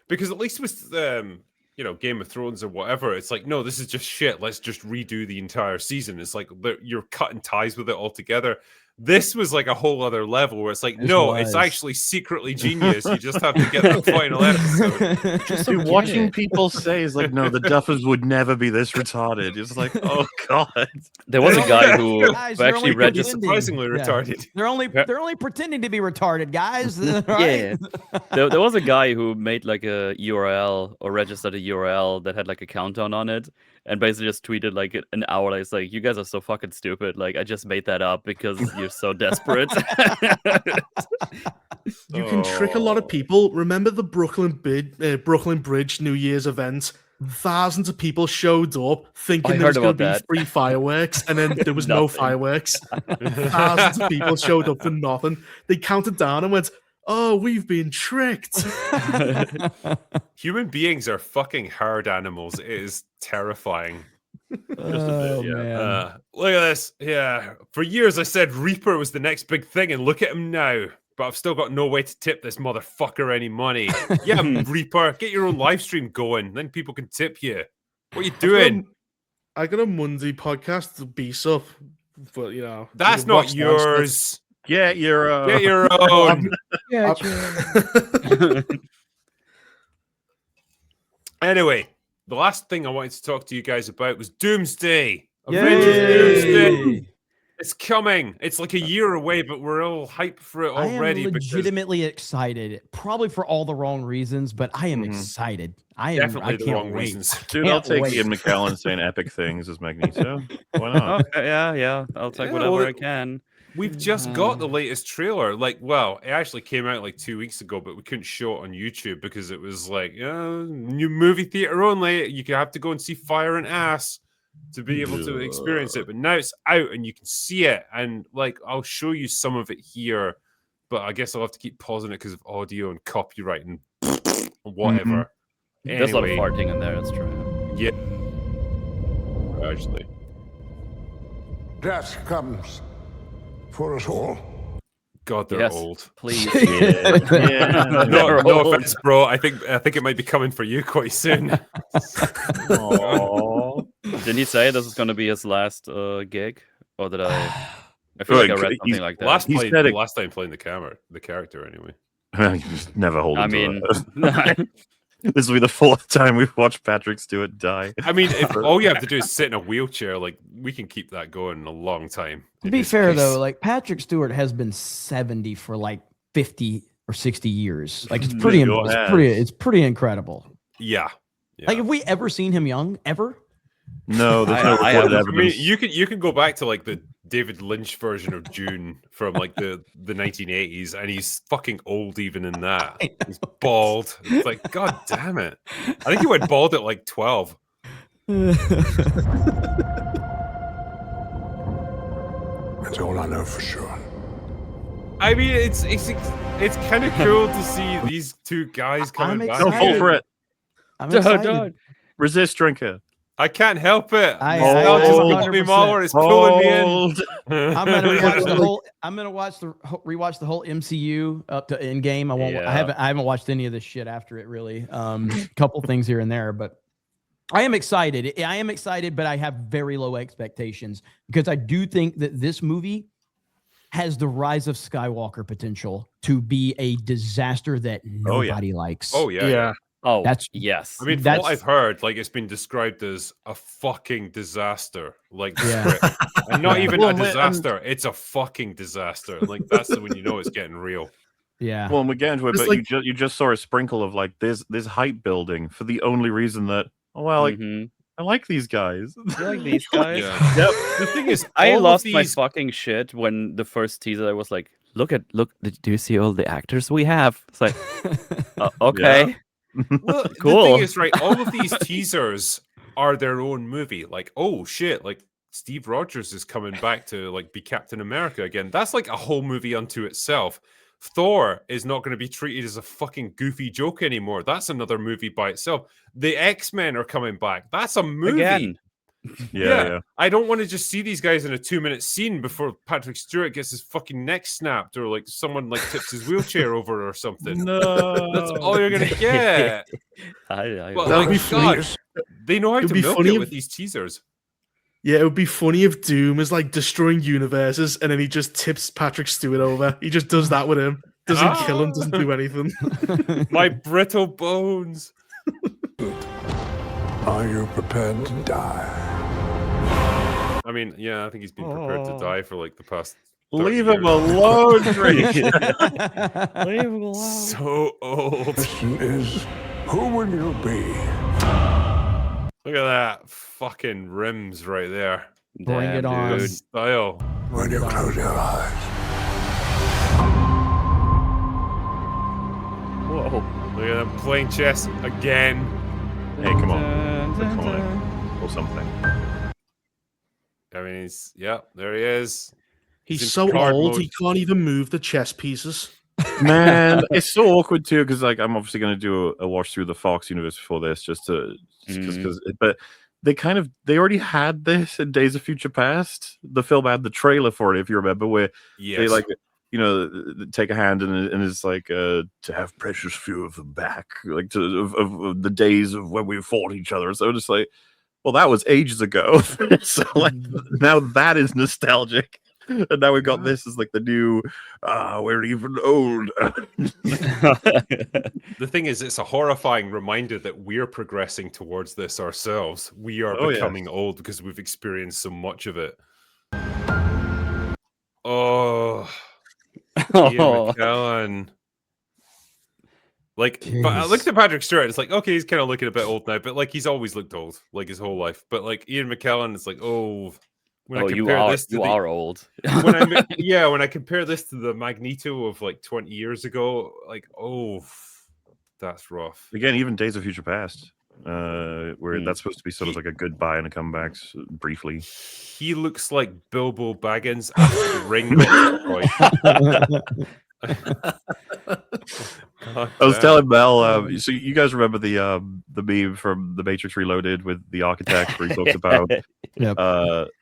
Speaker 2: because at least with, Game of Thrones or whatever, it's like, no, this is just shit. Let's just redo the entire season. It's like you're cutting ties with it altogether. This was like a whole other level where it's like, it's actually secretly genius. You just have to get that final episode.
Speaker 3: Watching people say is like, no, the Duffers would never be this retarded. It's like, oh god.
Speaker 8: There was a guy who actually read
Speaker 2: surprisingly retarded.
Speaker 5: They're only pretending to be retarded, guys. Right?
Speaker 8: Yeah. There was a guy who made like a URL or registered a URL that had like a countdown on it. And basically just tweeted like an hour later, it's like, you guys are so fucking stupid. Like, I just made that up because you're so desperate.
Speaker 6: You can trick a lot of people. Remember the Brooklyn Bridge New Year's event? Thousands of people showed up thinking there was going to be free fireworks, and then there was no fireworks. Thousands of people showed up for nothing. They counted down and went, oh, we've been tricked.
Speaker 2: Human beings are fucking hard animals. It is terrifying.
Speaker 5: Man.
Speaker 2: Look at this. Yeah. For years I said Reaper was the next big thing, and look at him now. But I've still got no way to tip this motherfucker any money. Yeah, Reaper, get your own live stream going. Then people can tip you. What are you doing?
Speaker 6: I got a Monday podcast to beast up, but
Speaker 2: that's not yours.
Speaker 3: Get your own.
Speaker 2: Get your own. Anyway, the last thing I wanted to talk to you guys about was Doomsday. Avengers Doomsday. It's coming. It's like a year away, but we're all hyped for it already.
Speaker 5: I am legitimately excited. Probably for all the wrong reasons, but I am excited. I can't wait.
Speaker 2: Reasons.
Speaker 3: Dude, I'll take Ian McKellen saying epic things as Magneto. Why not?
Speaker 8: Yeah. I'll take whatever I can.
Speaker 2: We've just got the latest trailer. It actually came out like 2 weeks ago, but we couldn't show it on YouTube because it was like, new movie theater only. You have to go and see Fire and Ass. to be able to experience it. But now it's out and you can see it. And like, I'll show you some of it here, but I guess I'll have to keep pausing it because of audio and copyright and whatever. Anyway,
Speaker 8: there's a lot of farting in there. That's true.
Speaker 2: Yeah. Actually.
Speaker 9: Death comes for us all.
Speaker 2: God, they're old.
Speaker 8: Please.
Speaker 2: No offense, bro. I think it might be coming for you quite soon.
Speaker 8: Didn't he say this is going to be his last gig, or did I? I feel like I read something like that.
Speaker 2: Last time playing the character, anyway.
Speaker 3: Just never hold.
Speaker 8: I mean,
Speaker 3: this will be the fourth time we've watched Patrick Stewart die.
Speaker 2: I mean, if all you have to do is sit in a wheelchair, like we can keep that going a long time.
Speaker 5: To be fair, though, like Patrick Stewart has been 70 for like 50 or 60 years. Like it's pretty, it's pretty incredible.
Speaker 2: Yeah.
Speaker 5: Like, have we ever seen him young? Ever?
Speaker 3: No, there's no recorded evidence.
Speaker 2: I mean, you can go back to like the David Lynch version of Dune from like the 1980s, and he's fucking old even in that. He's bald. It's like, god damn it! I think he went bald at like 12.
Speaker 9: That's all I know for sure.
Speaker 2: I mean, it's kind of cool to see these two guys coming back.
Speaker 3: Go full for it.
Speaker 5: I'm excited.
Speaker 3: Resist, drinker.
Speaker 2: I can't help it.
Speaker 5: MauLer
Speaker 2: is pulling me in.
Speaker 5: I'm gonna rewatch the whole. I'm gonna rewatch the whole MCU up to Endgame. I won't. I haven't watched any of this shit after it really. Couple things here and there, but I am excited. I am excited, but I have very low expectations because I do think that this movie has the Rise of Skywalker potential to be a disaster that nobody likes.
Speaker 2: Oh yeah.
Speaker 8: Oh,
Speaker 5: that's
Speaker 8: yes.
Speaker 2: I mean, from what I've heard, like it's been described as a fucking disaster. Like, and not even a disaster; it's a fucking disaster. Like that's when you know it's getting real.
Speaker 5: Yeah.
Speaker 3: Well, and we get into it, but like, you just saw a sprinkle of like there's hype building for the only reason that I like these guys.
Speaker 8: I like these guys.
Speaker 2: Yep. The thing is,
Speaker 8: I lost my fucking shit when the first teaser was like, look, do you see all the actors we have? It's like, okay.
Speaker 2: Yeah. Well,
Speaker 8: cool.
Speaker 2: The thing is, right, all of these teasers are their own movie. Like, oh shit, like Steve Rogers is coming back to like be Captain America again. That's like a whole movie unto itself. Thor is not going to be treated as a fucking goofy joke anymore. That's another movie by itself. The X-Men are coming back. That's a movie.
Speaker 8: Again.
Speaker 3: Yeah.
Speaker 2: I don't want to just see these guys in a 2-minute scene before Patrick Stewart gets his fucking neck snapped or like someone like tips his wheelchair over or something.
Speaker 3: No,
Speaker 2: that's all you're gonna get.
Speaker 6: Well, that'd be funny.
Speaker 2: They know how to milk it with these teasers.
Speaker 6: Yeah, it would be funny if Doom is like destroying universes and then he just tips Patrick Stewart over. He just does that with him. Doesn't kill him, doesn't do anything.
Speaker 2: My brittle bones.
Speaker 9: Are you prepared to die?
Speaker 2: I mean, yeah, I think he's been prepared to die for like the past.
Speaker 3: Leave him alone, Drake.
Speaker 8: Leave him alone.
Speaker 2: So old.
Speaker 9: Question is, who will you be?
Speaker 2: Look at that fucking rims right there.
Speaker 5: Bring it on.
Speaker 2: Good style.
Speaker 9: When you close your eyes.
Speaker 8: Whoa.
Speaker 2: Look at them playing chess again.
Speaker 3: Hey, come on. Or something.
Speaker 2: I mean, there he is.
Speaker 6: He's so old, he can't even move the chess pieces.
Speaker 3: Man, it's so awkward too, because like I'm obviously going to do a watch through the Fox universe before this, but they already had this in Days of Future Past. The film had the trailer for it, if you remember, where they like take a hand and it's like to have precious few of them back, like of the days of when we fought each other. So just like, well, that was ages ago. So like now that is nostalgic. And now we've got this as like the new we're even old.
Speaker 2: The thing is, it's a horrifying reminder that we're progressing towards this ourselves. We are becoming old because we've experienced so much of it. Ian McKellen. Like, but I looked at Patrick Stewart, it's like, okay, he's kind of looking a bit old now, but like he's always looked old, like his whole life. But like Ian McKellen, it's like,
Speaker 8: you are old.
Speaker 2: When I compare this to the Magneto of like 20 years ago, like, that's rough.
Speaker 3: Again, even Days of Future Past. where that's supposed to be sort of like a goodbye and a comeback briefly.
Speaker 2: He looks like Bilbo Baggins after the ring got destroyed.
Speaker 3: I was telling Mel, so you guys remember the meme from The Matrix Reloaded with the architect where he talks about, they're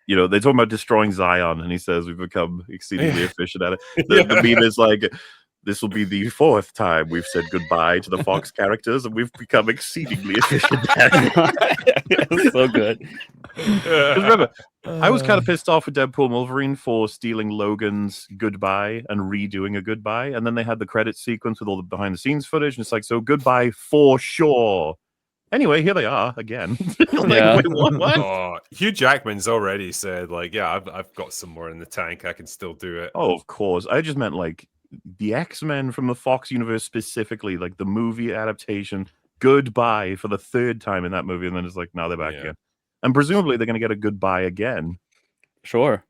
Speaker 3: talking about destroying Zion, and he says we've become exceedingly efficient at it. The meme is like, this will be the 4th time we've said goodbye to the Fox characters, and we've become exceedingly efficient at it.
Speaker 8: So good.
Speaker 3: Remember, I was kind of pissed off with Deadpool and Wolverine for stealing Logan's goodbye and redoing a goodbye, and then they had the credit sequence with all the behind-the-scenes footage, and it's like, so goodbye for sure. Anyway, here they are again. Wait, what?
Speaker 2: Oh, Hugh Jackman's already said, like, yeah, I've got some more in the tank. I can still do it.
Speaker 3: Oh, of course. I just meant like the X-Men from the Fox universe specifically, like the movie adaptation. Goodbye for the 3rd time in that movie, and then it's like, now they're back again. And presumably they're going to get a goodbye again.
Speaker 8: Sure.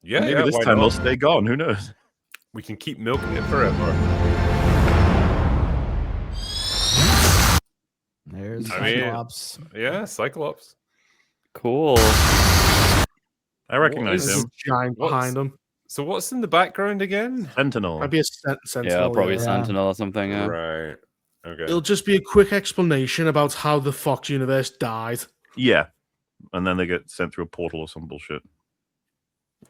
Speaker 2: Yeah,
Speaker 3: maybe this time they'll stay gone. Who knows?
Speaker 2: We can keep milking it forever.
Speaker 5: There's Cyclops.
Speaker 2: Yeah, Cyclops.
Speaker 8: Cool.
Speaker 3: I recognize him.
Speaker 6: Giant behind him.
Speaker 2: So what's in the background again?
Speaker 3: Sentinel.
Speaker 6: Might be a Sentinel.
Speaker 8: Yeah, probably Sentinel or something. Yeah.
Speaker 2: Right. Okay.
Speaker 6: It'll just be a quick explanation about how the Fox universe died.
Speaker 3: Yeah. And then they get sent through a portal or some bullshit.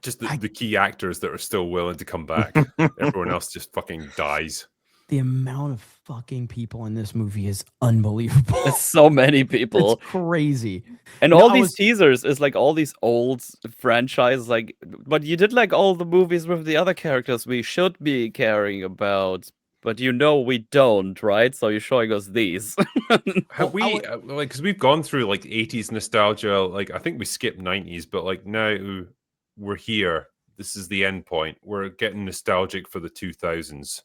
Speaker 2: Just the key actors that are still willing to come back. Everyone else just fucking dies.
Speaker 5: The amount of fucking people in this movie is unbelievable.
Speaker 8: It's so many people.
Speaker 5: It's crazy.
Speaker 8: And all these teasers is like all these old franchises, like, but you did like all the movies with the other characters we should be caring about, but we don't, right? So you're showing us these.
Speaker 2: Have we, like, because we've gone through like 80s nostalgia, like I think we skipped 90s, but like now we're here. This is the end point. We're getting nostalgic for the 2000s.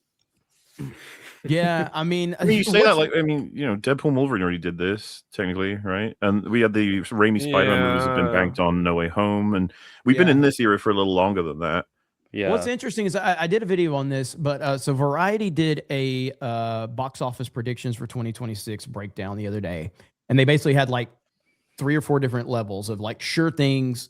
Speaker 5: Yeah, I mean,
Speaker 3: you say that like, I mean, Deadpool and Wolverine already did this technically, right? And we had the Raimi Spider-Man movies have been banked on No Way Home, and we've been in this era for a little longer than that.
Speaker 8: Yeah.
Speaker 5: What's interesting is I did a video on this, but so Variety did a box office predictions for 2026 breakdown the other day, and they basically had like 3 or 4 different levels of like sure things,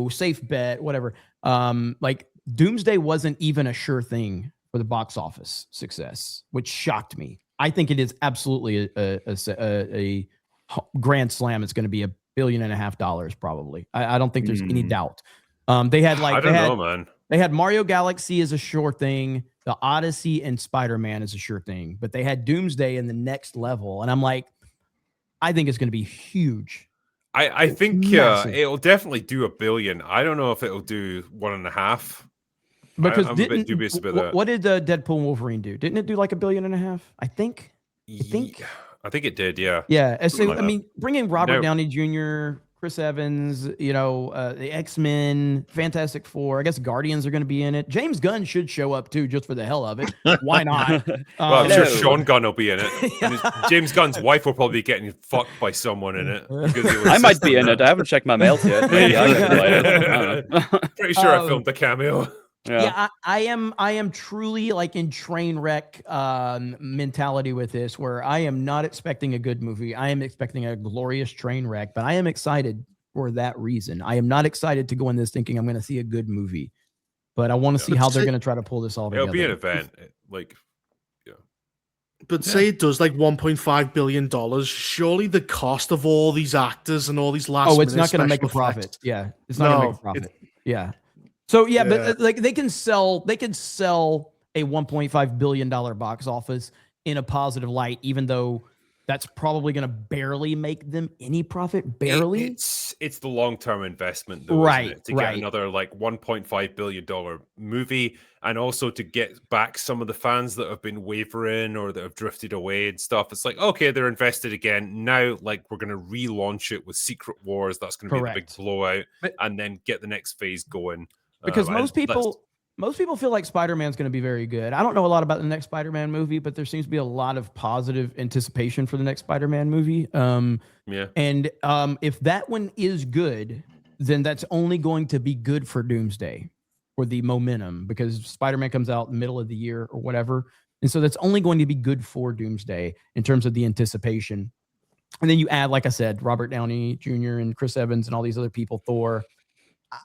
Speaker 5: safe bet, whatever. Like Doomsday wasn't even a sure thing for the box office success, which shocked me. I think it is absolutely a grand slam. It's going to be $1.5 billion probably. I don't think there's any doubt. They had like,
Speaker 2: I don't know, man.
Speaker 5: They had Mario Galaxy as a sure thing, the Odyssey and Spider-Man as a sure thing, but they had Doomsday in the next level. And I'm like, I think it's going to be huge.
Speaker 2: I think it'll definitely do $1 billion. I don't know if it'll do 1.5.
Speaker 5: Because
Speaker 2: I'm a bit dubious about that.
Speaker 5: What did Deadpool and Wolverine do? Didn't it do like $1.5 billion? I think
Speaker 2: it did. Yeah.
Speaker 5: Yeah. So I mean, bringing Robert Downey Jr., Chris Evans, the X-Men, Fantastic Four. I guess Guardians are going to be in it. James Gunn should show up too, just for the hell of it. Why not?
Speaker 2: Well, I'm sure Sean Gunn will be in it. Yeah. James Gunn's wife will probably be getting fucked by someone in it.
Speaker 8: I might be in it. I haven't checked my mails yet. Maybe I
Speaker 2: Pretty sure I filmed the cameo.
Speaker 5: Yeah, I am truly like in train wreck mentality with this, where I am not expecting a good movie. I am expecting a glorious train wreck, but I am excited for that reason. I am not excited to go in this thinking I'm going to see a good movie, but I want to see how they're going to try to pull this all together.
Speaker 2: It'll be an event,
Speaker 6: But say it does like $1.5 billion. Surely the cost of all these actors and all these last
Speaker 5: it's not going to make a profit. Yeah, it's not going to make a profit. Yeah. So but like they can sell a $1.5 billion box office in a positive light, even though that's probably going to barely make them any profit. Barely.
Speaker 2: It's the long-term investment, though,
Speaker 5: right?
Speaker 2: Isn't it? To get another like $1.5 billion movie, and also to get back some of the fans that have been wavering or that have drifted away and stuff. It's like, okay, they're invested again. Now, like, we're going to relaunch it with Secret Wars. That's going to be the big blowout, and then get the next phase going.
Speaker 5: Because most people feel like Spider-Man's going to be very good. I don't know a lot about the next Spider-Man movie, but there seems to be a lot of positive anticipation for the next Spider-Man movie. And if that one is good, then that's only going to be good for Doomsday, or the momentum, because Spider-Man comes out in the middle of the year or whatever. And so that's only going to be good for Doomsday in terms of the anticipation. And then you add, like I said, Robert Downey Jr. and Chris Evans and all these other people, Thor.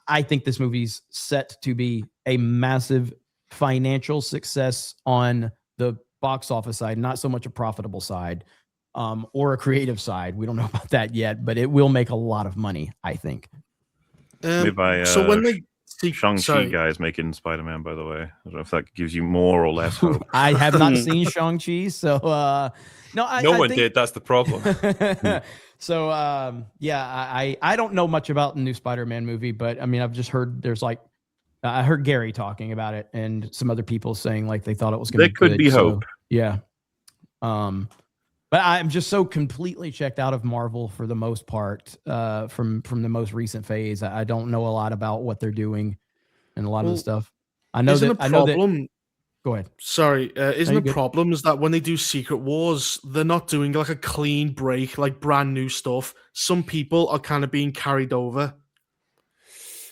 Speaker 5: I think this movie's set to be a massive financial success on the box office side, not so much a profitable side or a creative side. We don't know about that yet, but it will make a lot of money, I think.
Speaker 6: So when they
Speaker 3: Shang-Chi guys making Spider-Man, by the way, I don't know if that gives you more or less hope.
Speaker 5: I have not seen Shang-Chi, so no one
Speaker 2: did. That's the problem.
Speaker 5: So I don't know much about the new Spider-Man movie, but I mean, I've just heard there's I heard Gary talking about it and some other people saying like they thought it was going to be good.
Speaker 3: There could be hope.
Speaker 5: Yeah. But I'm just so completely checked out of Marvel for the most part from the most recent phase. I don't know a lot about what they're doing and a lot of the stuff. I know that. Go ahead.
Speaker 6: Sorry, isn't the problem is that when they do Secret Wars, they're not doing like a clean break, like brand new stuff. Some people are kind of being carried over.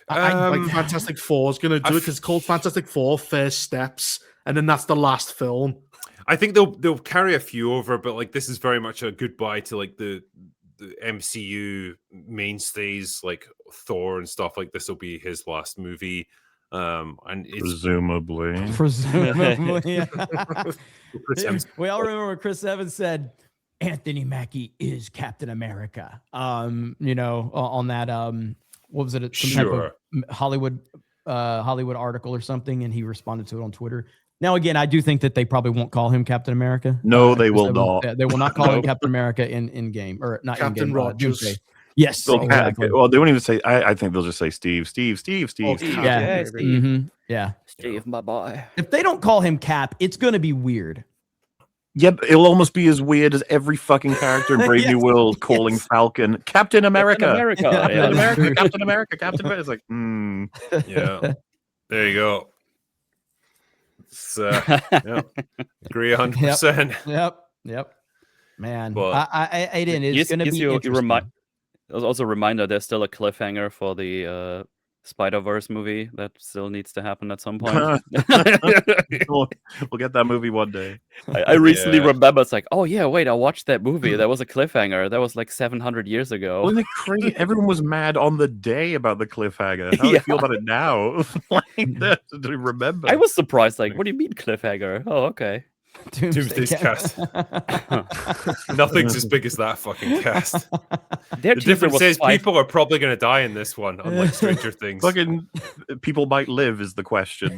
Speaker 6: Like Fantastic Four is going to do it because it's called Fantastic Four: First Steps, and then that's the last film.
Speaker 2: I think they'll carry a few over, but like this is very much a goodbye to like the MCU mainstays like Thor and stuff. Like this will be his last movie, and it's
Speaker 3: presumably.
Speaker 5: Yeah. We all remember what Chris Evans said. Anthony Mackie is Captain America. On that what was it? Some type of Hollywood article or something, and he responded to it on Twitter. Now, again, I do think that they probably won't call him Captain America.
Speaker 3: No, they will not.
Speaker 5: They will not call him Captain America in game or not
Speaker 6: Captain
Speaker 5: in game.
Speaker 6: Rogers.
Speaker 5: Yes.
Speaker 3: Exactly. Well, they won't even say. I think they'll just say Steve.
Speaker 5: Yeah.
Speaker 8: Steve.
Speaker 5: Mm-hmm. Yeah.
Speaker 8: Steve, my boy.
Speaker 5: If they don't call him Cap, it's going to be weird.
Speaker 3: Yeah, it'll almost be as weird as every fucking character in Brave New World calling Falcon Captain America. Captain America. It's like,
Speaker 2: yeah. There you go. It's, agree 100%.
Speaker 5: Yep. Man,
Speaker 2: but
Speaker 5: it's going to be interesting.
Speaker 8: Also a reminder, there's still a cliffhanger for the Spider-Verse movie that still needs to happen at some point.
Speaker 3: We'll get that movie one day.
Speaker 8: I recently remember, it's like, oh yeah, wait, I watched that movie. There was a cliffhanger. That was like 700 years ago.
Speaker 3: Wasn't it crazy? Everyone was mad on the day about the cliffhanger. How do you feel about it now? Do you remember?
Speaker 8: I was surprised. Like, what do you mean cliffhanger? Oh, okay.
Speaker 2: Doomsday's cast. Nothing's as big as that fucking cast. The difference is people are probably going to die in this one, unlike Stranger Things.
Speaker 3: Fucking people might live is the question.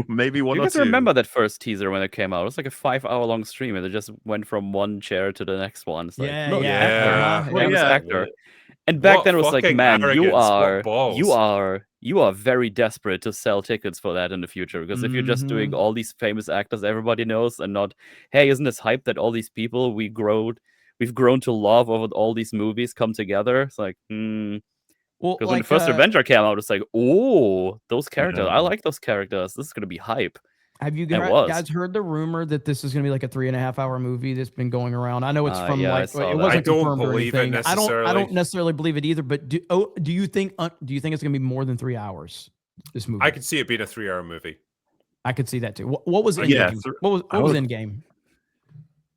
Speaker 3: Maybe one.
Speaker 8: You guys remember that first teaser when it came out? It was like a 5-hour-long stream, and it just went from one chair to the next one. It's like, actor. And back then it was like, man, you are very desperate to sell tickets for that in the future, because if you're just doing all these famous actors everybody knows and not, hey, isn't this hype that all these people we've grown to love over all these movies come together? It's like, because when the first Avenger came out, it's like, oh, those characters, I like those characters. This is gonna be hype.
Speaker 5: Have you guys heard the rumor that this is going to be like a 3.5-hour movie that's been going around? I know it's from it wasn't confirmed or anything. I don't necessarily believe it either. But do you think it's going to be more than 3 hours? This movie,
Speaker 2: I could see it being a 3-hour movie.
Speaker 5: I could see that too. What was Endgame? What was Endgame?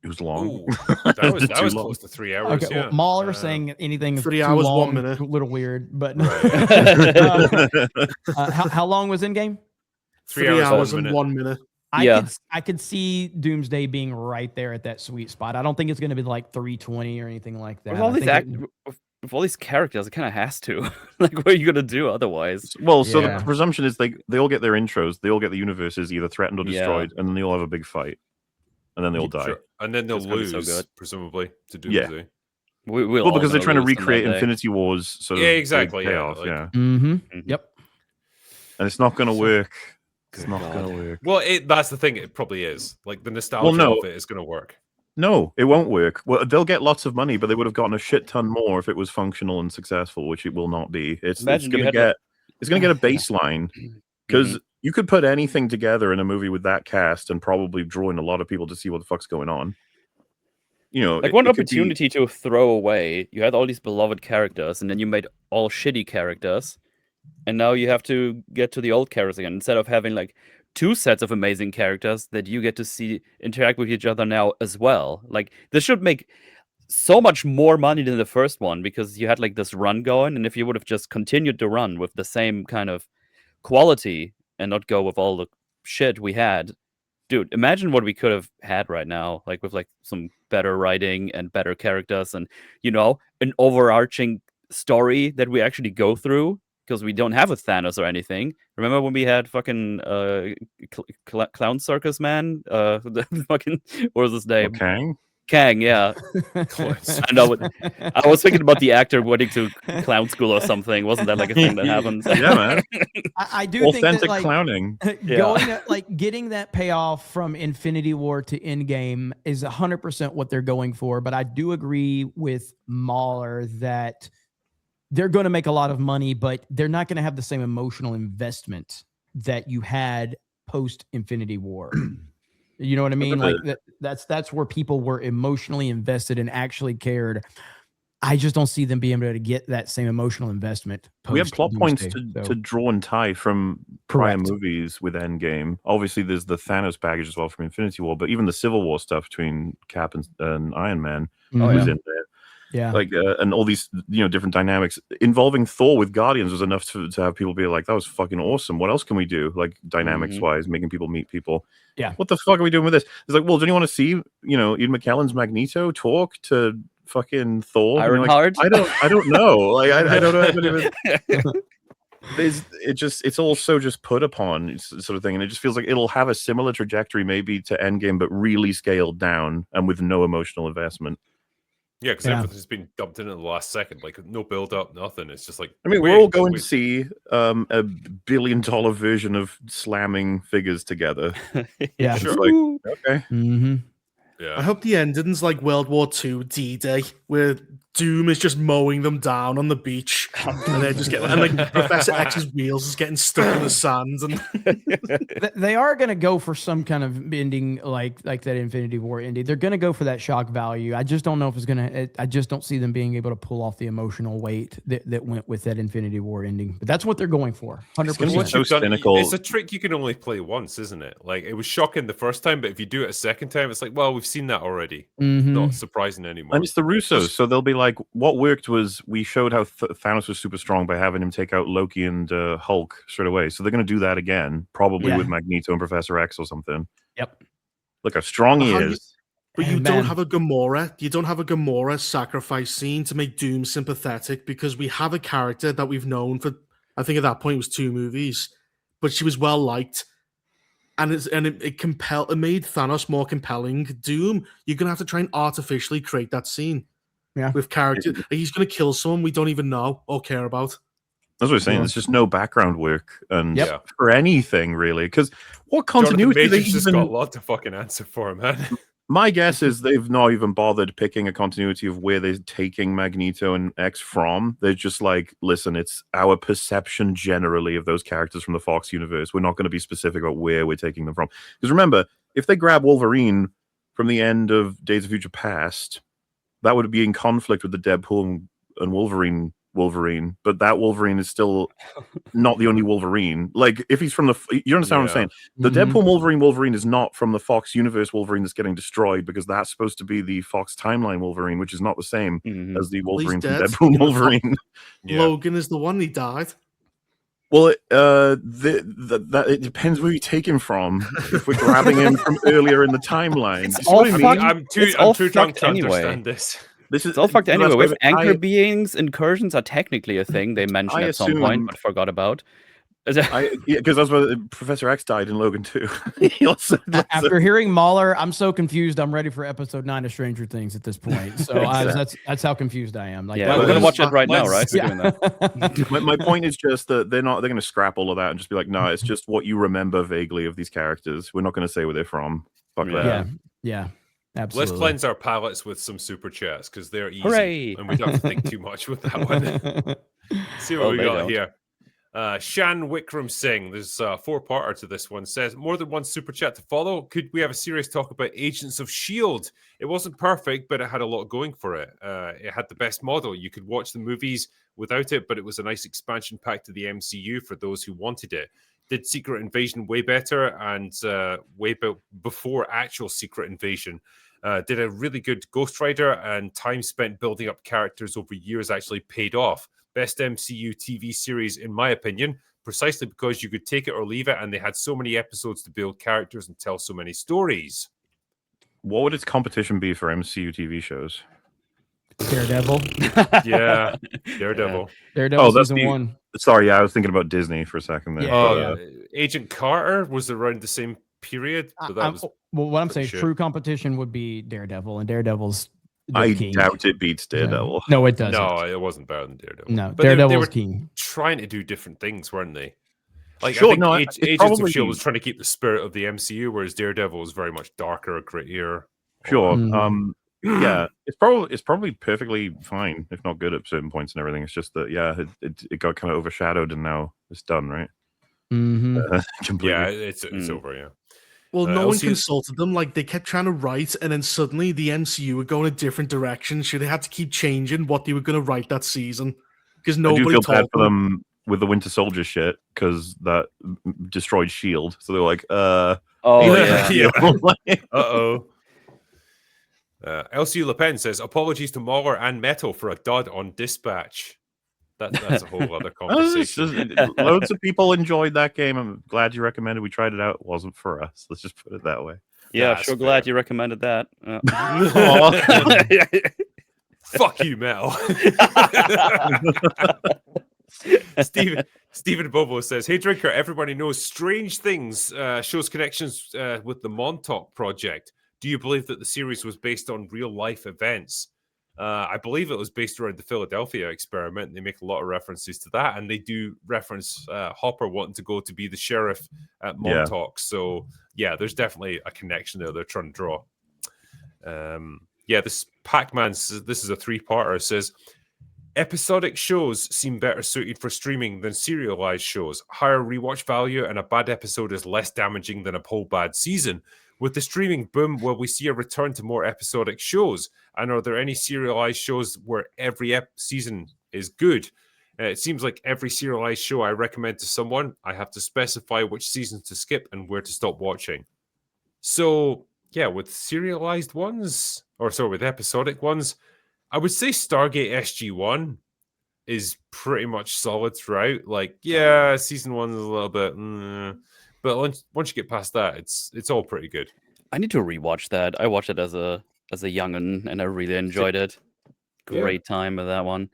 Speaker 3: It was long.
Speaker 2: That was close to 3 hours.
Speaker 5: Okay, well, MauLer saying anything
Speaker 6: 3 hours,
Speaker 5: long,
Speaker 6: 1 minute,
Speaker 5: a little weird. But how long was Endgame?
Speaker 6: 3 hours and 1 minute.
Speaker 5: I could see Doomsday being right there at that sweet spot. I don't think it's going to be like 3:20 or anything like that.
Speaker 8: With all these characters, it kind of has to. Like, what are you going to do otherwise?
Speaker 3: Well, so the presumption is they all get their intros, they all get the universes either threatened or destroyed, and then they all have a big fight, and then they all die.
Speaker 2: Sure. And then they'll lose, presumably, to Doomsday.
Speaker 3: Yeah. Well, because they're trying to recreate Infinity Wars. So
Speaker 2: exactly.
Speaker 3: Payoff,
Speaker 5: Yep.
Speaker 3: And it's not going to work. It's not going to work.
Speaker 2: Well, that's the thing. It probably is. Like, the nostalgia of it is going to work.
Speaker 3: No, it won't work. Well, they'll get lots of money, but they would have gotten a shit ton more if it was functional and successful, which it will not be. It's going to get a baseline, because you could put anything together in a movie with that cast and probably draw in a lot of people to see what the fuck's going on. You know,
Speaker 8: like one opportunity to throw away. You had all these beloved characters, and then you made all shitty characters. And now you have to get to the old characters again, instead of having like 2 sets of amazing characters that you get to see interact with each other now as well. Like, this should make so much more money than the first one because you had like this run going, and if you would have just continued to run with the same kind of quality and not go with all the shit we had, dude, imagine what we could have had right now, like with like some better writing and better characters and, you know, an overarching story that we actually go through because we don't have a Thanos or anything. Remember when we had fucking Clown Circus Man? The fucking, what was his name? Kang, yeah. I know. I was thinking about the actor wanting to clown school or something. Wasn't that like a thing that happened?
Speaker 3: Yeah, man.
Speaker 5: I do
Speaker 3: authentic
Speaker 5: think that, like,
Speaker 3: clowning.
Speaker 5: Like getting that payoff from Infinity War to Endgame is 100% what they're going for. But I do agree with MauLer that they're going to make a lot of money, but they're not going to have the same emotional investment that you had post Infinity War. You know what I mean? Like that's where people were emotionally invested and actually cared. I just don't see them being able to get that same emotional investment.
Speaker 3: We have plot points to draw and tie from prior movies with Endgame. Obviously, there's the Thanos baggage as well from Infinity War, but even the Civil War stuff between Cap and Iron Man was in there.
Speaker 5: Yeah,
Speaker 3: like and all these different dynamics involving Thor with Guardians was enough to have people be like, that was fucking awesome. What else can we do? Like dynamics wise, making people meet people.
Speaker 5: Yeah.
Speaker 3: What the fuck are we doing with this? It's like, well, do you want to see Ian McKellen's Magneto talk to fucking Thor?
Speaker 8: Ironheart?
Speaker 3: Like, I don't know. Like I don't know. It's all so just put upon sort of thing, and it just feels like it'll have a similar trajectory maybe to Endgame, but really scaled down and with no emotional investment.
Speaker 2: Yeah, because everything's been dumped in at the last second, like no build up, nothing. It's just like,
Speaker 3: I mean, we're all going to see a $1 billion version of slamming figures together.
Speaker 5: Yeah,
Speaker 3: sure. Like, okay.
Speaker 2: Yeah.
Speaker 6: I hope the ending's like World War II D-Day, where Doom is just mowing them down on the beach, and they're just getting, and like Professor X's wheels is getting stuck in the sand. And
Speaker 5: they are going to go for some kind of ending like that Infinity War ending. They're going to go for that shock value. I just don't know if it's going to. I just don't see them being able to pull off the emotional weight that went with that Infinity War ending. But that's what they're going for. 100%.
Speaker 3: So cynical.
Speaker 2: It's a trick you can only play once, isn't it? Like it was shocking the first time, but if you do it a second time, it's like, well, we've seen that already. Not surprising anymore.
Speaker 3: And it's the Russos, so they'll be like, what worked was we showed how Thanos was super strong by having him take out Loki and Hulk straight away. So they're going to do that again, probably with Magneto and Professor X or something.
Speaker 5: Yep.
Speaker 3: Look how strong he is.
Speaker 6: But you don't have a Gamora. You don't have a Gamora sacrifice scene to make Doom sympathetic, because we have a character that we've known for, I think at that point it was 2 movies, but she was well liked. And it made Thanos more compelling. Doom, you're gonna have to try and artificially create that scene.
Speaker 5: Yeah,
Speaker 6: with character, he's gonna kill someone we don't even know or care about.
Speaker 3: That's what I'm saying. There's just no background work and for anything really. Because what continuity
Speaker 2: they just got a lot to fucking answer for, man.
Speaker 3: My guess is they've not even bothered picking a continuity of where they're taking Magneto and X from. They're just like, listen, it's our perception generally of those characters from the Fox universe. We're not going to be specific about where we're taking them from. Because remember, if they grab Wolverine from the end of Days of Future Past, that would be in conflict with the Deadpool and Wolverine, but that Wolverine is still not the only Wolverine. Like, if he's from you understand what I'm saying? The Deadpool Wolverine is not from the Fox universe Wolverine that's getting destroyed, because that's supposed to be the Fox timeline Wolverine, which is not the same as the Wolverine from Deadpool Wolverine.
Speaker 6: Logan is the one, he died.
Speaker 3: Well, it depends where you take him from. If we're grabbing him from earlier in the timeline,
Speaker 2: I'm too drunk to understand this.
Speaker 8: It's all fucked anyway. With anchor beings, incursions are technically a thing they mentioned at some point, but forgot about.
Speaker 3: Because that's why Professor X died in Logan too.
Speaker 5: After hearing MauLer, I'm so confused. I'm ready for episode 9 of Stranger Things at this point. So that's how confused I am. Like,
Speaker 8: we're gonna watch it right now, right?
Speaker 3: My point is just that they're going to scrap all of that and just be like, no, it's just what you remember vaguely of these characters. We're not going to say where they're from. Fuck that.
Speaker 5: Yeah. Absolutely.
Speaker 2: Let's cleanse our palates with some super chats because they're easy.
Speaker 8: Hooray!
Speaker 2: And we don't have to think too much with that one. See what we got here. Shan Wikram Singh, there's a 4-parter to this one, says, more than one super chat to follow. Could we have a serious talk about Agents of S.H.I.E.L.D.? It wasn't perfect, but it had a lot going for it. It had the best model. You could watch the movies without it, but it was a nice expansion pack to the MCU for those who wanted it. Did Secret Invasion way better and way before actual Secret Invasion. did a really good Ghost Rider, and time spent building up characters over years actually paid off. Best MCU TV series, in my opinion, precisely because you could take it or leave it, and they had so many episodes to build characters and tell so many stories.
Speaker 3: What would its competition be for MCU TV shows?
Speaker 5: Daredevil.
Speaker 2: Yeah, Daredevil.
Speaker 5: Daredevil season 1.
Speaker 3: Sorry, I was thinking about Disney for a second there.
Speaker 5: Yeah.
Speaker 2: Agent Carter was around the same period. But that was
Speaker 5: well, what I'm saying,
Speaker 2: shit.
Speaker 5: true competition would be Daredevil, and Daredevil's the
Speaker 3: I
Speaker 5: king.
Speaker 3: doubt it beats Daredevil.
Speaker 5: No, it doesn't.
Speaker 2: No, it wasn't better than Daredevil.
Speaker 5: No,
Speaker 2: but
Speaker 5: Daredevil's
Speaker 2: they were
Speaker 5: king.
Speaker 2: trying to do different things, weren't they? Like,
Speaker 3: Sure,
Speaker 2: I think
Speaker 3: no, it's
Speaker 2: Agents
Speaker 3: probably-
Speaker 2: of S.H.I.E.L.D. was trying to keep the spirit of the MCU, whereas Daredevil was very much darker, grittier.
Speaker 3: Sure.
Speaker 5: Mm.
Speaker 3: Yeah, it's probably perfectly fine, if not good at certain points and everything. It's just that it got kind of overshadowed, and now it's done, right?
Speaker 5: Mm-hmm.
Speaker 3: Completely.
Speaker 2: Yeah, it's over. Yeah.
Speaker 6: Well, no one
Speaker 2: LCU
Speaker 6: consulted them. Like, they kept trying to write, and then suddenly the MCU were going a different direction. So they had to keep changing what they were going to write that season because
Speaker 3: I
Speaker 6: nobody
Speaker 3: do feel
Speaker 6: told
Speaker 3: bad for them with the Winter Soldier shit because that destroyed S.H.I.E.L.D. So they're like,
Speaker 8: Oh
Speaker 2: yeah.
Speaker 8: yeah.
Speaker 2: Uh-oh. LCU Le Pen says, apologies to MauLer and Metal for a dud on Dispatch. That's a whole other conversation.
Speaker 3: Loads of people enjoyed that game. I'm glad you recommended. We tried it out. It wasn't for us. Let's just put it that way.
Speaker 8: Yeah,
Speaker 2: That's
Speaker 8: sure
Speaker 2: fair.
Speaker 8: glad you recommended that.
Speaker 2: Fuck you, Mel. Stephen Bobo says, hey, Drinker, everybody knows Strange Things shows connections with the Montauk Project. Do you believe that the series was based on real-life events? I believe it was based around the Philadelphia experiment. They make a lot of references to that, and they do reference Hopper wanting to go to be the sheriff at Montauk. So, yeah, there's definitely a connection there they're trying to draw. This Pac-Man, this is a three-parter, says, episodic shows seem better suited for streaming than serialized shows. Higher rewatch value, and a bad episode is less damaging than a whole bad season. With the streaming boom, will we see a return to more episodic shows? And are there any serialized shows where every season is good? It seems like every serialized show I recommend to someone, I have to specify which seasons to skip and where to stop watching. So, yeah, with serialized ones, with episodic ones, I would say Stargate SG-1 is pretty much solid throughout. Like, yeah, season 1 is a little bit... But once you get past that, it's all pretty good.
Speaker 8: I need to rewatch that. I watched it as a young'un, and I really enjoyed it. Great time with that one.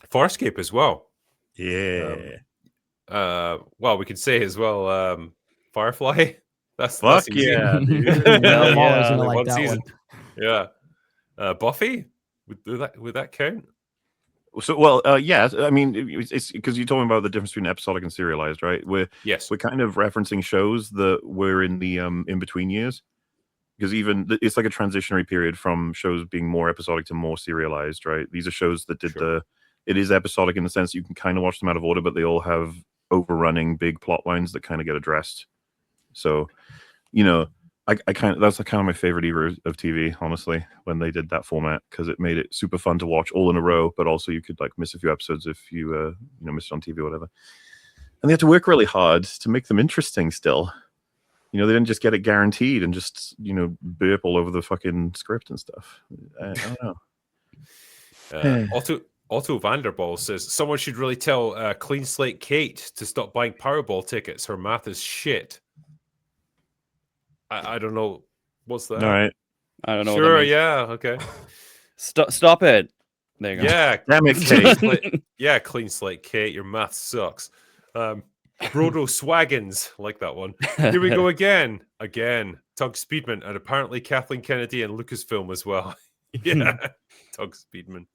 Speaker 2: Farscape as well.
Speaker 3: Yeah.
Speaker 2: Well, we could say as well, Firefly. That's
Speaker 3: easy.
Speaker 5: Yeah, Mauler's gonna like
Speaker 2: one
Speaker 5: that
Speaker 2: season.
Speaker 5: one.
Speaker 2: Yeah. Buffy? Would that count?
Speaker 3: So, yes. I mean, it's because you're talking about the difference between episodic and serialized, right? We're kind of referencing shows that were in the in between years, because even it's like a transitionary period from shows being more episodic to more serialized, right? These are shows that did it is episodic in the sense you can kind of watch them out of order, but they all have overrunning big plot lines that kind of get addressed. So, I kind of that's kind of my favorite era of TV, honestly, when they did that format, because it made it super fun to watch all in a row, but also you could like miss a few episodes if you missed it on TV or whatever. And they had to work really hard to make them interesting still. They didn't just get it guaranteed and just burp all over the fucking script and stuff. I don't know.
Speaker 2: Otto Vanderball says someone should really tell Clean Slate Kate to stop buying Powerball tickets. Her math is shit. I don't know. What's that?
Speaker 3: All right.
Speaker 8: I don't know.
Speaker 2: Sure.
Speaker 8: What that means.
Speaker 2: Yeah. Okay.
Speaker 8: Stop it. There you go.
Speaker 2: Yeah.
Speaker 3: Damn it, Kate.
Speaker 2: Clean Slate Kate. Your math sucks. Brodo Swaggins, like that one. Here we go again. Tug Speedman, and apparently Kathleen Kennedy and Lucasfilm as well. Yeah. Tug Speedman.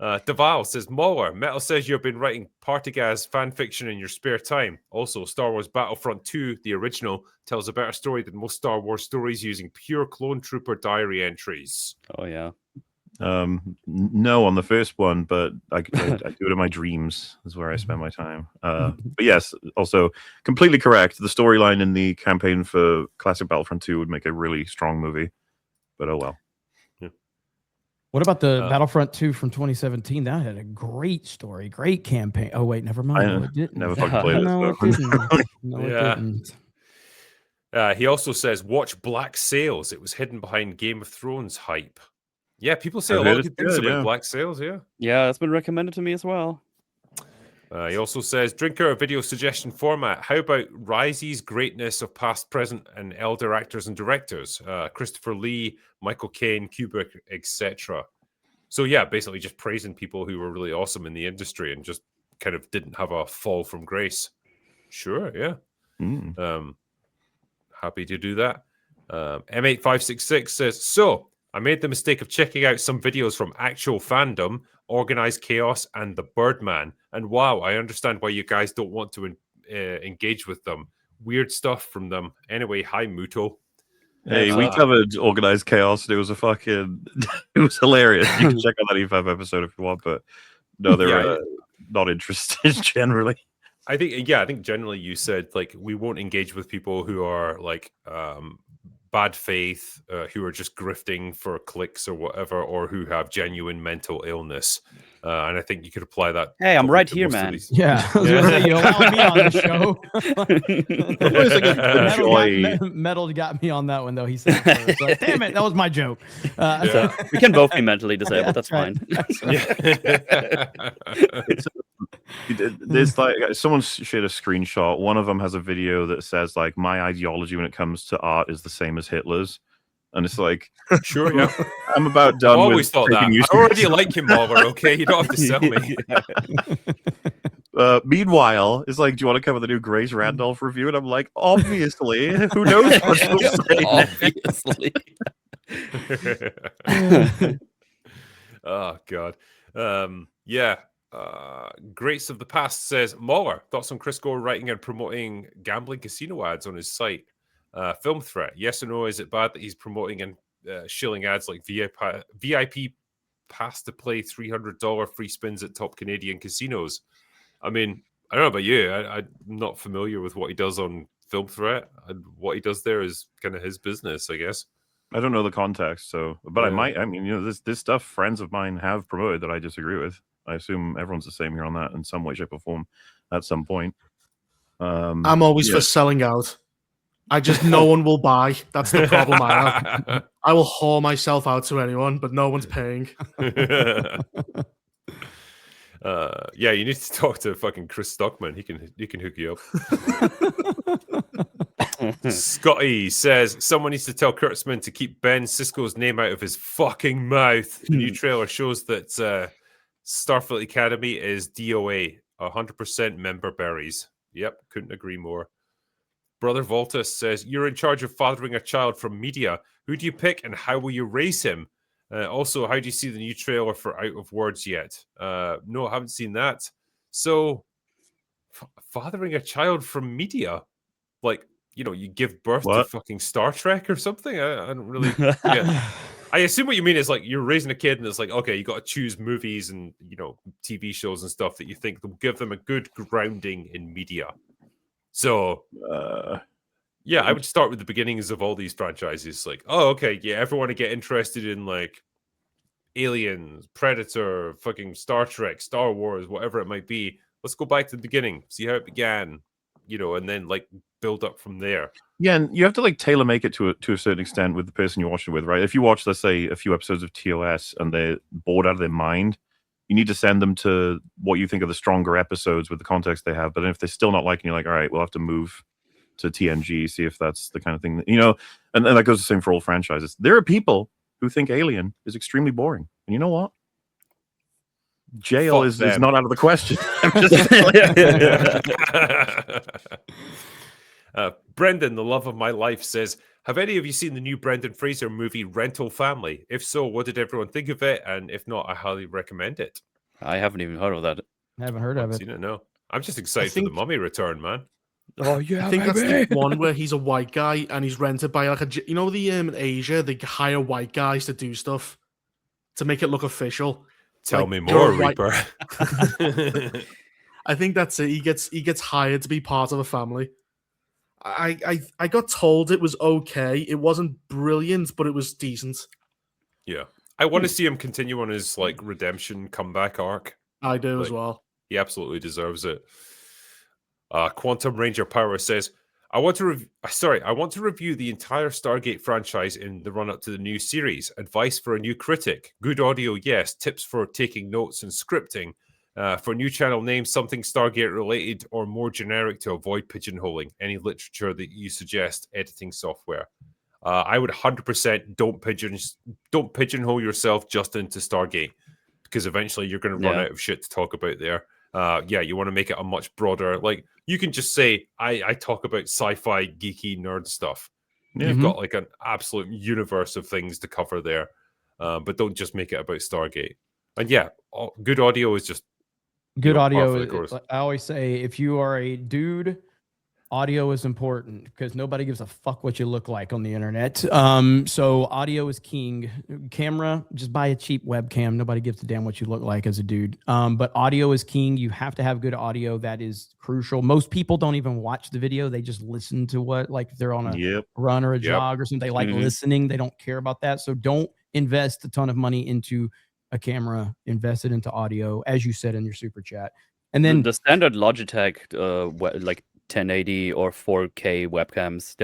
Speaker 2: Deval says, MauLer, Metal says you've been writing Partygaz fan fiction in your spare time. Also, Star Wars Battlefront 2, the original, tells a better story than most Star Wars stories using pure clone trooper diary entries.
Speaker 8: Oh, yeah.
Speaker 3: No, on the first one, but I do it in my dreams, is where I spend my time. But yes, also completely correct. The storyline in the campaign for Classic Battlefront 2 would make a really strong movie, but oh well.
Speaker 5: What about the Battlefront 2 from 2017? That had a great story, great campaign. Oh, wait, never mind. No, it didn't.
Speaker 3: Never fucking played it.
Speaker 5: No, it didn't. No,
Speaker 2: Yeah.
Speaker 5: it didn't.
Speaker 2: He also says, watch Black Sails. It was hidden behind Game of Thrones hype. Yeah, people say a lot of good things about Black Sails, yeah.
Speaker 8: Yeah, it's been recommended to me as well.
Speaker 2: He also says, Drinker, video suggestion format. How about Risey's greatness of past, present, and elder actors and directors? Christopher Lee, Michael Caine, Kubrick, etc. So yeah, basically just praising people who were really awesome in the industry and just kind of didn't have a fall from grace. Sure, yeah. Happy to do that. M8566 says, so I made the mistake of checking out some videos from actual fandom, Organized Chaos, and The Birdman. And wow, I understand why you guys don't want to engage with them. Weird stuff from them. Anyway, hi, Muto.
Speaker 3: Hey, we covered Organized Chaos, and it was it was hilarious. You can check out that E5 episode if you want, but no, they're not interested generally.
Speaker 2: I think generally you said, like, we won't engage with people who are, like, bad faith, who are just grifting for clicks or whatever, or who have genuine mental illness. And I think you could apply that.
Speaker 8: Hey, I'm right here, man.
Speaker 5: Yeah. You allowed me on the show. Metal got me on that one, though. He said, like, damn it, that was my joke.
Speaker 8: So we can both be mentally disabled. That's fine.
Speaker 3: There's like someone shared a screenshot. One of them has a video that says like, my ideology when it comes to art is the same as Hitler's. And it's like,
Speaker 2: sure, yeah.
Speaker 3: I'm about done.
Speaker 2: I always thought that. I already like him, MauLer, okay? You don't have to sell me.
Speaker 3: Meanwhile, it's like, do you want to cover the new Grace Randolph review? And I'm like, obviously. Who knows what she'll say?
Speaker 8: Obviously.
Speaker 2: Oh, God. Yeah. Grace of the Past says, MauLer, thoughts on Chris Gore writing and promoting gambling casino ads on his site? Film threat, yes or no? Is it bad that he's promoting and shilling ads like VIP pass to play $300 free spins at top Canadian casinos? I mean, I don't know about you. I'm not familiar with what he does on Film Threat. What he does there is kind of his business, I guess.
Speaker 3: I don't know the context, but I mean, this stuff friends of mine have promoted that I disagree with. I assume everyone's the same here on that in some way, shape, or form at some point.
Speaker 6: I'm always for selling out. No one will buy. That's the problem I have. I will whore myself out to anyone, but no one's paying.
Speaker 2: Yeah, you need to talk to fucking Chris Stockman. He can hook you up. Scotty says someone needs to tell Kurtzman to keep Ben Sisko's name out of his fucking mouth. The new trailer shows that Starfleet Academy is DOA, 100% member berries. Yep, couldn't agree more. Brother Voltus says, you're in charge of fathering a child from media. Who do you pick and how will you raise him? Also, how do you see the new trailer for Out of Words yet? No, I haven't seen that. So, fathering a child from media? Like, you give birth to fucking Star Trek or something? I don't really... Yeah. I assume what you mean is like you're raising a kid and it's like, okay, you got to choose movies and, TV shows and stuff that you think will give them a good grounding in media. So, yeah, I would start with the beginnings of all these franchises. Like, oh, okay, yeah, everyone to get interested in like Aliens, Predator, fucking Star Trek, Star Wars, whatever it might be. Let's go back to the beginning, see how it began, and then like build up from there.
Speaker 3: Yeah, and you have to like tailor make it to a certain extent with the person you're watching with, right? If you watch, let's say, a few episodes of TOS and they're bored out of their mind, you need to send them to what you think are the stronger episodes with the context they have. But if they're still not liking, you're like, all right, we'll have to move to TNG, see if that's the kind of thing that, and that goes the same for all franchises. There are people who think Alien is extremely boring. And you know what? Jail is not out of the question.
Speaker 2: Brendan, the love of my life, says, have any of you seen the new Brendan Fraser movie Rental Family? If so, what did everyone think of it? And if not, I highly recommend it.
Speaker 8: I haven't even heard of that.
Speaker 5: I haven't heard of it.
Speaker 2: Seen it, no. I'm just excited for the Mummy return, man.
Speaker 8: Oh yeah,
Speaker 6: I think that's the one where he's a white guy and he's rented by like in Asia they hire white guys to do stuff to make it look official.
Speaker 2: Tell me more, Reaper.
Speaker 6: I think that's it. He gets hired to be part of a family. I got told it was okay. It wasn't brilliant, but it was decent.
Speaker 2: Yeah, I want to see him continue on his like redemption comeback arc.
Speaker 6: I do as well.
Speaker 2: He absolutely deserves it. Quantum Ranger Power says, I want to review the entire Stargate franchise in the run-up to the new series. Advice for a new critic. Good audio, yes. Tips for taking notes and scripting. For new channel names, something Stargate related or more generic to avoid pigeonholing. Any literature that you suggest, editing software. I would 100% don't pigeonhole yourself just into Stargate, because eventually you're going to run out of shit to talk about there. You want to make it a much broader, like, you can just say, I talk about sci-fi, geeky, nerd stuff. You've got like an absolute universe of things to cover there, but don't just make it about Stargate. And good audio is just
Speaker 5: good audio. I always say, if you are a dude, audio is important, because nobody gives a fuck what you look like on the internet. So audio is king. Camera, just buy a cheap webcam. Nobody gives a damn what you look like as a dude. But audio is king. You have to have good audio. That is crucial. Most people don't even watch the video. They just listen to what, like, if they're on a run or a jog or something. They like listening. They don't care about that. So don't invest a ton of money into a camera. Invest it into audio, as you said in your super chat. And then
Speaker 8: the standard Logitech, like 1080 or 4K webcams,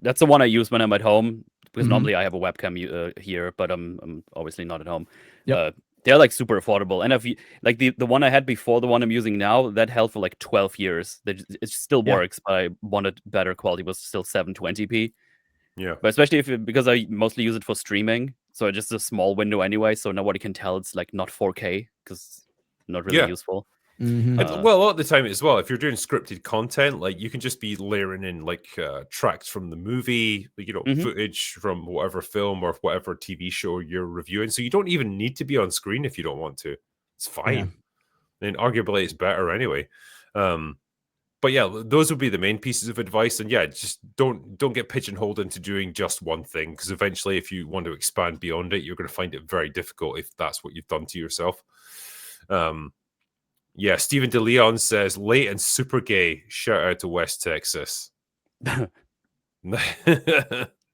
Speaker 8: that's the one I use when I'm at home, because normally I have a webcam here, but I'm obviously not at home. They're like super affordable, and if you like the one I had before, the one I'm using now, that held for like 12 years. It still works, but I wanted better quality. It was still 720p. But especially because I mostly use it for streaming, so it's just a small window anyway, so nobody can tell it's like not 4K, because not really useful.
Speaker 2: Well, a lot of the time as well, if you're doing scripted content, like, you can just be layering in like tracks from the movie, footage from whatever film or whatever TV show you're reviewing. So you don't even need to be on screen if you don't want to. It's fine. And arguably it's better anyway. But those would be the main pieces of advice. And just don't get pigeonholed into doing just one thing, because eventually, if you want to expand beyond it, you're going to find it very difficult if that's what you've done to yourself. Stephen DeLeon says, late and super gay. Shout out to West Texas. Fair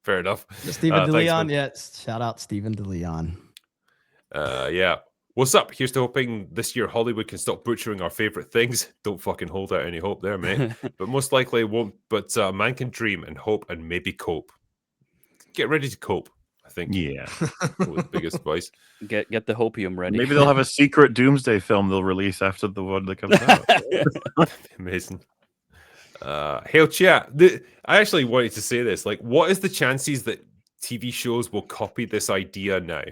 Speaker 2: enough.
Speaker 5: Stephen DeLeon, yes. Shout out Stephen DeLeon.
Speaker 2: What's up? Here's to hoping this year Hollywood can stop butchering our favorite things. Don't fucking hold out any hope there, mate. But most likely it won't. But man can dream and hope and maybe cope. Get ready to cope, I think. The biggest advice.
Speaker 8: Get the hopium ready.
Speaker 3: Maybe they'll have a secret Doomsday film they'll release after the one that comes out.
Speaker 2: Amazing. Hail chat. I actually wanted to say this. Like, what is the chances that TV shows will copy this idea now?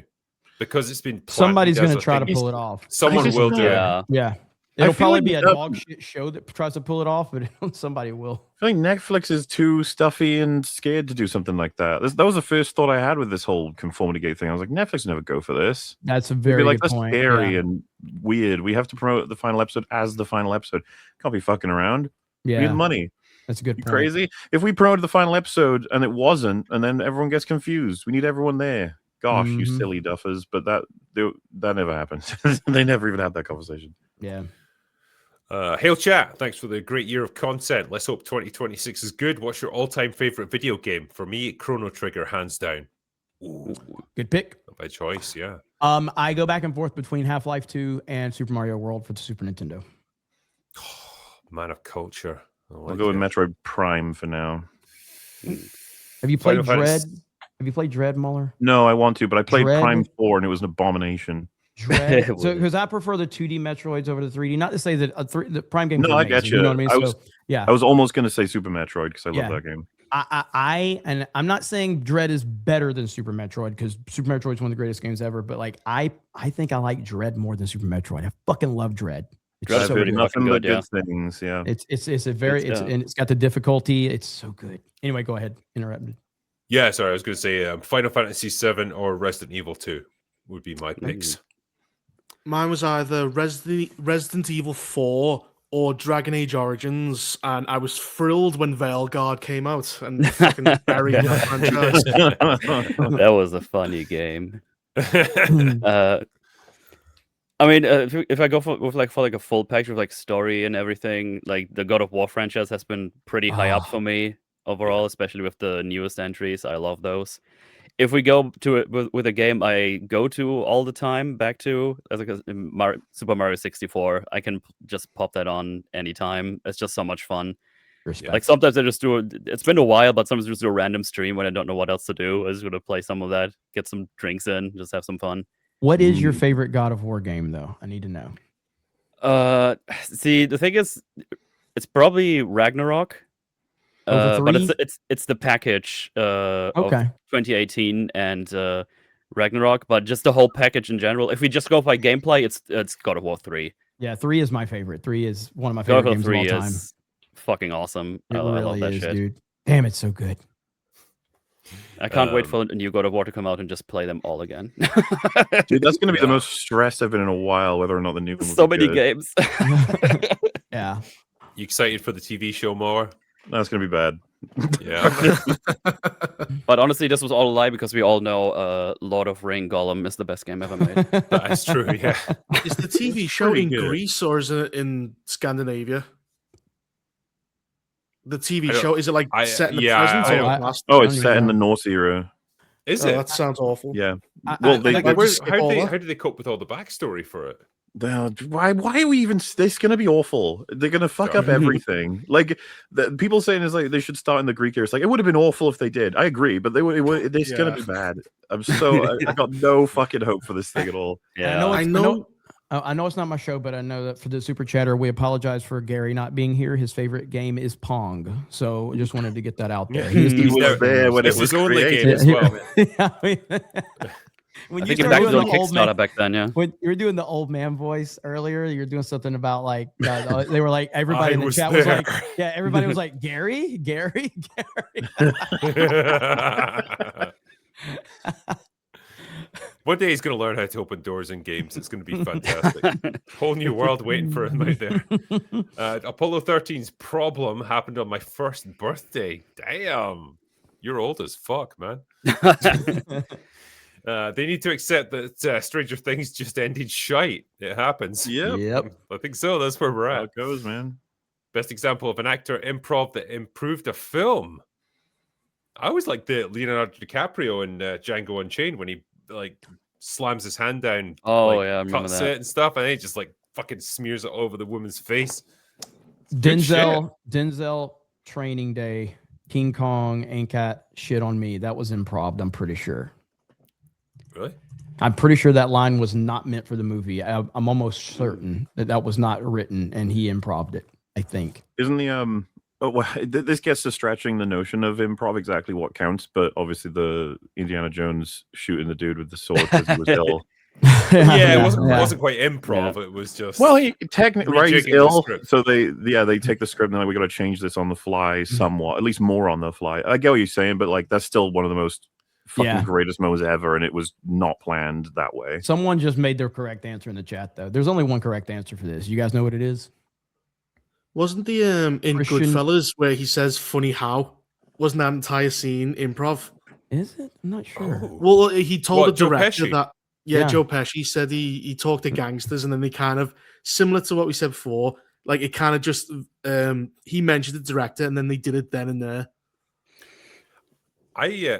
Speaker 2: Because it's been
Speaker 5: somebody's going to try to pull it off.
Speaker 2: Someone will do it.
Speaker 5: Yeah. It'll probably be a dog shit show that tries to pull it off, but somebody will.
Speaker 3: I think Netflix is too stuffy and scared to do something like that. That was the first thought I had with this whole Conformity Gate thing. I was like, Netflix never go for this.
Speaker 5: That's a very good point.
Speaker 3: That's scary and weird. We have to promote the final episode as the final episode. Can't be fucking around. We need money.
Speaker 5: That's a good point.
Speaker 3: Crazy. If we promoted the final episode and it wasn't, and then everyone gets confused, we need everyone there. Gosh, you silly duffers. But that never happens. They never even had that conversation.
Speaker 5: Yeah.
Speaker 2: Hail chat, thanks for the great year of content. Let's hope 2026 is good. What's your all-time favorite video game? For me, Chrono Trigger, hands down.
Speaker 5: Ooh, good pick.
Speaker 2: Not by choice, yeah.
Speaker 5: I go back and forth between Half-Life 2 and Super Mario World for the Super Nintendo.
Speaker 2: Man of culture.
Speaker 3: I'll go with Metroid Prime for now.
Speaker 5: Have you played Dread? Have you played Dread, MauLer?
Speaker 3: No, I want to, but I played Prime 4 and it was an abomination.
Speaker 5: Dread. Because I prefer the 2D Metroids over the 3D. Not to say that the Prime game.
Speaker 3: No, I get you.
Speaker 5: You know what I mean?
Speaker 3: I was almost going to say Super Metroid because I love that game.
Speaker 5: I'm not saying Dread is better than Super Metroid, because Super Metroid is one of the greatest games ever. But like, I think I like Dread more than Super Metroid. I fucking love Dread.
Speaker 3: It's so nothing but good things. Yeah.
Speaker 5: It's got the difficulty. It's so good. Anyway, go ahead. Interrupted.
Speaker 2: Yeah, sorry. I was going to say Final Fantasy 7 or Resident Evil 2 would be my picks.
Speaker 6: Mine was either Resident Evil 4 or Dragon Age Origins, and I was thrilled when Veilguard came out and fucking buried the franchise.
Speaker 8: That was a funny game. I mean, if I go for a full package of like story and everything, like the God of War franchise has been pretty high up for me overall, especially with the newest entries. I love those. If we go to it with a game I go to all the time, back to Super Mario 64, I can just pop that on anytime. It's just so much fun.
Speaker 5: Respect.
Speaker 8: Like sometimes I just do. It's been a while, but sometimes I just do a random stream when I don't know what else to do. I just gonna play some of that, get some drinks in, just have some fun.
Speaker 5: What is your favorite God of War game, though? I need to know.
Speaker 8: See, the thing is, it's probably Ragnarok.
Speaker 5: Over
Speaker 8: But
Speaker 5: 3?
Speaker 8: it's the package of
Speaker 5: Okay.
Speaker 8: 2018 and Ragnarok, but just the whole package in general. If we just go by gameplay, it's God of War 3.
Speaker 5: Yeah, 3 is my favorite. 3 is one of my
Speaker 8: God
Speaker 5: favorite
Speaker 8: of War
Speaker 5: games
Speaker 8: 3
Speaker 5: of all time.
Speaker 8: is fucking awesome.
Speaker 5: It
Speaker 8: I love
Speaker 5: really
Speaker 8: that
Speaker 5: is,
Speaker 8: shit.
Speaker 5: dude. Damn, it's so good.
Speaker 8: I can't wait for a new God of War to come out and just play them all again.
Speaker 3: Dude, that's going to be the most stressed I've been in a while, whether or not the new one will
Speaker 8: So
Speaker 3: be
Speaker 8: many
Speaker 3: good.
Speaker 8: games.
Speaker 5: Yeah.
Speaker 2: You excited for the TV show more?
Speaker 3: That's going to be bad.
Speaker 2: Yeah.
Speaker 8: But honestly, this was all a lie because we all know Lord of Ring Gollum is the best game ever made.
Speaker 2: That's true, yeah.
Speaker 6: Is the TV show
Speaker 3: pretty
Speaker 6: in
Speaker 3: good.
Speaker 6: Greece or is it in Scandinavia? The
Speaker 2: I
Speaker 6: TV
Speaker 2: don't-
Speaker 6: show, is it like set in the
Speaker 2: yeah,
Speaker 6: present
Speaker 2: I
Speaker 6: or
Speaker 2: don't-
Speaker 6: past?
Speaker 3: Oh,
Speaker 5: I
Speaker 3: it's
Speaker 5: don't
Speaker 3: set
Speaker 5: even
Speaker 3: in the
Speaker 5: know.
Speaker 3: Norse era.
Speaker 2: Is
Speaker 6: Oh,
Speaker 2: it?
Speaker 6: that sounds awful.
Speaker 3: Yeah.
Speaker 5: I-
Speaker 3: Well,
Speaker 5: I-
Speaker 3: they,
Speaker 5: I-
Speaker 6: like,
Speaker 2: Where-
Speaker 6: just skip
Speaker 2: how
Speaker 6: all
Speaker 2: did
Speaker 6: that.
Speaker 2: they cope with all the backstory for it?
Speaker 3: why are we even? It's going to be awful. They're going to fuck up everything. Like people saying is like they should start in the Greek era. It's like it would have been awful if they did. I agree, but it's going to be bad. I got no fucking hope for this thing at all.
Speaker 8: Yeah,
Speaker 6: I know.
Speaker 5: I know it's not my show, but I know that for the super chatter, we apologize for Gary not being here. His favorite game is Pong, so I just wanted to get that out there.
Speaker 2: Yeah,
Speaker 5: He is the
Speaker 3: He was
Speaker 5: most-
Speaker 3: there when
Speaker 2: It's
Speaker 3: it was
Speaker 2: his only
Speaker 3: created.
Speaker 2: game as well.
Speaker 5: Yeah, I mean, when
Speaker 8: I
Speaker 5: you
Speaker 8: think it
Speaker 5: start
Speaker 8: back
Speaker 5: doing
Speaker 8: on
Speaker 5: the old man,
Speaker 8: Kickstarter back then. Yeah.
Speaker 5: when you were doing the old man voice earlier, you're doing something about like they were like everybody
Speaker 2: I
Speaker 5: in the
Speaker 2: was
Speaker 5: chat was
Speaker 2: there.
Speaker 5: like, yeah, everybody was like Gary.
Speaker 2: One day he's going to learn how to open doors in games. It's going to be fantastic. Whole new world waiting for him out there. Apollo 13's problem happened on my first birthday. Damn. You're old as fuck, man. They need to accept that Stranger Things just ended shite. It happens.
Speaker 3: Yep.
Speaker 2: I think so. That's where we're
Speaker 3: How
Speaker 2: at.
Speaker 3: it goes, man.
Speaker 2: Best example of an actor improv that improved a film. I always like the Leonardo DiCaprio in Django Unchained when he like slams his hand down.
Speaker 8: Oh,
Speaker 2: like,
Speaker 8: yeah, I remember
Speaker 2: cuts
Speaker 8: that.
Speaker 2: it and stuff, and he just like fucking smears it over the woman's face. Good
Speaker 5: Denzel Training Day, King Kong, ANCAT shit on me. That was improv. I'm pretty sure.
Speaker 2: Really?
Speaker 5: I'm pretty sure that line was not meant for the movie. I'm almost certain that was not written, and he improv'd it. I think.
Speaker 3: Isn't the Oh, well, this gets to stretching the notion of improv exactly what counts, but obviously the Indiana Jones shooting the dude with the sword because he was ill.
Speaker 2: Yeah, it wasn't quite improv. It was just
Speaker 3: he technically right, he's
Speaker 2: rejigging the
Speaker 3: ill,
Speaker 2: script.
Speaker 3: so they take the script and they're like, we got to change this on the fly somewhat, at least more on the fly. I get what you're saying, but like that's still one of the most fucking greatest moments ever, and it was not planned that way.
Speaker 5: Someone just made their correct answer in the chat, though. There's only one correct answer for this. You guys know what it is?
Speaker 6: Wasn't the in
Speaker 5: Christian-
Speaker 6: Goodfellas where he says "funny how"? Wasn't that entire scene improv?
Speaker 5: Is it? I'm not sure.
Speaker 6: Well, he told
Speaker 2: What,
Speaker 6: the
Speaker 2: Joe
Speaker 6: director
Speaker 2: Pesci?
Speaker 6: that. Yeah, Joe Pesci said he talked to gangsters, and then they kind of similar to what we said before. Like it kind of just he mentioned the director, and then they did it then and there.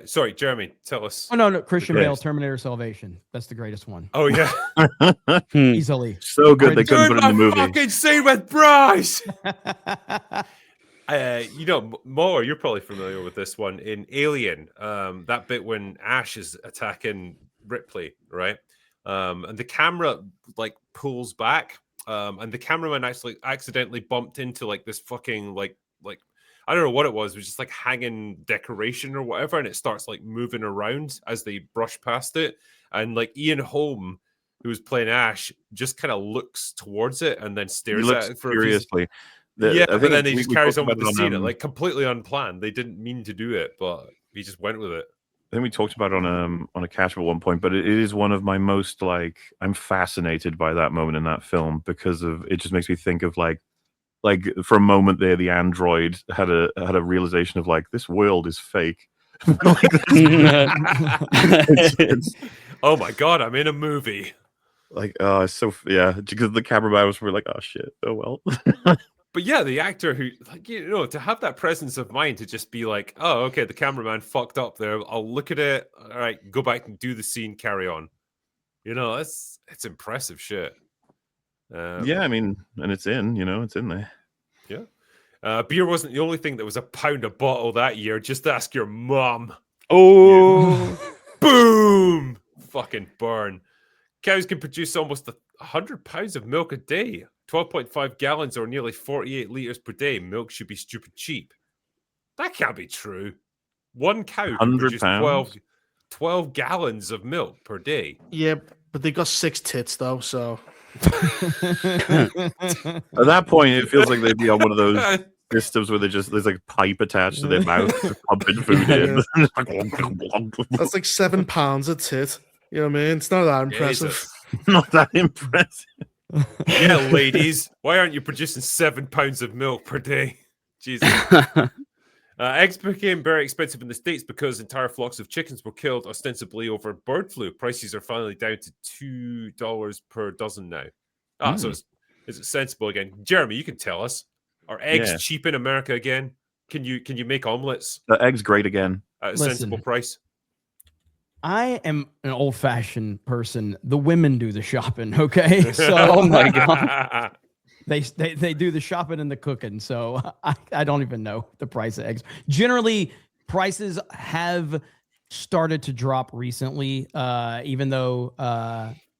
Speaker 2: Sorry, Jeremy, tell us.
Speaker 5: Oh no, Christian
Speaker 3: Yes.
Speaker 5: Bale, Terminator Salvation. That's the greatest one.
Speaker 2: Oh yeah,
Speaker 5: Easily.
Speaker 3: So good they couldn't put it in the movie.
Speaker 2: Fucking scene with Bryce. MauLer, you're probably familiar with this one in Alien. That bit when Ash is attacking Ripley, right? And the camera like pulls back, and the cameraman actually accidentally bumped into like this fucking like I don't know what it was. It was just like hanging decoration or whatever, and it starts like moving around as they brush past it. And like Ian Holm, who was playing Ash, just kind of looks towards it and then
Speaker 3: He
Speaker 2: stares
Speaker 3: looks
Speaker 2: at it for a few
Speaker 3: furiously.
Speaker 2: yeah,
Speaker 3: I
Speaker 2: and
Speaker 3: think
Speaker 2: then he
Speaker 3: we
Speaker 2: just carries
Speaker 3: talked
Speaker 2: on with
Speaker 3: about
Speaker 2: the
Speaker 3: it
Speaker 2: scene,
Speaker 3: on,
Speaker 2: like completely unplanned. They didn't mean to do it, but he just went with it.
Speaker 3: I think we talked about it on a catch up at one point, but it is one of my most like I'm fascinated by that moment in that film because of it just makes me think of like for a moment there the android had a realization of like this world is fake. it's
Speaker 2: Oh my god, I'm in a movie.
Speaker 3: like it's so because the cameraman was like oh shit, oh well.
Speaker 2: But yeah, the actor who, like, to have that presence of mind to just be like, oh, okay, the cameraman fucked up there. I'll look at it. All right, go back and do the scene, carry on. It's impressive shit.
Speaker 3: Yeah, I mean, and it's in there.
Speaker 2: Yeah. Beer wasn't the only thing that was £1 a bottle that year. Just ask your mum.
Speaker 8: Oh,
Speaker 2: Boom! Fucking burn. Cows can produce almost 100 pounds of milk a day. 12.5 gallons or nearly 48 litres per day. Milk should be stupid cheap. That can't be true. One cow can produce 12 gallons of milk per day.
Speaker 6: Yeah, but they got 6 tits, though, so...
Speaker 3: At that point, it feels like they'd be on one of those systems where there's like a pipe attached to their mouth, pumping food in.
Speaker 6: That's like 7 pounds a tit. You know what I mean? It's not that impressive.
Speaker 3: Not that impressive.
Speaker 2: Yeah, ladies. Why aren't you producing 7 pounds of milk per day? Jesus. Eggs became very expensive in the States because entire flocks of chickens were killed ostensibly over bird flu. Prices are finally down to $2 per dozen now. So is it sensible again? Jeremy, you can tell us. Are eggs cheap in America again? Can you make omelets?
Speaker 3: The eggs great again.
Speaker 2: At a sensible price?
Speaker 5: I am an old-fashioned person. The women do the shopping, okay? So,
Speaker 8: oh my god.
Speaker 5: They do the shopping and the cooking, so I don't even know the price of eggs. Generally, prices have started to drop recently, even though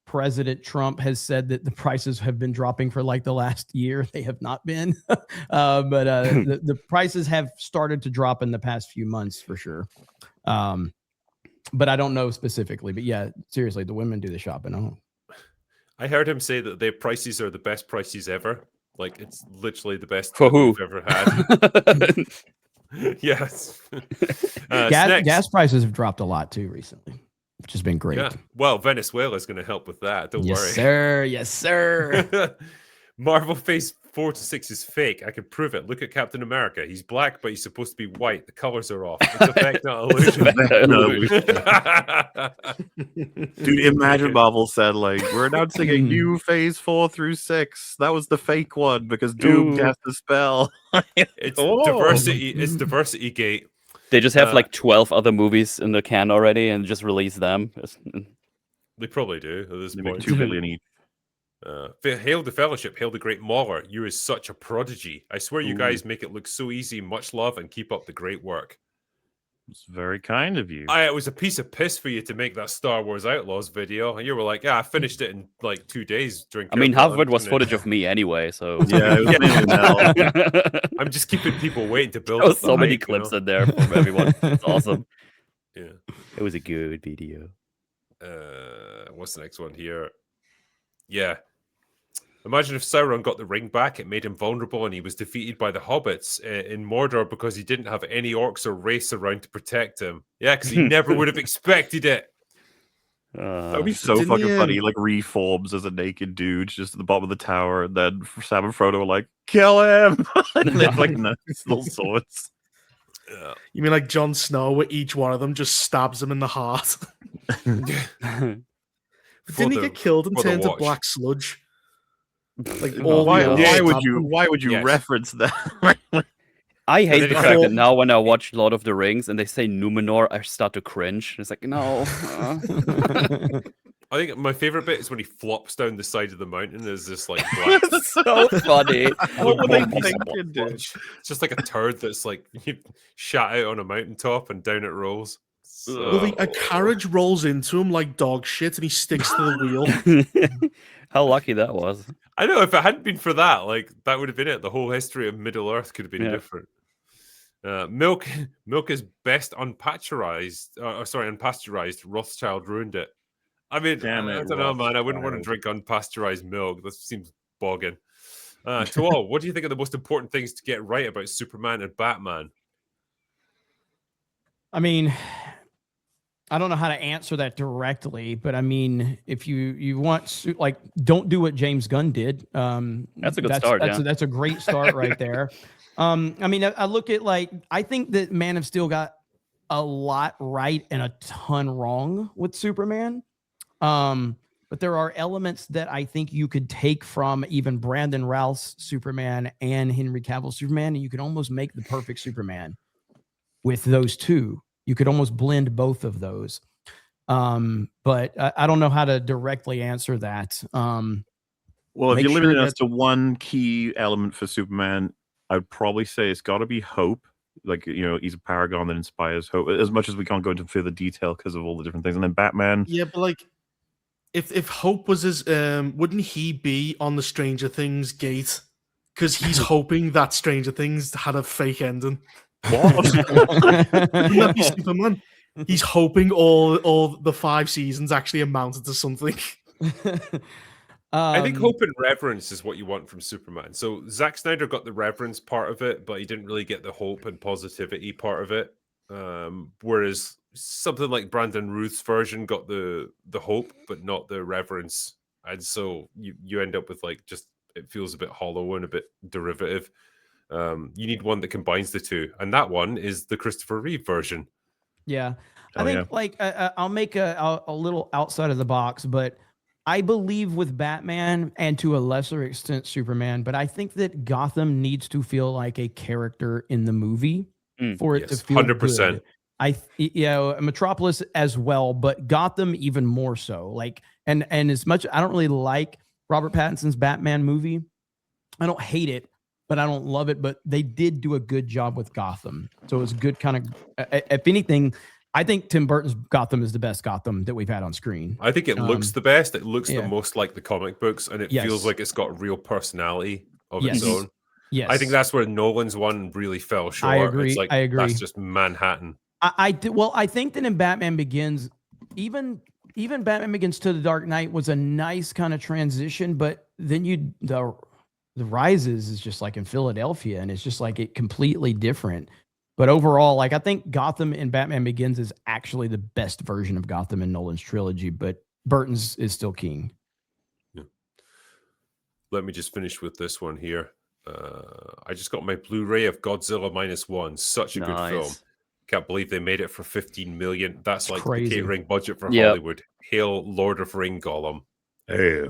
Speaker 5: President Trump has said that the prices have been dropping for like the last year. They have not been, but the prices have started to drop in the past few months for sure. But I don't know specifically. But yeah, seriously, the women do the shopping. Oh.
Speaker 2: I heard him say that their prices are the best prices ever. Like, it's literally the best
Speaker 8: for who
Speaker 2: we've ever had. Yes.
Speaker 5: Gas prices have dropped a lot too recently, which has been great.
Speaker 2: Yeah. Well, Venezuela is going to help with that. Don't worry.
Speaker 5: Sir. Yes, sir.
Speaker 2: Marvel Phase 4 to 6 is fake. I can prove it. Look at Captain America. He's black, but he's supposed to be white. The colors are off. It's a fact, not illusion.
Speaker 3: Dude, imagine Marvel said, like, we're announcing a new Phase 4 through 6. That was the fake one because Doom cast the spell.
Speaker 2: It's diversity. It's Diversity Gate.
Speaker 8: They just have like 12 other movies in the can already and just release them.
Speaker 2: They probably do at this point.
Speaker 3: 2 billion each.
Speaker 2: Hail the Fellowship, hail the great MauLer. You is such a prodigy. I swear you guys make it look so easy. Much love and keep up the great work.
Speaker 3: It's very kind of you.
Speaker 2: It was a piece of piss for you to make that Star Wars Outlaws video. And you were like, I finished it in like 2 days.
Speaker 8: I mean, half of it was footage of me anyway, so...
Speaker 3: Yeah, it was
Speaker 2: I'm just keeping people waiting to build
Speaker 8: There was so many clips in there from everyone. It's awesome.
Speaker 2: Yeah.
Speaker 8: It was a good video.
Speaker 2: What's the next one here? Yeah. Imagine if Sauron got the ring back, it made him vulnerable and he was defeated by the hobbits in Mordor because he didn't have any orcs or wraiths around to protect him. Yeah, because he never would have expected it.
Speaker 3: That would be so fucking funny. Like, reforms as a naked dude just at the bottom of the tower, and then Sam and Frodo are like, kill him! And they have like nice little swords.
Speaker 6: Yeah. You mean like Jon Snow, where each one of them just stabs him in the heart? Didn't he get killed and turned to black sludge? Like,
Speaker 3: why would you reference that?
Speaker 8: I hate the fact that now when I watch Lord of the Rings and they say Numenor, I start to cringe. It's like, no.
Speaker 2: I think my favorite bit is when he flops down the side of the mountain. There's this like black...
Speaker 8: It's so funny.
Speaker 3: What would they think?
Speaker 2: It's just like a turd that's like shot out on a mountaintop and down it rolls. So...
Speaker 6: Well, a carriage rolls into him like dog shit and he sticks to the wheel.
Speaker 8: How lucky that was.
Speaker 2: I know, if it hadn't been for that, like, that would have been it. The whole history of Middle Earth could have been different. Milk is best unpasteurized. Unpasteurized. Rothschild ruined it. I mean, I don't know, man. I wouldn't want to drink unpasteurized milk. That seems bogging. To all, what do you think are the most important things to get right about Superman and Batman?
Speaker 5: I mean, I don't know how to answer that directly, but I mean, if you want, like, don't do what James Gunn did.
Speaker 8: That's a good start.
Speaker 5: That's a great start right there. I mean, I look at, like, I think that Man of Steel got a lot right and a ton wrong with Superman. But there are elements that I think you could take from even Brandon Routh's Superman and Henry Cavill's Superman, and you could almost make the perfect Superman with those two. You could almost blend both of those. But I don't know how to directly answer that.
Speaker 3: Well, if you limit us to one key element for Superman, I'd probably say it's got to be Hope. Like, he's a paragon that inspires hope. As much as we can't go into further detail because of all the different things. And then Batman.
Speaker 6: Yeah, but like, if Hope was his, wouldn't he be on the Stranger Things gate? Because he's hoping that Stranger Things had a fake ending.
Speaker 3: What?
Speaker 6: Wouldn't that be Superman? He's hoping all the 5 seasons actually amounted to something.
Speaker 2: I think hope and reverence is what you want from Superman. So Zack Snyder got the reverence part of it, but he didn't really get the hope and positivity part of it. Whereas something like Brandon Routh's version got the hope, but not the reverence. And so you end up with like just it feels a bit hollow and a bit derivative. You need one that combines the two, and that one is the Christopher Reeve version.
Speaker 5: Yeah, I think like I'll make a little outside of the box, but I believe with Batman and to a lesser extent Superman, but I think that Gotham needs to feel like a character in the movie for it to feel 100%. Good. Metropolis as well, but Gotham even more so. Like, and as much I don't really like Robert Pattinson's Batman movie, I don't hate it, but I don't love it. But they did do a good job with Gotham, so it was good kind of. If anything, I think Tim Burton's Gotham is the best Gotham that we've had on screen.
Speaker 2: I think it looks the best. It looks the most like the comic books, and it feels like it's got real personality of its own.
Speaker 5: Yes,
Speaker 2: I think that's where Nolan's one really fell short.
Speaker 5: I agree.
Speaker 2: It's like,
Speaker 5: I agree.
Speaker 2: That's just Manhattan.
Speaker 5: I think that in Batman Begins, even Batman Begins to the Dark Knight was a nice kind of transition, but then the Rises is just like in Philadelphia, and it's just like it completely different. But overall, like I think Gotham in Batman Begins is actually the best version of Gotham in Nolan's trilogy, but Burton's is still king.
Speaker 2: Yeah. Let me just finish with this one here. I just got my Blu-ray of Godzilla -1. Such a good film. Can't believe they made it for 15 million. That's like the catering budget for Hollywood. Hail Lord of Ring Gollum.
Speaker 3: Hey.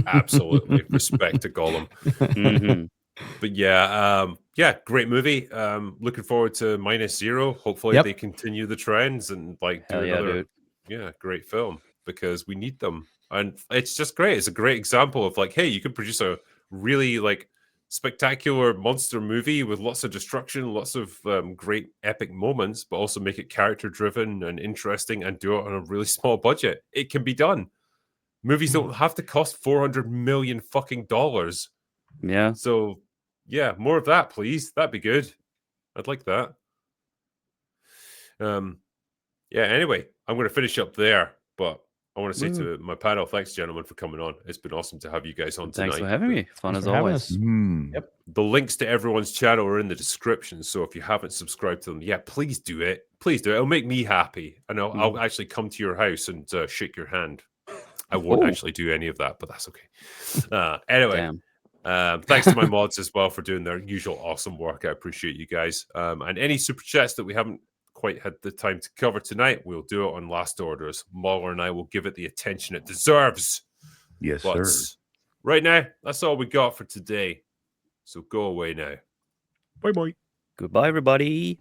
Speaker 2: Absolutely. Respect to Gollum.
Speaker 8: Mm-hmm.
Speaker 2: But yeah, great movie. Looking forward to -0. Hopefully they continue the trends and like do another great film because we need them. And it's just great. It's a great example of like, hey, you can produce a really like spectacular monster movie with lots of destruction, lots of great epic moments, but also make it character driven and interesting and do it on a really small budget. It can be done. Movies don't have to cost $400 million fucking dollars.
Speaker 8: Yeah.
Speaker 2: So yeah, more of that, please. That'd be good. I'd like that. Anyway, I'm going to finish up there, but I want to say to my panel, thanks, gentlemen, for coming on. It's been awesome to have you guys on tonight.
Speaker 8: Thanks for having me. Fun as always.
Speaker 5: Yep.
Speaker 2: The links to everyone's channel are in the description, so if you haven't subscribed to them, please do it. Please do it. It'll make me happy. And I'll actually come to your house and shake your hand. I won't actually do any of that, but that's okay. Anyway. Thanks to my mods as well for doing their usual awesome work. I appreciate you guys. And any super chats that we haven't quite had the time to cover tonight, we'll do it on last orders. MauLer and I will give it the attention it deserves.
Speaker 3: Yes,
Speaker 2: but
Speaker 3: sir.
Speaker 2: Right now, that's all we got for today. So go away now.
Speaker 3: Bye-bye.
Speaker 8: Goodbye, everybody.